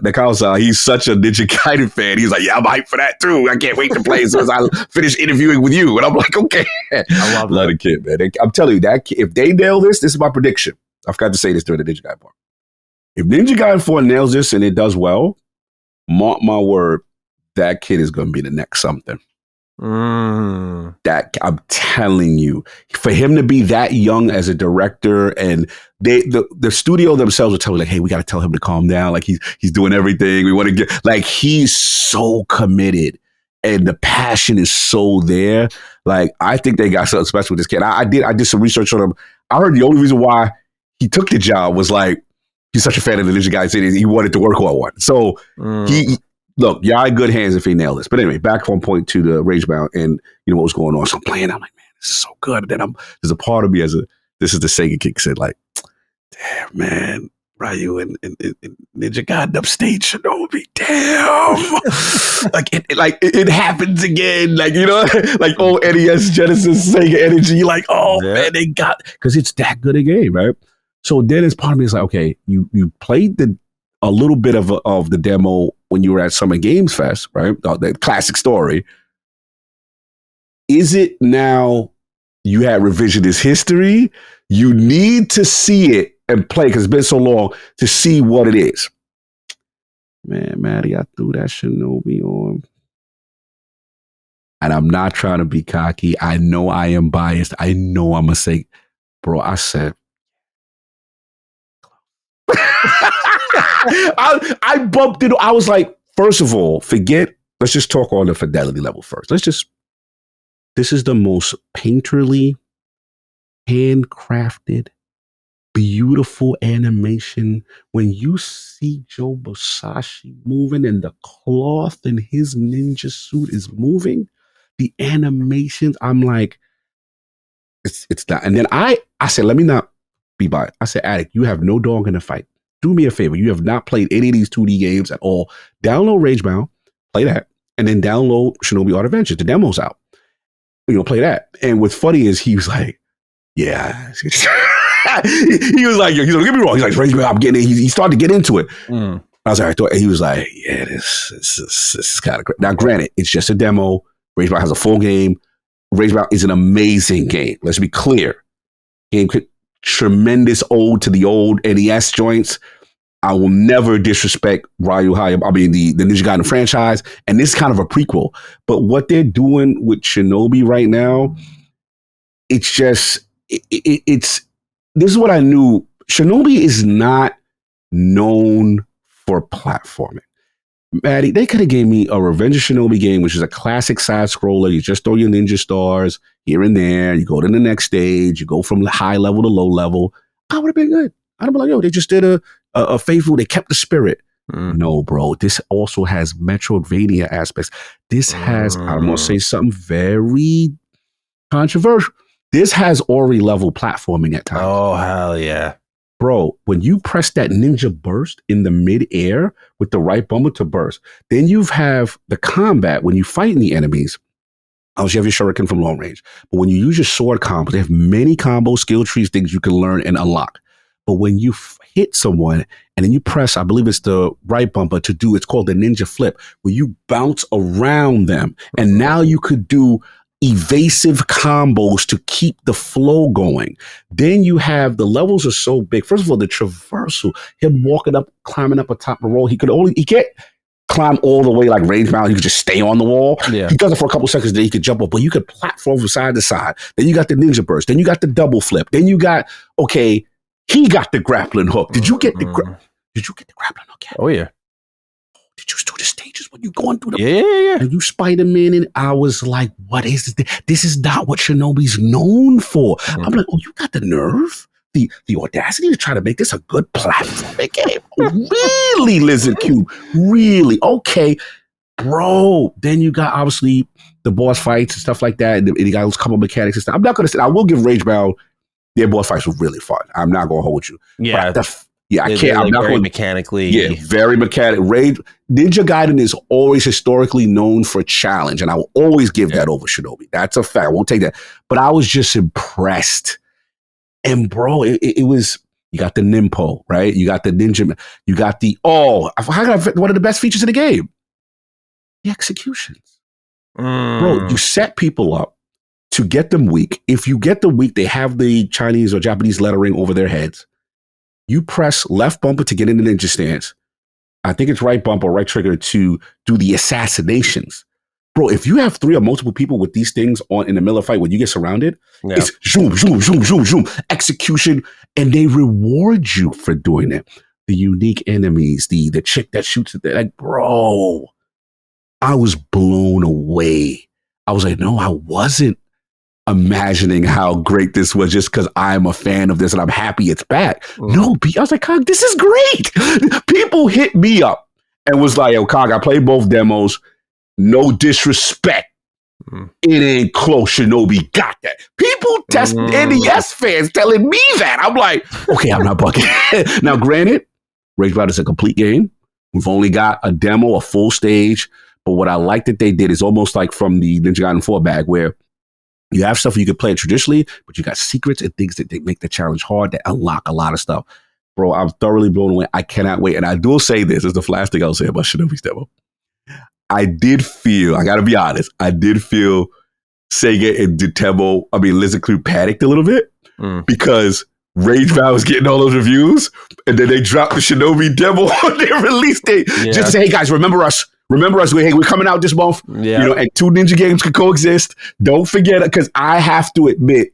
Nakao-san, he's such a Ninja Gaiden fan. He's like, yeah, I'm hyped for that too. I can't wait to play as soon as I finish interviewing with you. And I'm like, okay. I love the kid, man. I'm telling you, that kid, if they nail this is my prediction. I forgot to say this during the Ninja Gaiden part. If Ninja Gaiden 4 nails this and it does well, mark my word, that kid is going to be the next something. That I'm telling you, for him to be that young as a director, and the studio themselves will tell me like, hey, we got to tell him to calm down. Like he's doing everything. We want to get, like, he's so committed and the passion is so there. Like, I think they got something special with this kid. I did some research on him. I heard the only reason why he took the job was like, he's such a fan of the Ninja Gaiden, he wanted to work on one. So look, y'all in good hands if he nailed this. But anyway, back on point to the Ragebound and you know what was going on. So I'm playing. I'm like, man, this is so good. And then there's a part of me this is the Sega kick said like, damn, man, Ryu and Ninja Gaiden upstage Shinobi. Damn, it happens again. Like, you know, like old NES, Genesis, Sega energy. Like, oh man, they got, because it's that good a game, right? So then it's part of me is like, okay, you played a little bit of the demo when you were at Summer Games Fest, right? That classic story. Is it now you had revisionist history? You need to see it and play because it's been so long to see what it is. Man, Maddie, I threw that Shinobi on. And I'm not trying to be cocky. I know I am biased. I know I'm going to say, bro, I said, I bumped it. I was like, first of all, let's just talk on the fidelity level first. This is the most painterly, handcrafted, beautiful animation. When you see Joe Bosashi moving and the cloth in his ninja suit is moving, the animations, I'm like, it's not. And then I said, let me not be biased. I said, Attic, you have no dog in the fight. Do me a favor. You have not played any of these 2D games at all. Download Ragebound, play that, and then download Shinobi Art Adventures. The demo's out. You know, play that. And what's funny is he was like, yeah. he was like, don't get me wrong. He's like, Ragebound, I'm getting it. He started to get into it. I was like, he was like, yeah, this is kind of great. Now, granted, it's just a demo. Ragebound has a full game. Ragebound is an amazing game. Let's be clear. Game could tremendous ode to the old NES joints. I will never disrespect Ryu Hayama. I mean, the Ninja Gaiden franchise, and this is kind of a prequel. But what they're doing with Shinobi right now, it's just, it's this is what I knew. Shinobi is not known for platforming. Maddie, they could have gave me a Revenge of Shinobi game, which is a classic side scroller. You just throw your ninja stars here and there. You go to the next stage. You go from high level to low level. I would have been good. I'd have been like, yo, they just did a faithful. They kept the spirit. No, bro. This also has Metroidvania aspects. This has, I'm going to say something very controversial. This has Ori level platforming at times. Oh, hell yeah. Bro, when you press that ninja burst in the mid-air with the right bumper to burst, then you have the combat when you fight the enemies. Obviously, you have your shuriken from long range. But when you use your sword combos, they have many combo skill trees, things you can learn and unlock. But when you hit someone and then you press, I believe it's the right bumper to do, it's called the ninja flip, where you bounce around them. And now you could do evasive combos to keep the flow going. Then you have, the levels are so big. First of all, the traversal, him walking up, climbing up atop the roll. He can't climb all the way like Ragebound. He could just stay on the wall. Yeah. He does it for a couple seconds, then he could jump up, but you could platform from side to side. Then you got the ninja burst. Then you got the double flip. Then you got, he got the grappling hook. Did you get the grappling hook yet? Oh, yeah. did you do the stages when you going through the Yeah. and you Spider-Man? And I was like, what is this? This is not what Shinobi's known for. I'm like, oh, you got the nerve? The audacity to try to make this a good platform game. Really, Lizard Cube? Really? Okay. Bro, then you got obviously the boss fights and stuff like that, and you got those couple mechanics and stuff. I'm not gonna say I will give Ragebound, their boss fights were really fun. I'm not gonna hold you. Yeah. I can't. I'm not very going mechanically. Yeah, very mechanic. Ninja Gaiden is always historically known for challenge, and I will always give that over Shinobi. That's a fact. I won't take that. But I was just impressed. And bro, it was. You got the Nimpo, right? You got the Ninja. You got the one of the best features in the game. The executions. Bro, you set people up to get them weak. If you get them weak, they have the Chinese or Japanese lettering over their heads. You press left bumper to get in the ninja stance. I think it's right bumper, right trigger to do the assassinations. Bro, if you have 3 or multiple people with these things on in the middle of the fight when you get surrounded, it's zoom, zoom, zoom, zoom, zoom, execution, and they reward you for doing it. The unique enemies, the chick that shoots at like, bro, I was blown away. I was like, no, I wasn't imagining how great this was just because I'm a fan of this and I'm happy it's back. No, I was like, Cog, this is great. People hit me up and was like, yo, Cog, I played both demos. No disrespect. It ain't close. Shinobi got that. People test NES fans telling me that. I'm like, okay, I'm not bugging. Now, granted, Ragebound is a complete game. We've only got a demo, a full stage. But what I like that they did is almost like from the Ninja Gaiden 4 bag where you have stuff you could play traditionally, but you got secrets and things that they make the challenge hard that unlock a lot of stuff. Bro, I'm thoroughly blown away. I cannot wait. And I do say this is the last thing I'll say about Shinobi's demo. I got to be honest, I did feel Sega and Dutemo, Lizard Cube panicked a little bit because Ragebound was getting all those reviews and then they dropped the Shinobi demo on their release date. Just to say, hey guys, remember us. Hey, we're coming out this month. Yeah. And 2 ninja games can coexist. Don't forget it, because I have to admit,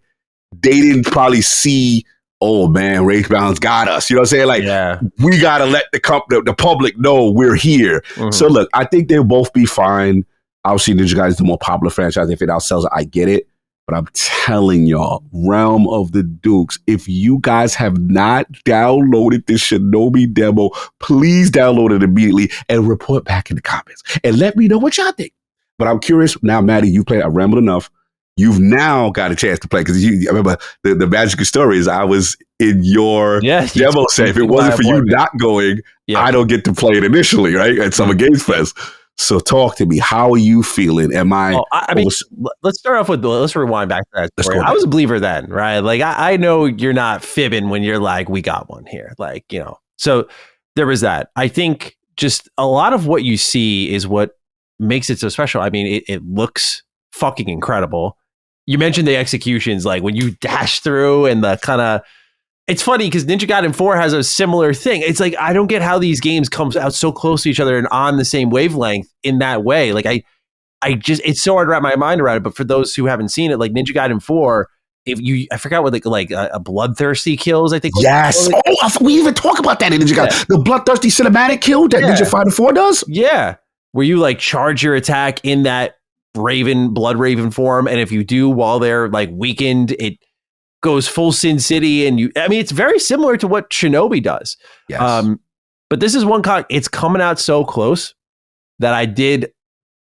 they didn't probably see, oh man, Ragebound's got us. You know what I'm saying? Like, we gotta let the public know we're here. So look, I think they'll both be fine. Obviously, Ninja Gaiden is the more popular franchise. If it outsells it, I get it. But I'm telling y'all, Realm of the Dukes, if you guys have not downloaded this Shinobi demo, please download it immediately and report back in the comments. And let me know what y'all think. But I'm curious, now, Maddie, you played, I rambled enough. You've now got a chance to play, because I remember the magical story is I was in your demo set. If it wasn't for you not going, I don't get to play it initially, right? At Summer Games Fest. So talk to me. How are you feeling? Am I? Let's start off with, let's rewind back to that story. I was a believer then, right? Like, I know you're not fibbing when you're like, we got one here. Like, so there was that. I think just a lot of what you see is what makes it so special. I mean, it looks fucking incredible. You mentioned the executions, like when you dash through and the kind of, it's funny because Ninja Gaiden 4 has a similar thing. It's like, I don't get how these games come out so close to each other and on the same wavelength in that way. Like, I just, it's so hard to wrap my mind around it. But for those who haven't seen it, like Ninja Gaiden 4, I forgot what like a bloodthirsty kills, I think. Yes. We even talk about that in Ninja Gaiden. The bloodthirsty cinematic kill that Ninja Gaiden 4 does. Yeah. Where you like charge your attack in that blood raven form. And if you do while they're like weakened, it goes full Sin City, and it's very similar to what Shinobi does. Yes. But this is one it's coming out so close that I did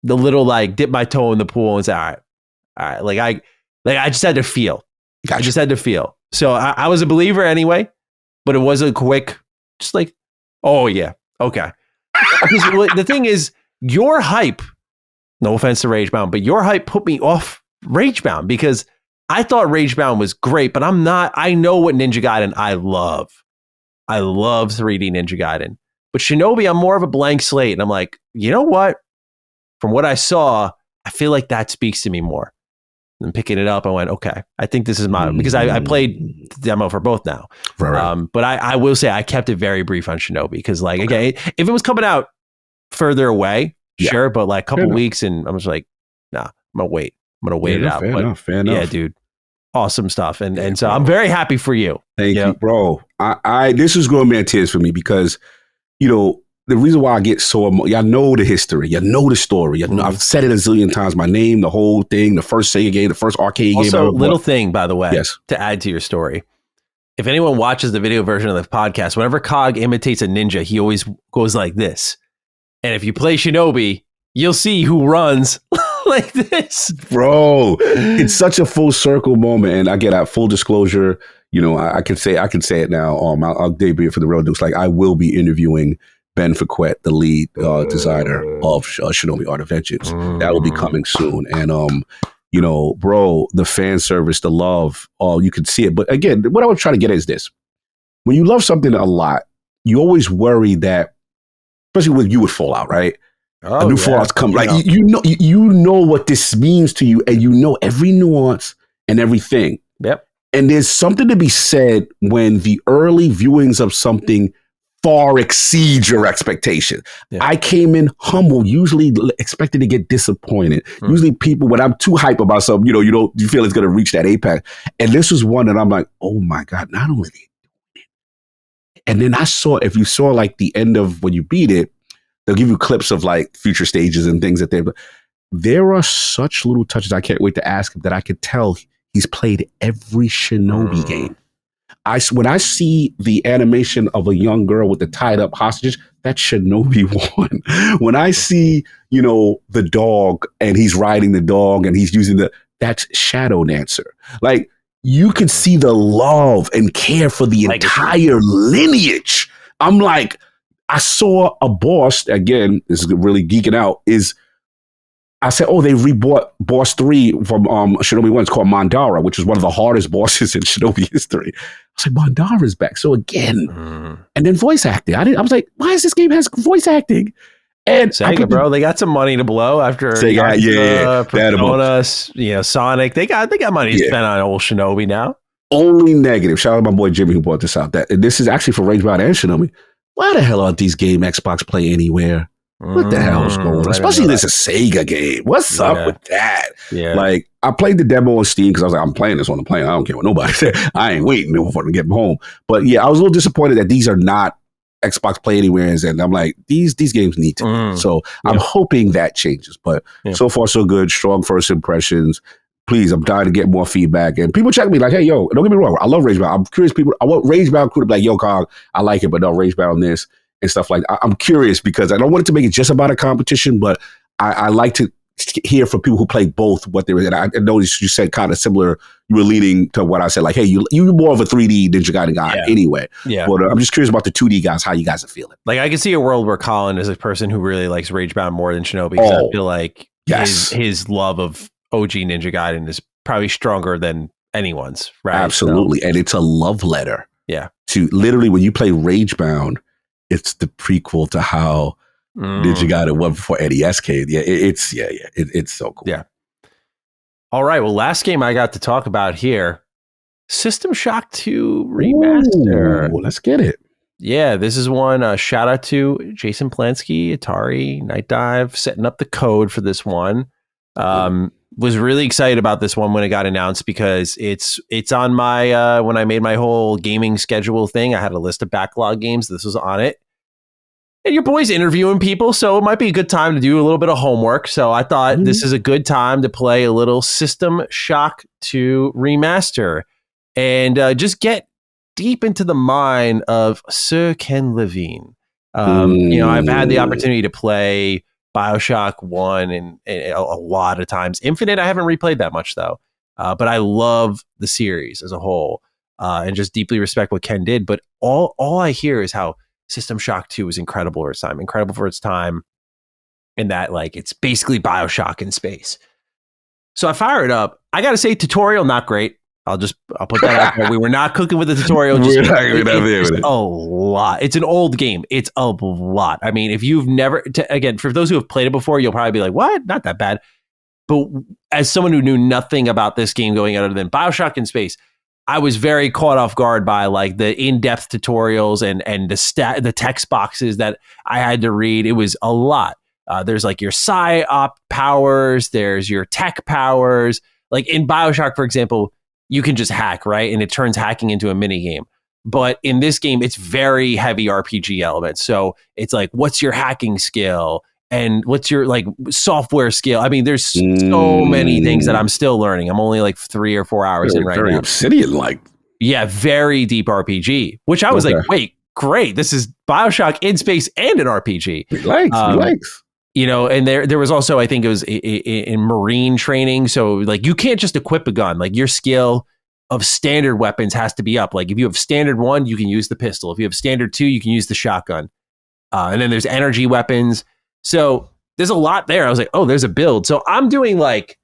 the little like dip my toe in the pool and say, all right. Like I just had to feel. Gotcha. I just had to feel. So I was a believer anyway, but it was a quick, just like, oh yeah, okay. Because the thing is, your hype, no offense to Ragebound, but your hype put me off Ragebound because I thought Ragebound was great, but I know what Ninja Gaiden I love. I love 3D Ninja Gaiden. But Shinobi, I'm more of a blank slate. And I'm like, you know what? From what I saw, I feel like that speaks to me more. And picking it up, I went, okay, I think this is because I played the demo for both now. Right. But I will say I kept it very brief on Shinobi because, like, again, if it was coming out further away, sure, but like a couple weeks, and I was like, nah, I'm going to wait. I'm going to wait it out. Fair enough. Yeah, dude. Awesome stuff. And so I'm very happy for you. Thank you, bro. I this is growing man tears for me because, the reason why I get so y'all know the history, you know the story. I've said it a zillion times. My name, the whole thing, the first Sega game, the first arcade game. Also, little thing, by the way, yes, to add to your story. If anyone watches the video version of the podcast, whenever Cog imitates a ninja, he always goes like this. And if you play Shinobi, you'll see who runs like this. Bro, it's such a full circle moment. And I get that full disclosure. You know, I can say it now. I'll debut it for the real dukes. Like, I will be interviewing Ben Fouquet, the lead designer of Shinobi Art of Vengeance. That will be coming soon. And you know, bro, the fan service, the love, you can see it. But again, what I was trying to get at is this. When you love something a lot, you always worry that, especially with you with Fallout, right? A new Fallout's come. Like, you know what this means to you, and you know every nuance and everything. Yep. And there's something to be said when the early viewings of something far exceeds your expectation. Yeah. I came in humble, usually expected to get disappointed. Usually people, when I'm too hype about something, you feel it's going to reach that apex. And this was one that I'm like, oh my God, not only they doing it. And then if you saw like the end of when you beat it, they'll give you clips of like future stages and things that there are such little touches. I can't wait to ask him that I could tell he's played every Shinobi game. When I see the animation of a young girl with the tied up hostages, that's Shinobi 1. When I see, the dog and he's riding the dog and he's using that's Shadow Dancer. Like, you can see the love and care for the entire lineage. I'm like, I saw a boss, again, this is really geeking out, I said, they rebought Boss 3 from Shinobi 1. It's called Mandara, which is one of the hardest bosses in Shinobi history. I was like, Mandara's back. So again, and then voice acting. I was like, why is this game has voice acting? And Sega, bro, they got some money to blow after Sega, Persona, Sonic. They got money to spend on old Shinobi now. Only negative. Shout out to my boy Jimmy who brought this out. This is actually for Ragebound and Shinobi. Why the hell aren't these games Xbox Play Anywhere? What the hell is going on? Especially this is a Sega game. What's up with that? Yeah. Like, I played the demo on Steam because I was like, I'm playing this on the plane. I don't care what nobody said. I ain't waiting for them to get home. But yeah, I was a little disappointed that these are not Xbox Play Anywheres. And I'm like, these games need to be. So I'm hoping that changes. But so far, so good. Strong first impressions. Please, I'm dying to get more feedback. And people check me like, hey, yo, don't get me wrong. I love Ragebound. I'm curious. I want Ragebound crew to be like, yo, Cog, I like it, but no, Ragebound this. And stuff like that. I'm curious because I don't want it to make it just about a competition, but I like to hear from people who play both what they were. And I noticed you said kind of similar. You were leaning to what I said, like, hey, you're more of a 3D Ninja Gaiden guy anyway. Yeah. But I'm just curious about the 2D guys, how you guys are feeling. Like, I can see a world where Colin is a person who really likes Ragebound more than Shinobi. Because I feel like his love of OG Ninja Gaiden is probably stronger than anyone's, right? Absolutely. So, and it's a love letter. Yeah. To literally, when you play Ragebound, it's the prequel to how Ninja Gaiden went before NES came. Yeah, it's so cool. Yeah. All right. Well, last game I got to talk about here, System Shock 2 Remaster. Ooh, let's get it. Yeah, this is one. Shout out to Jason Plansky, Atari, Night Dive, setting up the code for this one. Was really excited about this one when it got announced because it's on my when I made my whole gaming schedule thing. I had a list of backlog games. This was on it. And your boy's interviewing people, so it might be a good time to do a little bit of homework. So I thought this is a good time to play a little System Shock 2 Remaster and just get deep into the mind of Sir Ken Levine. I've had the opportunity to play BioShock 1 and a lot of times. Infinite, I haven't replayed that much though. But I love the series as a whole and just deeply respect what Ken did. But all I hear is how System Shock 2 was incredible for its time. And that like, it's basically BioShock in space. So I fire it up. I got to say tutorial, not great. I'll put that out there. We were not cooking with the tutorial. It's a lot. It's an old game. It's a lot. I mean, if you've never, again, for those who have played it before, you'll probably be like, what? Not that bad. But as someone who knew nothing about this game going other than BioShock in space, I was very caught off guard by like the in-depth tutorials and the text boxes that I had to read. It was a lot. There's like your PSYOP powers. There's your tech powers. Like in BioShock, for example, you can just hack, right? And it turns hacking into a mini game. But in this game, it's very heavy RPG elements. So it's like, what's your hacking skill? And what's your like software skill? I mean, there's so many things that I'm still learning. I'm only like 3 or 4 hours in right very now. Obsidian-like. Yeah, very deep RPG, which I was like, wait, great. This is BioShock in space and an RPG. Relax. You know, and there was also, I think it was in Marine training. So like, you can't just equip a gun. Like your skill of standard weapons has to be up. Like if you have standard 1, you can use the pistol. If you have standard 2, you can use the shotgun. And then there's energy weapons. So there's a lot there. I was like, oh, there's a build. So I'm doing like,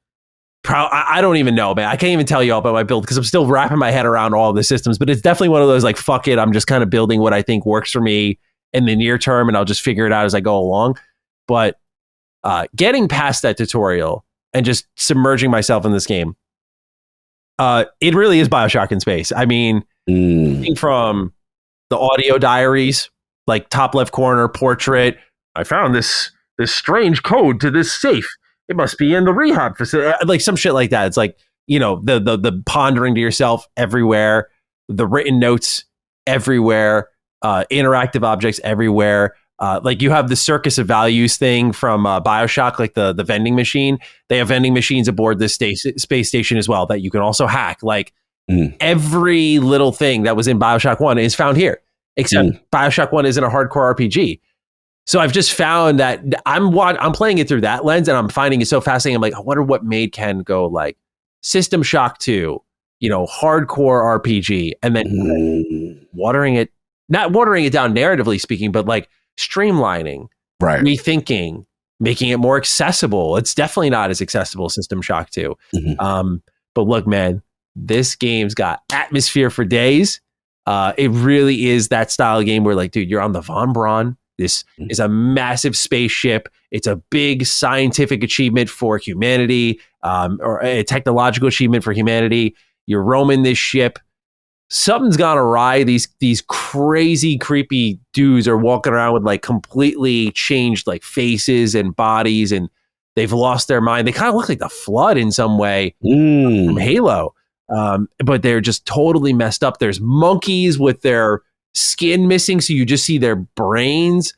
I don't even know, man. I can't even tell you all about my build because I'm still wrapping my head around all of the systems. But it's definitely one of those like, fuck it. I'm just kind of building what I think works for me in the near term, and I'll just figure it out as I go along. But getting past that tutorial and just submerging myself in this game, it really is BioShock in space. I mean, from the audio diaries, like top left corner portrait, I found this strange code to this safe. It must be in the rehab facility, like some shit like that. It's like, you know, the pondering to yourself everywhere, the written notes everywhere, interactive objects everywhere. Like you have the circus of values thing from BioShock, like the vending machine. They have vending machines aboard this space station as well that you can also hack. Like every little thing that was in BioShock 1 is found here, except BioShock 1 isn't a hardcore RPG. So I've just found that I'm playing it through that lens, and I'm finding it so fascinating. I'm like, I wonder what made Ken go like System Shock 2, you know, hardcore RPG, and then not watering it down narratively speaking, but like streamlining, rethinking, making it more accessible. It's definitely not as accessible as System Shock 2. But look, man, this game's got atmosphere for days. It really is that style of game where like, dude, you're on the Von Braun. This is a massive spaceship. It's a big scientific achievement for humanity, or a technological achievement for humanity. You're roaming this ship. Something's gone awry. These crazy, creepy dudes are walking around with like completely changed like faces and bodies, and they've lost their mind. They kind of look like the Flood in some way from Halo, but they're just totally messed up. There's monkeys with their skin missing, so you just see their brains.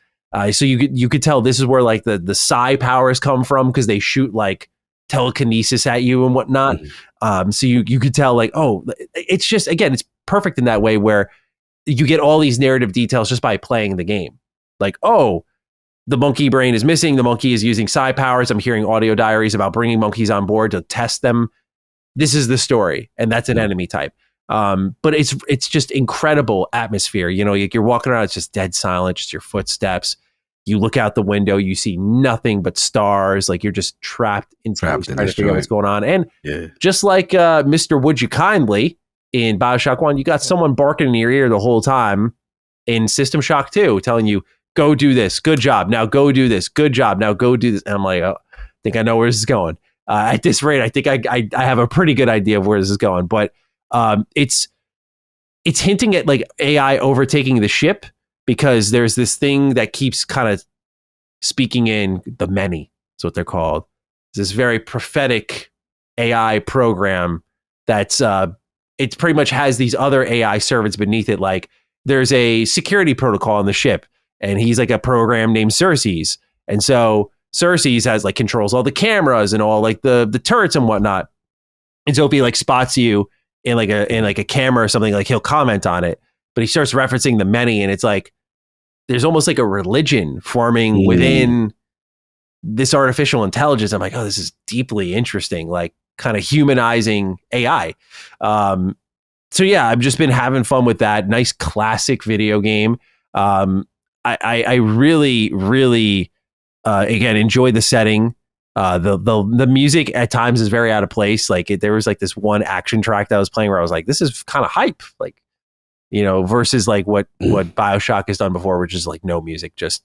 So you could tell this is where like the psi powers come from, because they shoot like telekinesis at you and whatnot. So you could tell like, oh, it's just, again, it's perfect in that way where you get all these narrative details just by playing the game. Like, oh, the monkey brain is missing. The monkey is using psi powers. I'm hearing audio diaries about bringing monkeys on board to test them. This is the story, and that's an enemy type. But it's just incredible atmosphere. You know, you're walking around, it's just dead silent, just your footsteps. You look out the window, you see nothing but stars. Like you're just trapped in trying to figure out what's going on. And just like Mr. Would You Kindly in BioShock 1, you got someone barking in your ear the whole time in System Shock 2, telling you, go do this. Good job. Now go do this. Good job. Now go do this. And I'm like, oh, I think I know where this is going. At this rate, I think I have a pretty good idea of where this is going. But it's hinting at like AI overtaking the ship, because there's this thing that keeps kind of speaking in the many. That's what they're called. It's this very prophetic AI program that's it pretty much has these other AI servants beneath it. Like there's a security protocol on the ship, and he's like a program named Xerxes. And so Xerxes has like controls all the cameras and all like the turrets and whatnot. And so if he like spots you in like a camera or something, like he'll comment on it, but he starts referencing the many, and it's like there's almost like a religion forming within this artificial intelligence. I'm like, oh, this is deeply interesting, like kind of humanizing AI. So yeah, I've just been having fun with that. Nice classic video game. I really, really again enjoy the setting. The music at times is very out of place. Like there was like this one action track that I was playing where I was like, this is kind of hype, like, you know, versus like what BioShock has done before, which is like no music, just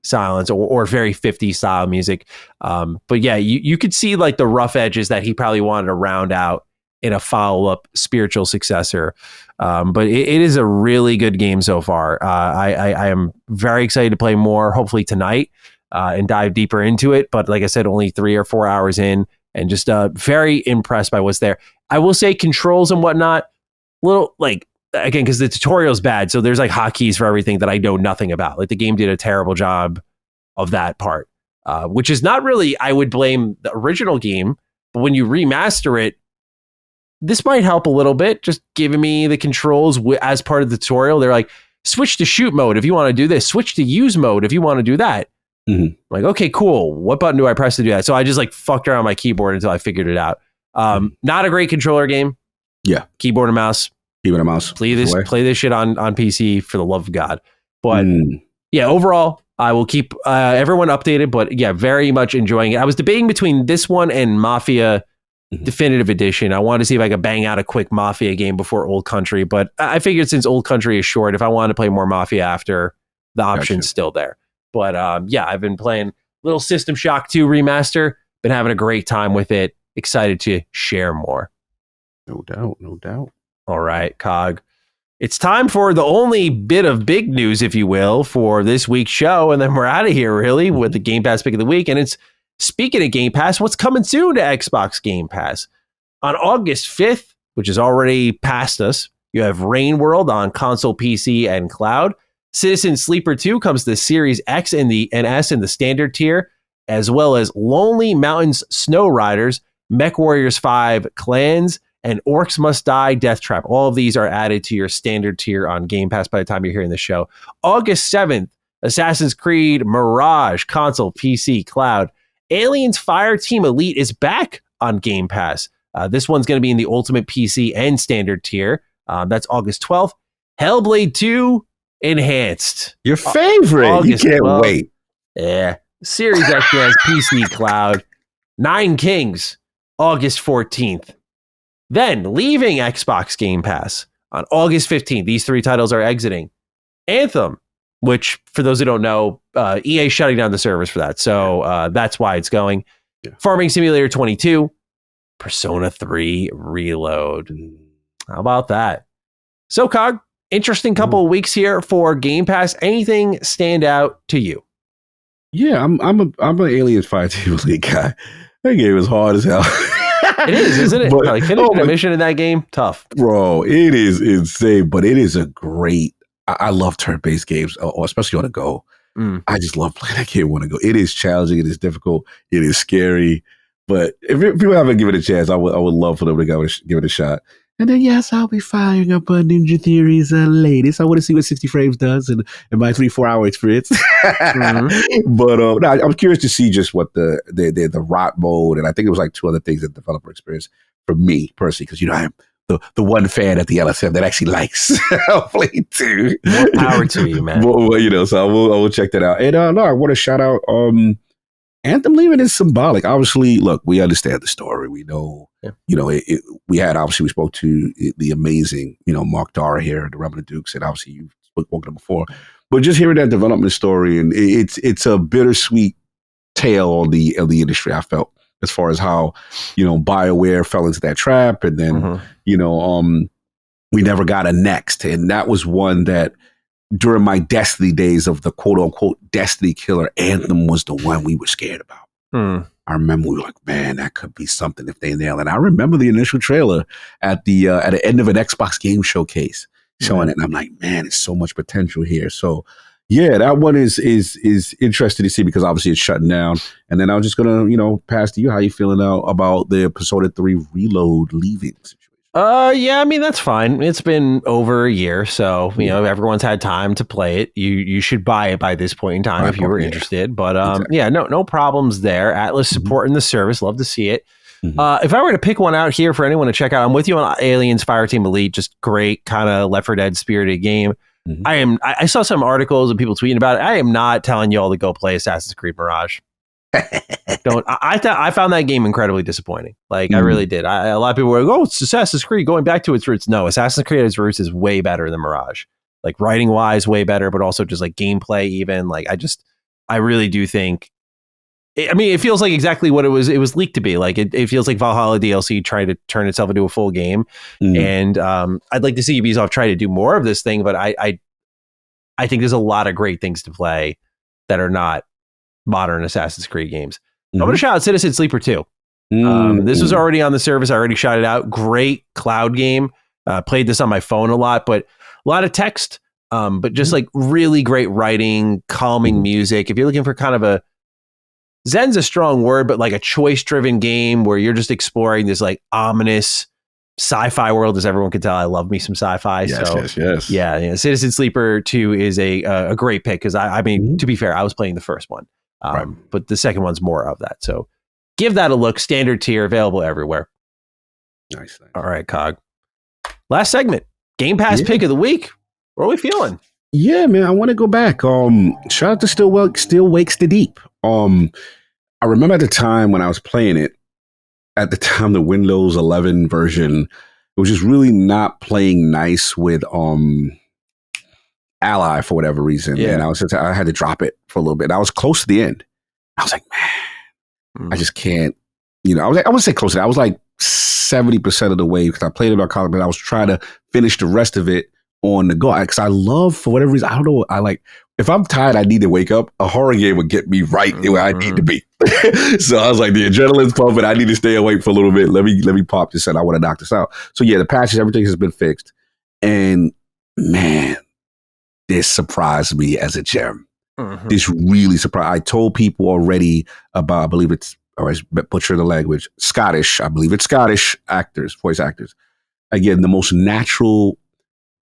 silence or very 50s style music. But yeah, you could see like the rough edges that he probably wanted to round out in a follow-up spiritual successor. But it is a really good game so far. I am very excited to play more, hopefully tonight, and dive deeper into it. But like I said, only 3 or 4 hours in, and just very impressed by what's there. I will say controls and whatnot, little like again, because the tutorial's bad. So there's like hotkeys for everything that I know nothing about. Like the game did a terrible job of that part, which is not really, I would blame the original game. But when you remaster it, this might help a little bit. Just giving me the controls as part of the tutorial. They're like, switch to shoot mode if you want to do this. Switch to use mode if you want to do that. I'm like, okay, cool. What button do I press to do that? So I just like fucked around my keyboard until I figured it out. Not a great controller game. Yeah. Keyboard and mouse. Keyboard and mouse. Play this shit on PC for the love of God. But yeah, overall, I will keep everyone updated. But yeah, very much enjoying it. I was debating between this one and Mafia Definitive Edition. I wanted to see if I could bang out a quick Mafia game before Old Country. But I figured since Old Country is short, if I wanted to play more Mafia after, the option's still there. But yeah, I've been playing little System Shock 2 remaster. Been having a great time with it. Excited to share more. No doubt. All right, Cog. It's time for the only bit of big news, if you will, for this week's show. And then we're out of here, really, with the Game Pass pick of the week. And it's, speaking of Game Pass, what's coming soon to Xbox Game Pass? On August 5th, which is already past us, you have Rain World on console, PC, and cloud. Citizen Sleeper 2 comes to Series X and S in the standard tier, as well as Lonely Mountains Snow Riders, Mech Warriors 5 Clans, and Orcs Must Die Death Trap. All of these are added to your standard tier on Game Pass by the time you're hearing the show. August 7th, Assassin's Creed Mirage, console, PC, cloud. Aliens Fireteam Elite is back on Game Pass. This one's going to be in the Ultimate PC and standard tier. That's August 12th. Hellblade 2 Enhanced. Your favorite. August you can't 12th. wait. Yeah. Series X has PC cloud. Nine Kings, August 14th. Then, leaving Xbox Game Pass on August 15th, these three titles are exiting. Anthem, which, for those who don't know, EA is shutting down the servers for that. So that's why it's going. Yeah. Farming Simulator 22, Persona 3 Reload. How about that? So, Cog, interesting couple of weeks here for Game Pass. Anything stand out to you? Yeah, I'm an Aliens Fireteam Elite guy. That game is hard as hell. It is, isn't it? But, like finishing a mission in that game, tough. Bro, it is insane, but it is a great. I love turn-based games, or especially on the go. I just love playing that game on the go. It is challenging, it is difficult, it is scary. But if people haven't given it a chance, I would love for them to give it a shot. And then, yes, I'll be firing up Ninja Theory's latest. I want to see what 60 frames does in my 3-4 hour experience. But no, I'm curious to see just what the rot mode, and I think it was like two other things that the developer experienced for me personally, because I am the one fan at the LSM that actually likes Hellblade 2. More power to you, man. Well, so I will check that out. And no, I want to shout out Anthem leaving is symbolic. Obviously, look, we understand the story. We know, we spoke to the amazing, Mark Dara here at the Rebel Dukes, and obviously you've spoken to him before. But just hearing that development story, and it's a bittersweet tale of the industry, I felt, as far as how, BioWare fell into that trap, and then, we never got a next. And that was one that, during my Destiny days of the quote unquote Destiny killer, Anthem was the one we were scared about. I remember we were like, man, that could be something if they nail it. And I remember the initial trailer at the end of an Xbox game showcase showing it. And I'm like, man, there's so much potential here. So yeah, that one is interesting to see, because obviously it's shutting down. And then I'm just going to, pass to you. How you feeling about the Persona 3 Reload leaving situation? Yeah, I mean, that's fine. It's been over a year, so everyone's had time to play it. You should buy it by this point in time if you were interested. But exactly. Yeah, no problems there. Atlas supporting the service, love to see it. If I were to pick one out here for anyone to check out, I'm with you on Aliens Fireteam Elite. Just great, kind of Left 4 Dead spirited game. I saw some articles and people tweeting about it. I am not telling you all to go play Assassin's Creed Mirage. I found that game incredibly disappointing. Like I really did. A lot of people were like, "Oh, it's Assassin's Creed going back to its roots." No, Assassin's Creed at its roots is way better than Mirage. Like writing wise, way better, but also just like gameplay. Even like I really do think. It feels like exactly what it was leaked to be. Like it feels like Valhalla DLC trying to turn itself into a full game, and I'd like to see Ubisoft try to do more of this thing. But I think there's a lot of great things to play that are not modern Assassin's Creed games. I'm going to shout out Citizen Sleeper 2. This was already on the service. I already shouted it out. Great cloud game. Played this on my phone a lot, but a lot of text, but just like really great writing, calming music. If you're looking for kind of a Zen's a strong word, but like a choice-driven game where you're just exploring this like ominous sci-fi world, as everyone can tell, I love me some sci-fi. Yes. Yeah. Citizen Sleeper 2 is a great pick because I mean, to be fair, I was playing the first one, but the second one's more of that. So give that a look. Standard tier, available everywhere. Nice. All right, Cog. Last segment, Game Pass pick of the week. What are we feeling? Yeah, man, I want to go back. Shout out to Still Wakes the Deep. I remember at the time when I was playing it, at the time the Windows 11 version, it was just really not playing nice with Ally for whatever reason. Yeah. And I had to drop it for a little bit. I was close to the end. I was like, man, I just can't, I wouldn't say close to it. I was like 70% of the way because I played it on college, but I was trying to finish the rest of it on the go. Because I love, for whatever reason, I don't know, if I'm tired, I need to wake up, a horror game would get me right where I need to be. So I was like, the adrenaline's pumping. I need to stay awake for a little bit. Let me pop this and I want to knock this out. So yeah, the patches, everything has been fixed. And man, this surprised me as a gem. This really surprised. I told people already about, I believe it's, or I butcher the language, Scottish. I believe it's Scottish actors, voice actors. Again, the most natural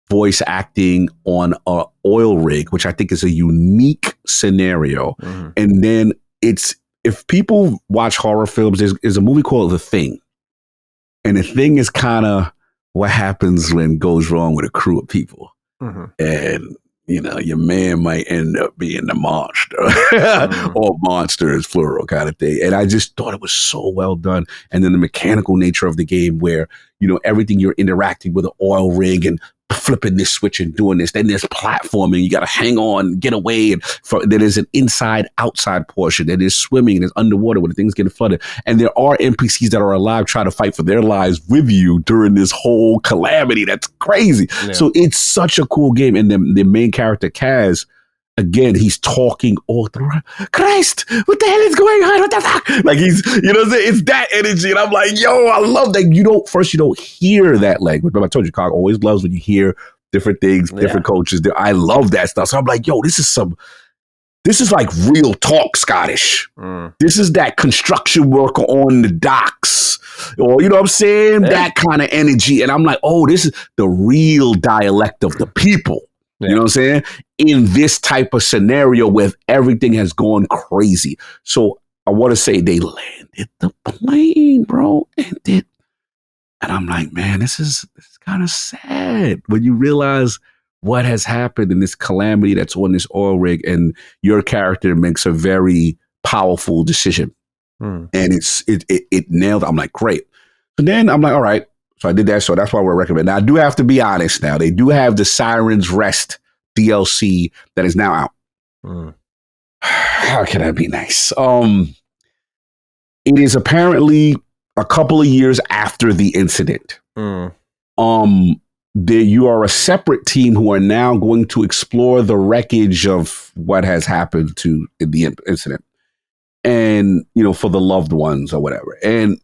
voice acting on an oil rig, which I think is a unique scenario. And then if people watch horror films, there's a movie called The Thing. And The Thing is kind of what happens when it goes wrong with a crew of people. And, your man might end up being the monster or monsters, plural kind of thing. And I just thought it was so well done. And then the mechanical nature of the game where, everything you're interacting with an oil rig and flipping this switch and doing this. Then there's platforming. You got to hang on, get away. And then there's an inside-outside portion. Then there's swimming. There's underwater when things get flooded. And there are NPCs that are alive trying to fight for their lives with you during this whole calamity. That's crazy. Yeah. So it's such a cool game. And the main character, Kaz, again, he's talking all through. Christ, what the hell is going on? What the fuck? Like he's, it's that energy. And I'm like, yo, I love that. You don't hear that language. But I told you, Cog always loves when you hear different things, different cultures. I love that stuff. So I'm like, yo, this is like real talk Scottish. This is that construction worker on the docks. Or, you know what I'm saying? Yeah. That kind of energy. And I'm like, oh, this is the real dialect of the people. Yeah. You know what I'm saying? In this type of scenario where everything has gone crazy. So I want to say they landed the plane, bro. And I'm like, man, this is kind of sad when you realize what has happened in this calamity that's on this oil rig, and your character makes a very powerful decision. And it nailed it. I'm like, great. So then I'm like, all right. So I did that. So that's why we're recommending. Now, I do have to be honest now. They do have the Siren's Rest DLC that is now out. How can I be nice? It is apparently a couple of years after the incident. You are a separate team who are now going to explore the wreckage of what has happened to the incident. And, for the loved ones or whatever. And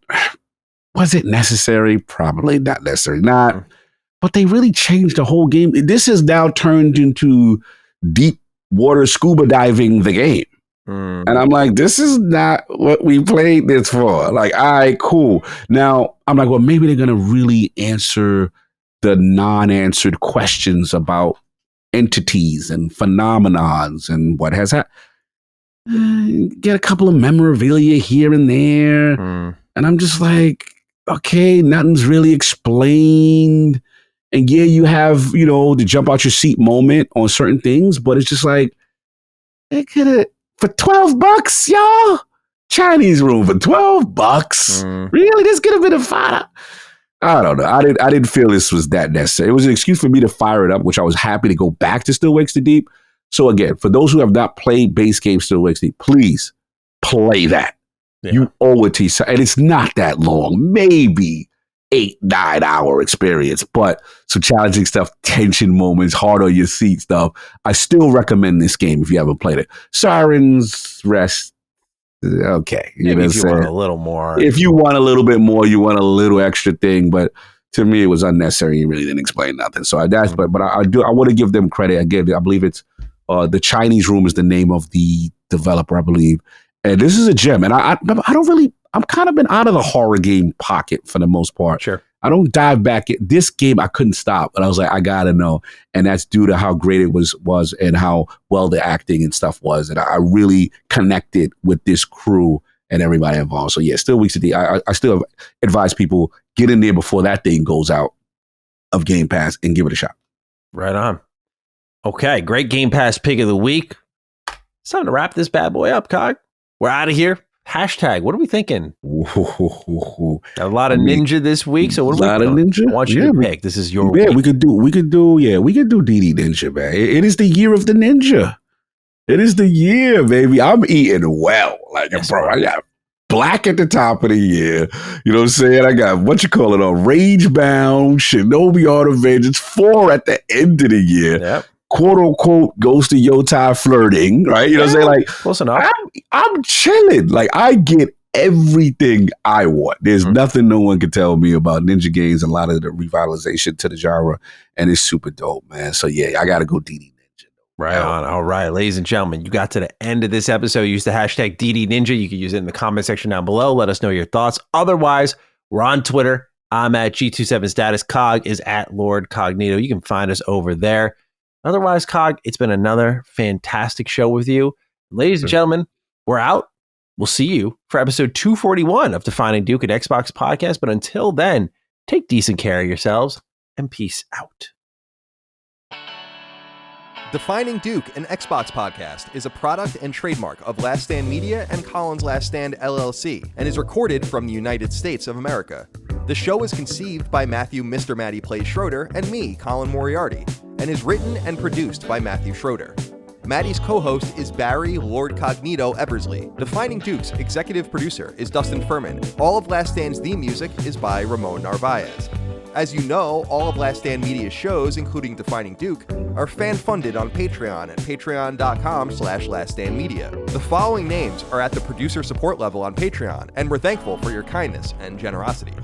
was it necessary? Probably not necessary. Not. But they really changed the whole game. This has now turned into deep water scuba diving the game. And I'm like, this is not what we played this for. Like, all right, cool. Now, I'm like, well, maybe they're going to really answer the non-answered questions about entities and phenomenons and what has happened. Get a couple of memorabilia here and there. And I'm just like, okay, nothing's really explained. And yeah, you have, the jump out your seat moment on certain things, but it's just like, it could have, for $12, y'all, Chinese room for $12. Really? This could have been a fire. I don't know. I didn't feel this was that necessary. It was an excuse for me to fire it up, which I was happy to go back to Still Wakes the Deep. So again, for those who have not played base game Still Wakes the Deep, please play that. Yeah. You owe it to yourself. And it's not that long. Maybe 8-9 hour experience, but some challenging stuff, tension moments, hard on your seat stuff. I still recommend this game if you haven't played it. Siren's Rest, okay. Maybe if you want a little more. If you want a little bit more, you want a little extra thing, but to me, it was unnecessary. He really didn't explain nothing. So but I want to give them credit. I believe it's the Chinese Room is the name of the developer, I believe. And this is a gem. And I'm kind of been out of the horror game pocket for the most part. Sure. I don't dive back. This game, I couldn't stop. But I was like, I got to know. And that's due to how great it was and how well the acting and stuff was. And I really connected with this crew and everybody involved. So yeah, still Weeks of D. I still advise people get in there before that thing goes out of Game Pass and give it a shot. Right on. Okay, great Game Pass pick of the week. It's time to wrap this bad boy up, Cog. We're out of here. Hashtag, what are we thinking? A lot of Ninja this week. So what are we doing? Ninja? I want you to pick. This is your week. we could do DD Ninja, man. It is the year of the Ninja. It is the year, baby. I'm eating well. Bro, I got Black at the top of the year. You know what I'm saying? I got, Ragebound, Shinobi Art of Vengeance, 4 at the end of the year. Yep. Quote unquote, Ghost of Yotai flirting, right? You know what I'm saying? Like, close enough. I'm chilling. Like, I get everything I want. There's nothing no one can tell me about Ninja Games, a lot of the revitalization to the genre, and it's super dope, man. So yeah, I gotta go DD Ninja. Right on. All right, ladies and gentlemen, you got to the end of this episode. Use the hashtag DD Ninja. You can use it in the comment section down below. Let us know your thoughts. Otherwise, we're on Twitter. I'm at G27status. Cog is at Lord Cognito. You can find us over there. Otherwise, Cog, it's been another fantastic show with you. Ladies and gentlemen, we're out. We'll see you for episode 241 of Defining Duke, an Xbox podcast. But until then, take decent care of yourselves and peace out. Defining Duke, an Xbox podcast, is a product and trademark of Last Stand Media and Colin's Last Stand LLC and is recorded from the United States of America. The show is conceived by Matthew Mr. Matty Plays Schroeder and me, Colin Moriarty, and is written and produced by Matthew Schroeder. Matty's co-host is Barry Lord Cognito Eversley. Defining Duke's executive producer is Dustin Furman. All of Last Stand's theme music is by Ramon Narvaez. As you know, all of Last Stand Media's shows, including Defining Duke, are fan-funded on Patreon at patreon.com/laststandmedia. The following names are at the producer support level on Patreon, and we're thankful for your kindness and generosity.